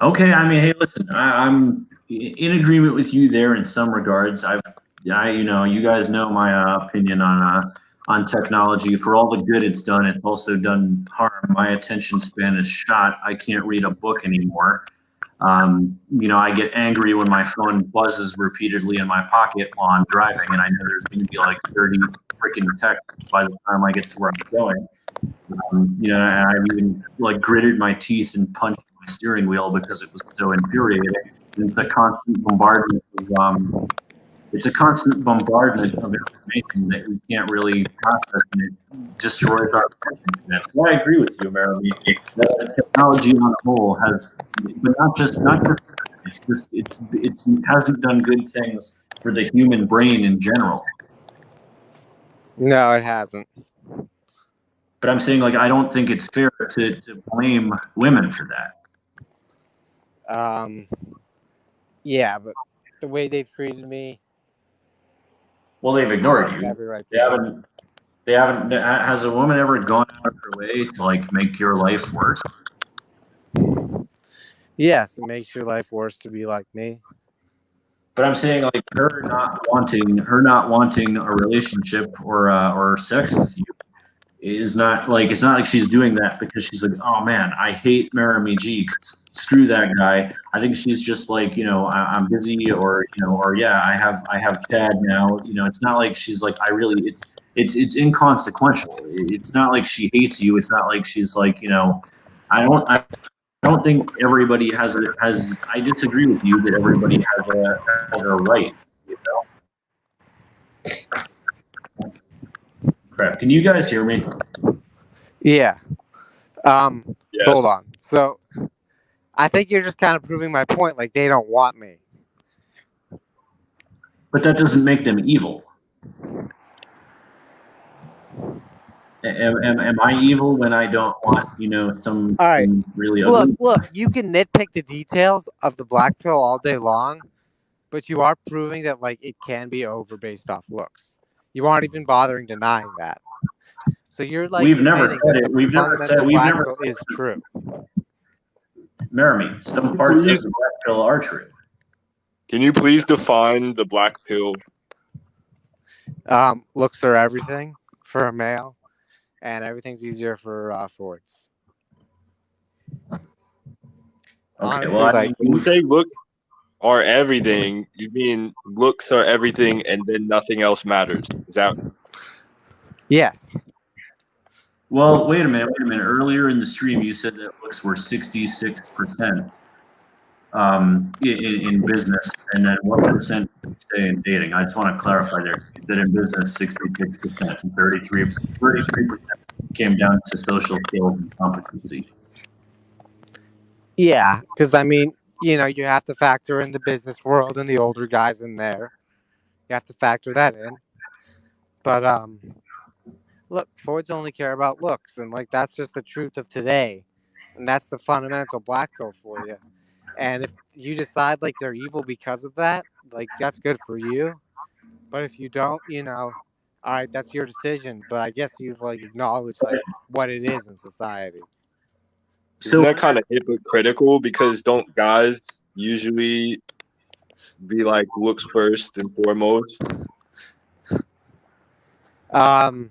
Okay, I mean, hey, listen, I'm in agreement with you there in some regards. You guys know my opinion on technology. For all the good it's done, it's also done harm. My attention span is shot. I can't read a book anymore. I get angry when my phone buzzes repeatedly in my pocket while I'm driving, and I know there's going to be 30 freaking texts by the time I get to where I'm going. And I've even gritted my teeth and punched my steering wheel because it was so infuriating. And it's a constant bombardment of information that we can't really process, and it destroys our attention span. So I agree with you, Meremy. That technology on the whole has, but not just it hasn't done good things for the human brain in general. No, it hasn't. But I'm saying I don't think it's fair to blame women for that. Yeah, but the way they've treated me. Well, they've ignored you. Every right They haven't. They haven't. Has a woman ever gone out of her way to make your life worse? Yes, it makes your life worse to be like me. But I'm saying her not wanting a relationship or sex with you is not like, it's not like she's doing that because she's like, oh man, I hate Meremy Jeeks. Screw that guy. I think she's just like, I'm busy, or or yeah, I have Chad now. It's not like she's like, it's inconsequential. It's not like she hates you. It's not like she's like, I don't think everybody has. I disagree with you that everybody has a right. Crap. Can you guys hear me? Yeah. Yes. Hold on. So I think you're just kind of proving my point. Like, they don't want me. But that doesn't make them evil. Am I evil when I don't want, some All right. really ugly? Look, you can nitpick the details of the black pill all day long, but you are proving that like it can be over based off looks. You aren't even bothering denying that. So you're like We've never admitting said that it. the We've never fundamental said. We've black never pill is true. Meremy, some parts of the black pill are true. Can you please define the black pill? Looks are everything for a male, and everything's easier for forwards. Okay, Honestly, well, like, When you say looks are everything, you mean looks are everything and then nothing else matters. Is that? yes. well, wait a minute. Earlier in the stream, you said that looks were 66% in business, and then what percent did you say in dating? I just want to clarify there. You said in business 66% and 33% came down to social skills and competency. Yeah, because I mean, you have to factor in the business world and the older guys in there. You have to factor that in. But look, Fords only care about looks, and like that's just the truth of today, and that's the fundamental black pill for you. And if you decide like they're evil because of that, like that's good for you. But if you don't, all right, that's your decision. But I guess you've like acknowledged like what it is in society. Isn't So that kind of hypocritical? Because don't guys usually be like looks first and foremost? Um,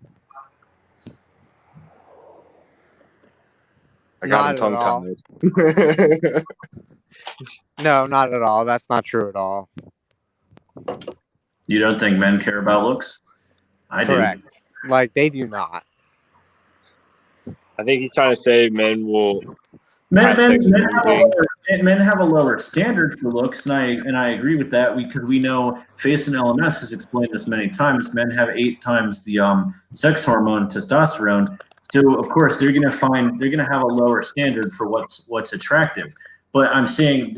I got not him at tongue all. tied. No, not at all. That's not true at all. you don't think men care about looks? I do. Correct. Like they do not. I think he's trying to say men will Men have sex with anything. have a lower standard for looks, and I agree with that because we know Face and LMS has explained this many times. Men have 8 times the sex hormone testosterone, so of course they're gonna have a lower standard for what's attractive. But I'm saying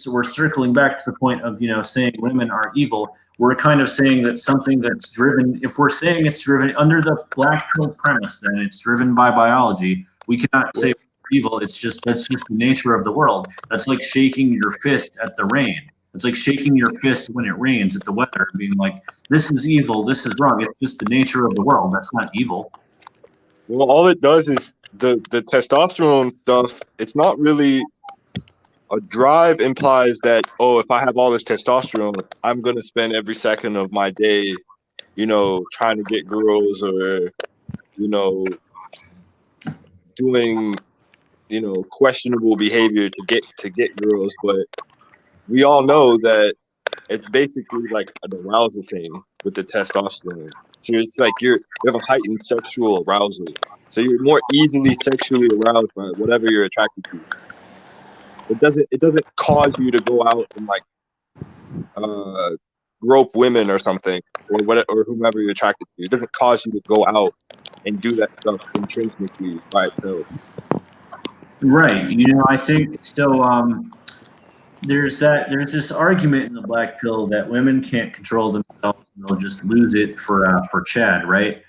we're circling back to the point of saying women are evil. We're kind of saying that something that's driven. If we're saying it's driven under the black pill premise, then it's driven by biology. We cannot say evil. That's just the nature of the world. That's like shaking your fist at the rain. It's like shaking your fist when it rains at the weather and being like, this is evil, this is wrong. It's just the nature of the world. That's not evil. Well, all it does is the testosterone stuff. It's not really a drive. Implies that, oh, if I have all this testosterone, I'm gonna spend every second of my day, trying to get girls, or doing questionable behavior to get girls. But we all know that it's basically like an arousal thing with the testosterone. So it's like you have a heightened sexual arousal. So you're more easily sexually aroused by whatever you're attracted to. It doesn't cause you to go out and like grope women or something, or whomever you're attracted to. It doesn't cause you to go out and do that stuff intrinsically by itself. Right. I think so. There's this argument in the black pill that women can't control themselves and they'll just lose it for Chad, right?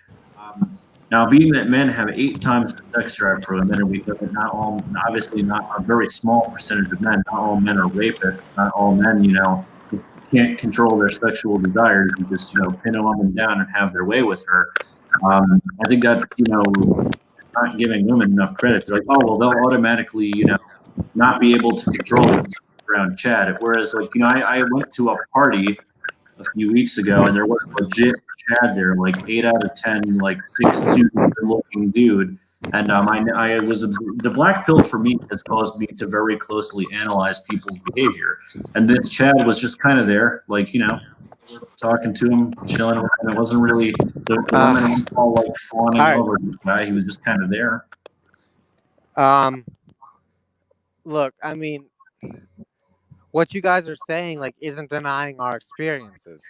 Now, being that men have 8 times the sex drive for women, and we know that obviously not a very small percentage of men, not all men are rapists, not all men, can't control their sexual desires and just, pin a woman down and have their way with her. I think that's, not giving women enough credit. They're like, oh, well, they'll automatically, not be able to control themselves around Chad. Whereas, like, I went to a party a few weeks ago and there was legit Chad there, like 8 out of 10, like 6'2", looking dude. And I was the black pill for me has caused me to very closely analyze people's behavior. And this Chad was just kind of there, like, talking to him, chilling with him. It wasn't really the women weren't all like fawning All right. over the guy. He was just kind of there. Look, I mean, what you guys are saying like isn't denying our experiences.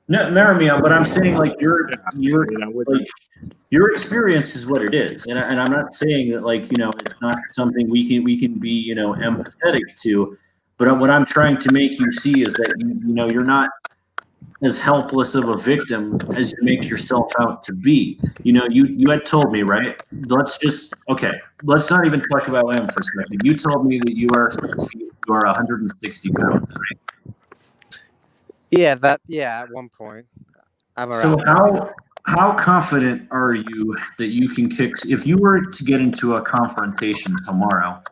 No, Meremy, but I'm saying like your I would- like your experience is what it is, and I'm not saying that like it's not something we can be empathetic to, but what I'm trying to make you see is that you're not as helpless of a victim as you make yourself out to be. You had told me, right? Let's not even talk about him for a second. You told me that you are 160 pounds, right? Yeah, at one point. I'm around. So how confident are you that you can kick if you were to get into a confrontation tomorrow?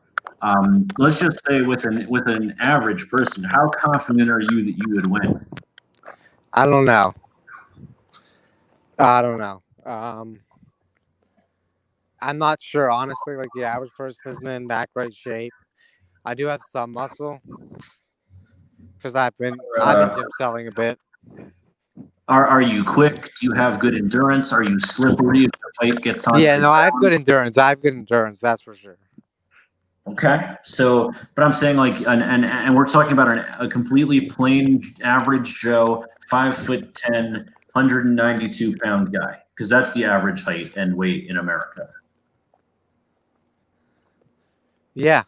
Let's just say with an average person, how confident are you that you would win? I don't know. I'm not sure, honestly. Like the average person isn't in that great shape. I do have some muscle because I've been gym selling a bit. Are you quick? Do you have good endurance? Are you slippery if the fight gets on? Yeah, no, I have good endurance. That's for sure. Okay, so but I'm saying like and we're talking about a completely plain average Joe, 5'10", 192-pound guy, because that's the average height and weight in America. Yeah.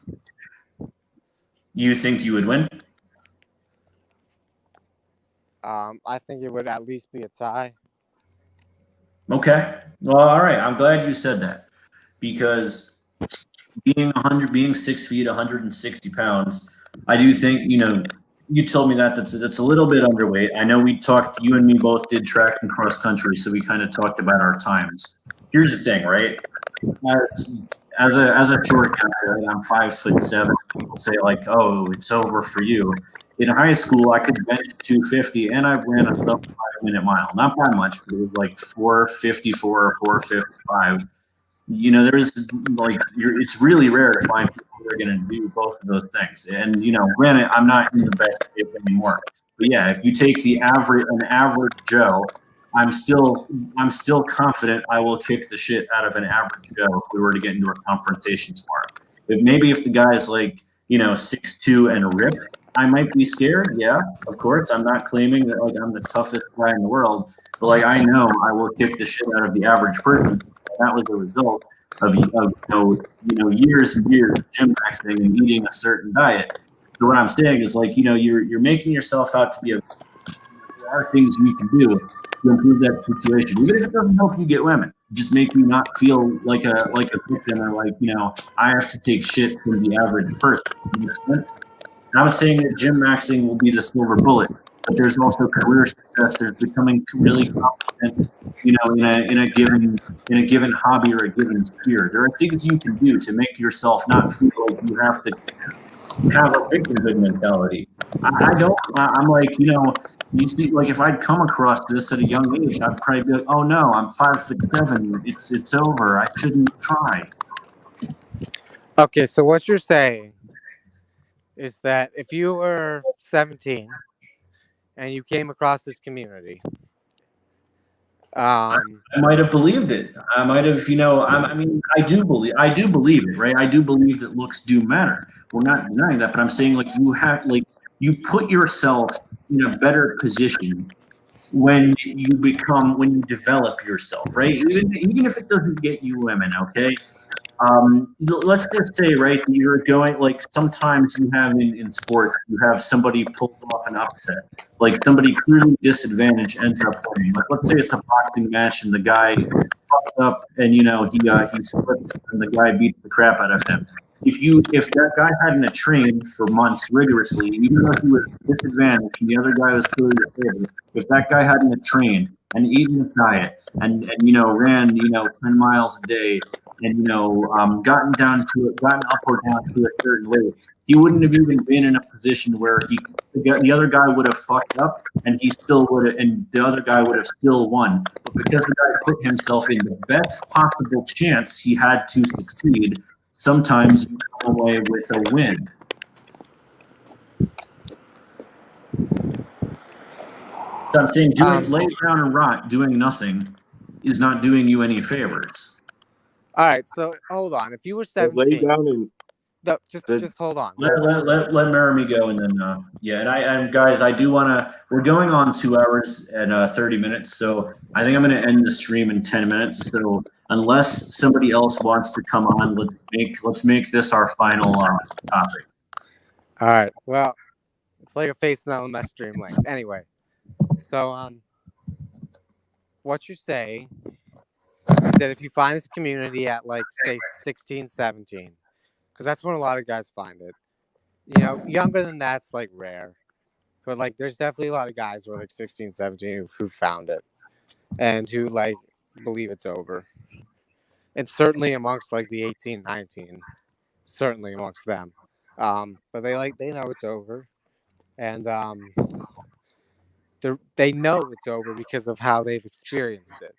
You think you would win? I think it would at least be a tie. Okay. Well, all right. I'm glad you said that because being 6 feet, 160 pounds, I do think, you told me that's a little bit underweight. I know you and me both did track and cross country, so we kind of talked about our times. Here's the thing, right? As a short guy, I'm 5'7". People say like, "Oh, it's over for you." In high school, I could bench 250, and I ran a sub 5-minute mile. Not by much, but it was like 4:54 or 4:55. There's like it's really rare to find people who are going to do both of those things. And granted, I'm not in the best shape anymore. But yeah, if you take an average Joe, I'm still confident I will kick the shit out of an average Joe if we were to get into a confrontation tomorrow. If the guy's like 6'2" and ripped, I might be scared. Yeah, of course. I'm not claiming that like I'm the toughest guy in the world, but like I know I will kick the shit out of the average person. That was a result of years and years of gym maxing and eating a certain diet. So what I'm saying is like you're making yourself out to be there are things you can do to improve that situation, even if it doesn't help you get women. Just make you not feel like a victim or like I have to take shit from the average person. Makes sense? I'm not saying that gym maxing will be the silver bullet, but there's also career success. There's becoming really competent, in a given hobby or a given sphere. There are things you can do to make yourself not feel like you have to have a victimhood mentality. I don't. I'm like, you see, like if I'd come across this at a young age, I'd probably be like, oh no, I'm 5'7". It's over. I shouldn't try. Okay, so what you're saying is that if you were 17 and you came across this community, I might have believed it. I might have, I do believe it, right? I do believe that looks do matter. We're not denying that, but I'm saying like you put yourself in a better position when you develop yourself, right? Even if it doesn't get you women, okay? Let's just say, right, you're going like sometimes you have in sports, you have somebody pulls off an upset, like somebody clearly disadvantaged ends up winning. Like let's say it's a boxing match and the guy fucks up and he slips and the guy beats the crap out of him. If that guy hadn't trained for months rigorously, even though he was disadvantaged and the other guy was clearly the favorite, if that guy hadn't trained and eaten a diet and ran 10 miles a day and gotten up or down to a certain weight, he wouldn't have even been in a position where the other guy would have fucked up, and the other guy would have still won. But because the guy put himself in the best possible chance he had to succeed, sometimes you come away with a win. So I'm saying lay down and rot, doing nothing, is not doing you any favors. All right, so hold on. If you were Lay 17, down and just hold on. Let Meremy go, and then and guys, I do want to. We're going on 2 hours and 30 minutes, so I think I'm going to end the stream in 10 minutes. So unless somebody else wants to come on, let's make this our final topic. All right. Well, it's like a face now on my stream link. Anyway, so what you say is that if you find this community at like say 16, 17, because that's when a lot of guys find it. Younger than that's like rare, but like there's definitely a lot of guys who are like 16, 17 who found it and who like believe it's over. And certainly amongst like the 18, 19, certainly amongst them. But they know it's over, and they know it's over because of how they've experienced it.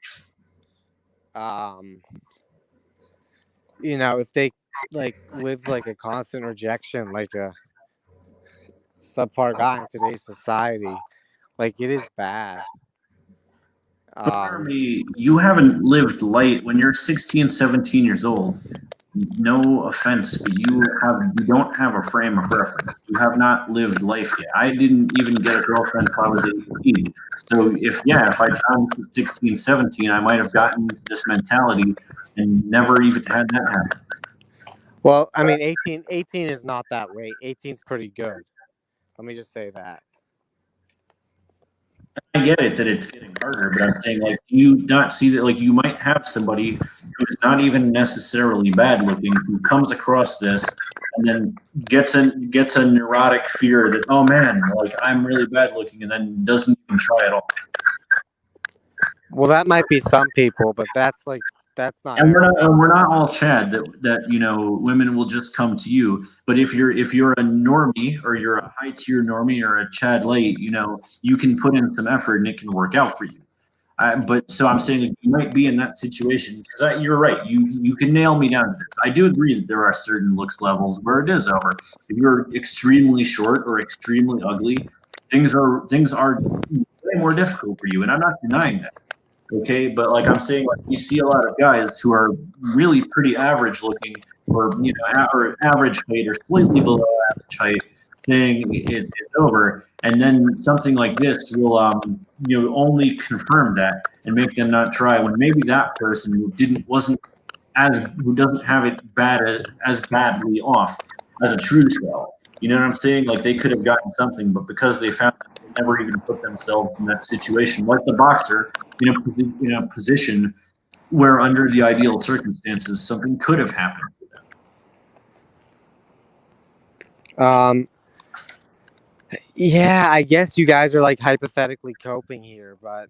If they like live like a constant rejection, like a subpar guy in today's society, like it is bad. Jeremy, you haven't lived light when you're 16, 17 years old. No offense, but you don't have a frame of reference. You have not lived life yet. I didn't even get a girlfriend until I was 18. So if I found 16, 17, I might have gotten this mentality and never even had that happen. Well, I mean, 18 is not that late. 18 is pretty good. Let me just say that. I get it that it's getting harder, but I'm saying, like, do you not see that, like, you might have somebody who's not even necessarily bad looking who comes across this and then gets a neurotic fear that, oh man, like, I'm really bad looking, and then doesn't even try at all. Well, that might be some people, but that's not. And we're not all Chad that women will just come to you. But if you're a normie, or you're a high tier normie, or a Chad late, you can put in some effort and it can work out for you. But so I'm saying you might be in that situation, because you're right. You can nail me down to this. I do agree that there are certain looks levels where it is over. If you're extremely short or extremely ugly, things are way more difficult for you, and I'm not denying that. Okay, but like I'm saying, like, we see a lot of guys who are really pretty average looking, or or average height, or slightly below average height, saying it's over, and then something like this will only confirm that and make them not try, when maybe that person who doesn't have it as badly off as a true self. You know what I'm saying? Like, they could have gotten something, but because they found that they never even put themselves in that situation, like the boxer, in a position where, under the ideal circumstances, something could have happened to them. Yeah, I guess you guys are like hypothetically coping here, but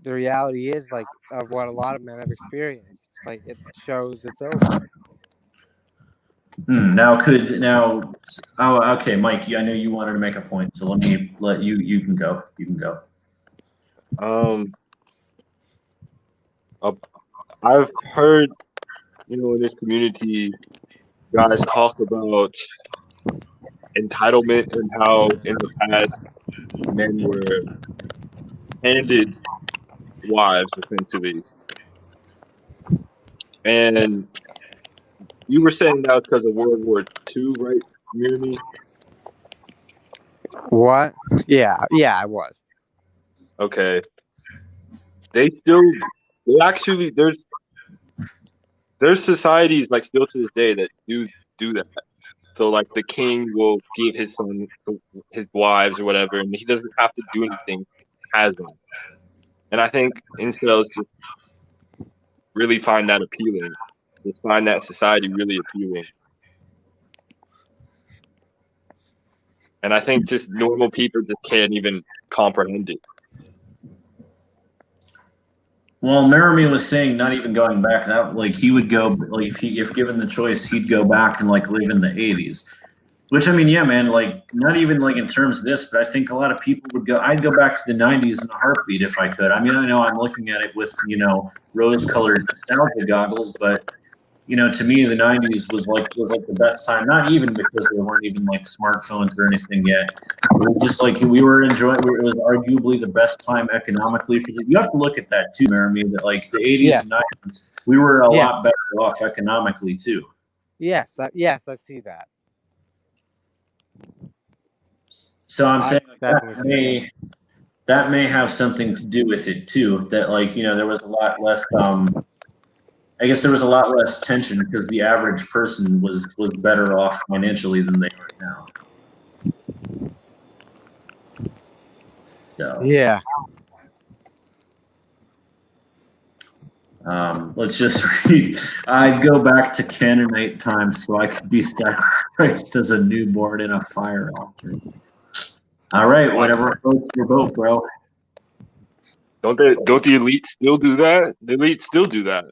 the reality is, like, of what a lot of men have experienced, like, it shows it's over. Okay, Mike, I know you wanted to make a point, so let you can go. You can go. I've heard, in this community, guys talk about entitlement and how in the past men were handed wives, essentially. And you were saying that was because of World War II, right, Meremy? What? Yeah, I was. Okay. There's societies, like, still to this day that do that. So, like, the king will give his son his wives or whatever, and he doesn't have to do anything, has them. And I think incels just really find that appealing. Just find that society really appealing. And I think just normal people just can't even comprehend it. Well, Meremy was saying not even going back. That like he would go like if given the choice, he'd go back and like live in the '80s. Which I mean, yeah, man. Like not even like in terms of this, but I think a lot of people would go. I'd go back to the '90s in a heartbeat if I could. I mean, I know I'm looking at it with rose-colored nostalgia goggles, but to me, the '90s was like the best time. Not even because there weren't even like smartphones or anything yet. It was just like we were enjoying. It was arguably the best time economically for you have to look at that too, Meremy. That like the '80s and Yes. '90s, we were a Yes. lot better off economically too. Yes. Yes, I see that. So I'm I saying like, definitely see that. that may have something to do with it too. That like there was a lot less. I guess there was a lot less tension because the average person was better off financially than they are now. So Yeah. let's just read. I'd go back to Canaanite times so I could be sacrificed as a newborn in a fire altar. All right, whatever floats your boat, bro. Don't the elites still do that? The elites still do that.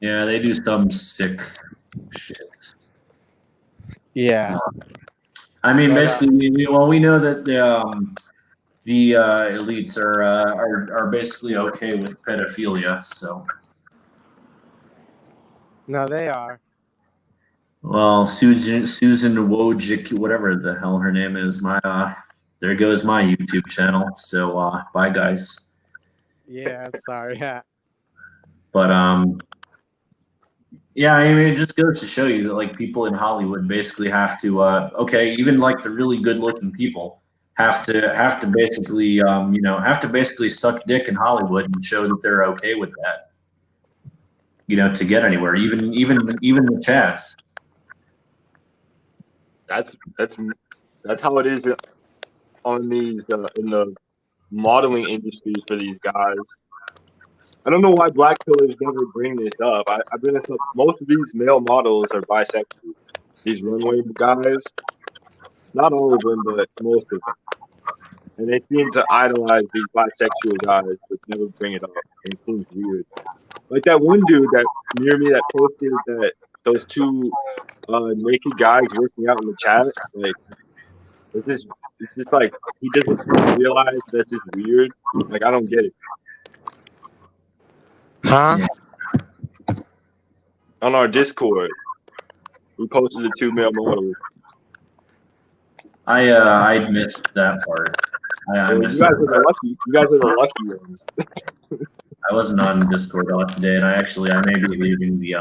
Yeah, they do some sick shit. Yeah. I mean, But, basically, we know that the elites are basically okay with pedophilia. So, no, they are. well, Susan Wojcik, whatever the hell her name is, there goes my YouTube channel. So, bye guys. Yeah, sorry. But yeah, I mean, it just goes to show you that like people in Hollywood basically have to okay, even like the really good-looking people have to basically have to basically suck dick in Hollywood and show that they're okay with that. To get anywhere, even the chats. That's how it is on these in the modeling industry for these guys. I don't know why black pillars never bring this up. I bring this up. Most of these male models are bisexual. These runway guys, not all of them, but most of them. And they seem to idolize these bisexual guys, but never bring it up. And it seems weird. Like that one dude that near me that posted that those two naked guys working out in the chat. Like, it's just like he doesn't realize that's just weird. Like I don't get it. Huh? On our Discord, we posted the two male models. I missed that part. I missed You guys that. are the lucky. You guys are the lucky ones. I wasn't on Discord a lot today, and I may be leaving the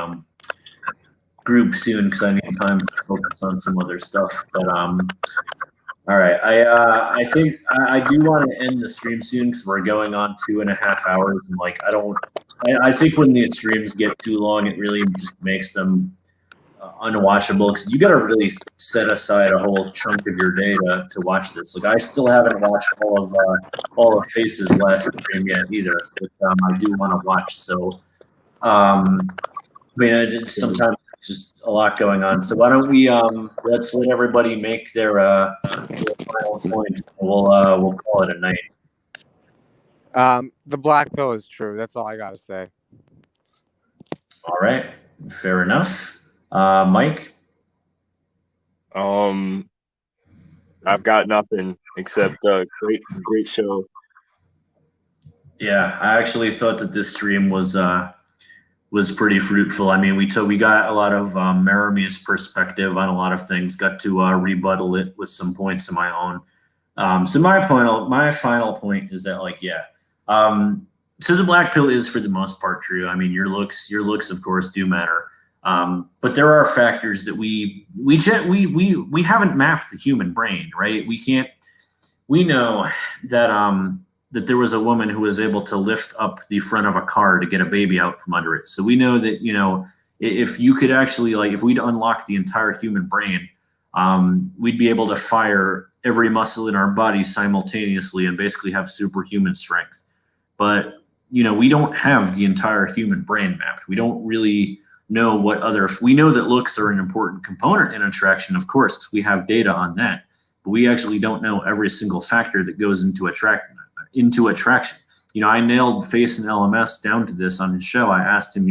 group soon because I need time to focus on some other stuff. But all right, I think I do want to end the stream soon because we're going on 2.5 hours, and like I think when these streams get too long, it really just makes them unwatchable because you got to really set aside a whole chunk of your day to watch this. Like I still haven't watched all of Face's last stream yet either, but I do want to watch. So, I mean, sometimes it's just a lot going on. So why don't we let's let everybody make their final point. We'll call it a night. The black pill is true. That's all I gotta say. All right, fair enough. Mike. I've got nothing except great show. Yeah, I actually thought that this stream was pretty fruitful. I mean, we got a lot of Meremy's perspective on a lot of things. Got to rebuttal it with some points of my own. So my final point is that like so the black pill is for the most part true. I mean, your looks of course do matter. But there are factors that we haven't mapped the human brain, right? We know that that there was a woman who was able to lift up the front of a car to get a baby out from under it. So we know that, if you could actually if we'd unlock the entire human brain, we'd be able to fire every muscle in our body simultaneously and basically have superhuman strength. But, we don't have the entire human brain mapped. We don't really know we know that looks are an important component in attraction, of course, we have data on that, but we actually don't know every single factor that goes into attraction. I nailed Face and LMS down to this on his show. I asked him,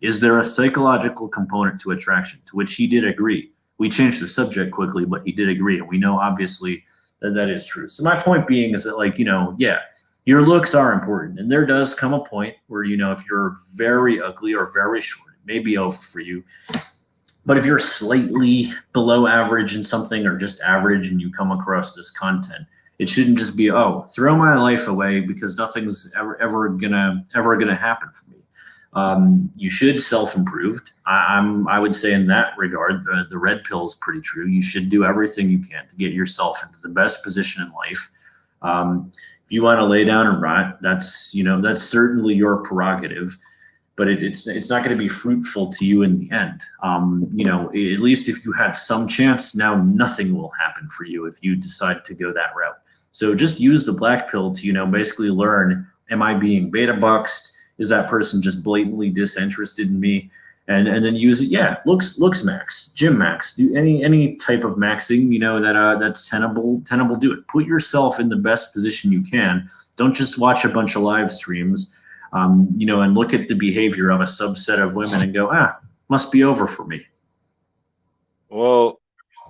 is there a psychological component to attraction? To which he did agree. We changed the subject quickly, but he did agree. And we know, obviously, that is true. So my point being is that, yeah, your looks are important. And there does come a point where, if you're very ugly or very short, it may be over for you. But if you're slightly below average in something or just average and you come across this content, it shouldn't just be, throw my life away because nothing's ever gonna happen for me. You should self-improve. I would say in that regard, the red pill is pretty true. You should do everything you can to get yourself into the best position in life. If you want to lay down and rot, that's certainly your prerogative. But it's not going to be fruitful to you in the end. At least if you had some chance, now nothing will happen for you if you decide to go that route. So just use the black pill to, basically learn, am I being beta boxed? Is that person just blatantly disinterested in me? And then use it. Yeah, looks max, gym max, do any type of maxing, that's tenable, do it. Put yourself in the best position you can. Don't just watch a bunch of live streams. And look at the behavior of a subset of women and go, must be over for me. Well,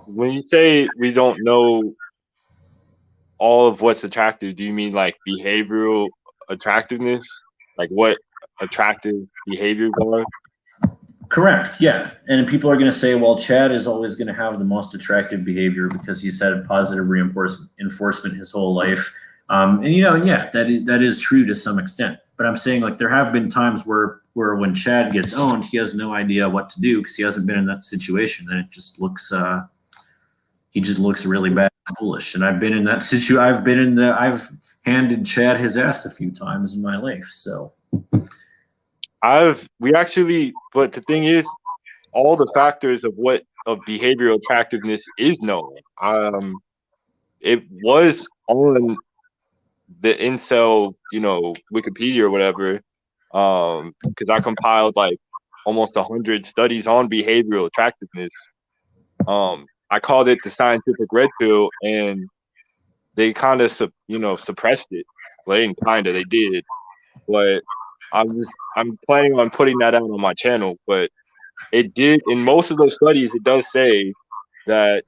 when you say we don't know all of what's attractive, do you mean like behavioral attractiveness? Like what attractive behaviors are? Correct. Yeah. And people are going to say, well, Chad is always going to have the most attractive behavior because he's had positive reinforcement his whole life. Yeah, that is true to some extent. But I'm saying, like, there have been times where when Chad gets owned, he has no idea what to do because he hasn't been in that situation, and it just looks he just looks really bad and foolish. And I've been in that situation. I've handed Chad his ass a few times in my life. So but the thing is, all the factors of behavioral attractiveness is known. It was on the incel, Wikipedia or whatever, because I compiled like almost 100 studies on behavioral attractiveness. I called it the scientific red pill, and they kind of suppressed it. Well, they did, but I'm planning on putting that out on my channel. But it did, in most of those studies, it does say that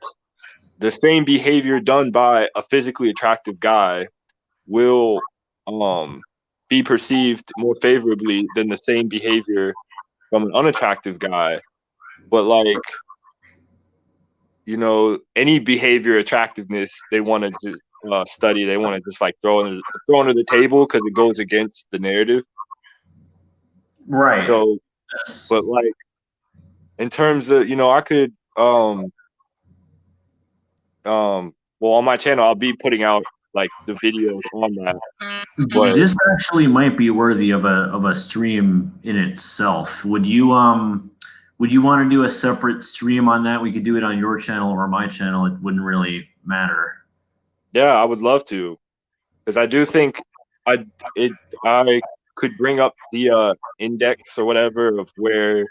the same behavior done by a physically attractive guy will be perceived more favorably than the same behavior from an unattractive guy. But like, any behavior attractiveness they want to study, they want to just like throw under the table because it goes against the narrative. right. So, but like in terms of I could well, on my channel I'll be putting out like the videos on that. But this actually might be worthy of a stream in itself. Would you want to do a separate stream on that? We could do it on your channel or my channel. It wouldn't really matter. yeah, I would love to, because I do think I could bring up the index or whatever of where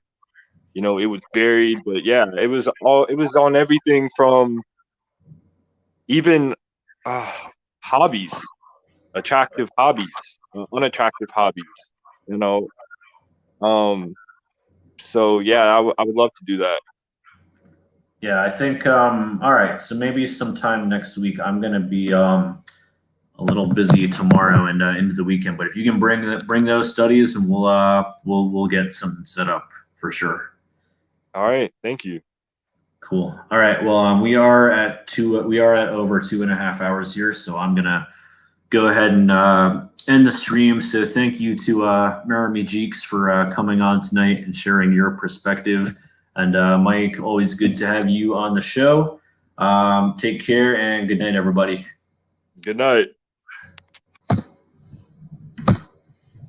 it was buried. But yeah, it was on everything from even hobbies, attractive hobbies, unattractive hobbies, so yeah, I would love to do that. Yeah, I think all right, so maybe sometime next week. I'm gonna be a little busy tomorrow and into the weekend, but if you can bring those studies, and we'll get something set up for sure. All right, thank you. Cool. All right. Well, we are at over 2.5 hours here, so I'm gonna go ahead and end the stream. So thank you to Meremy Jeeks for coming on tonight and sharing your perspective. And Mike, always good to have you on the show. Take care and good night, everybody. Good night.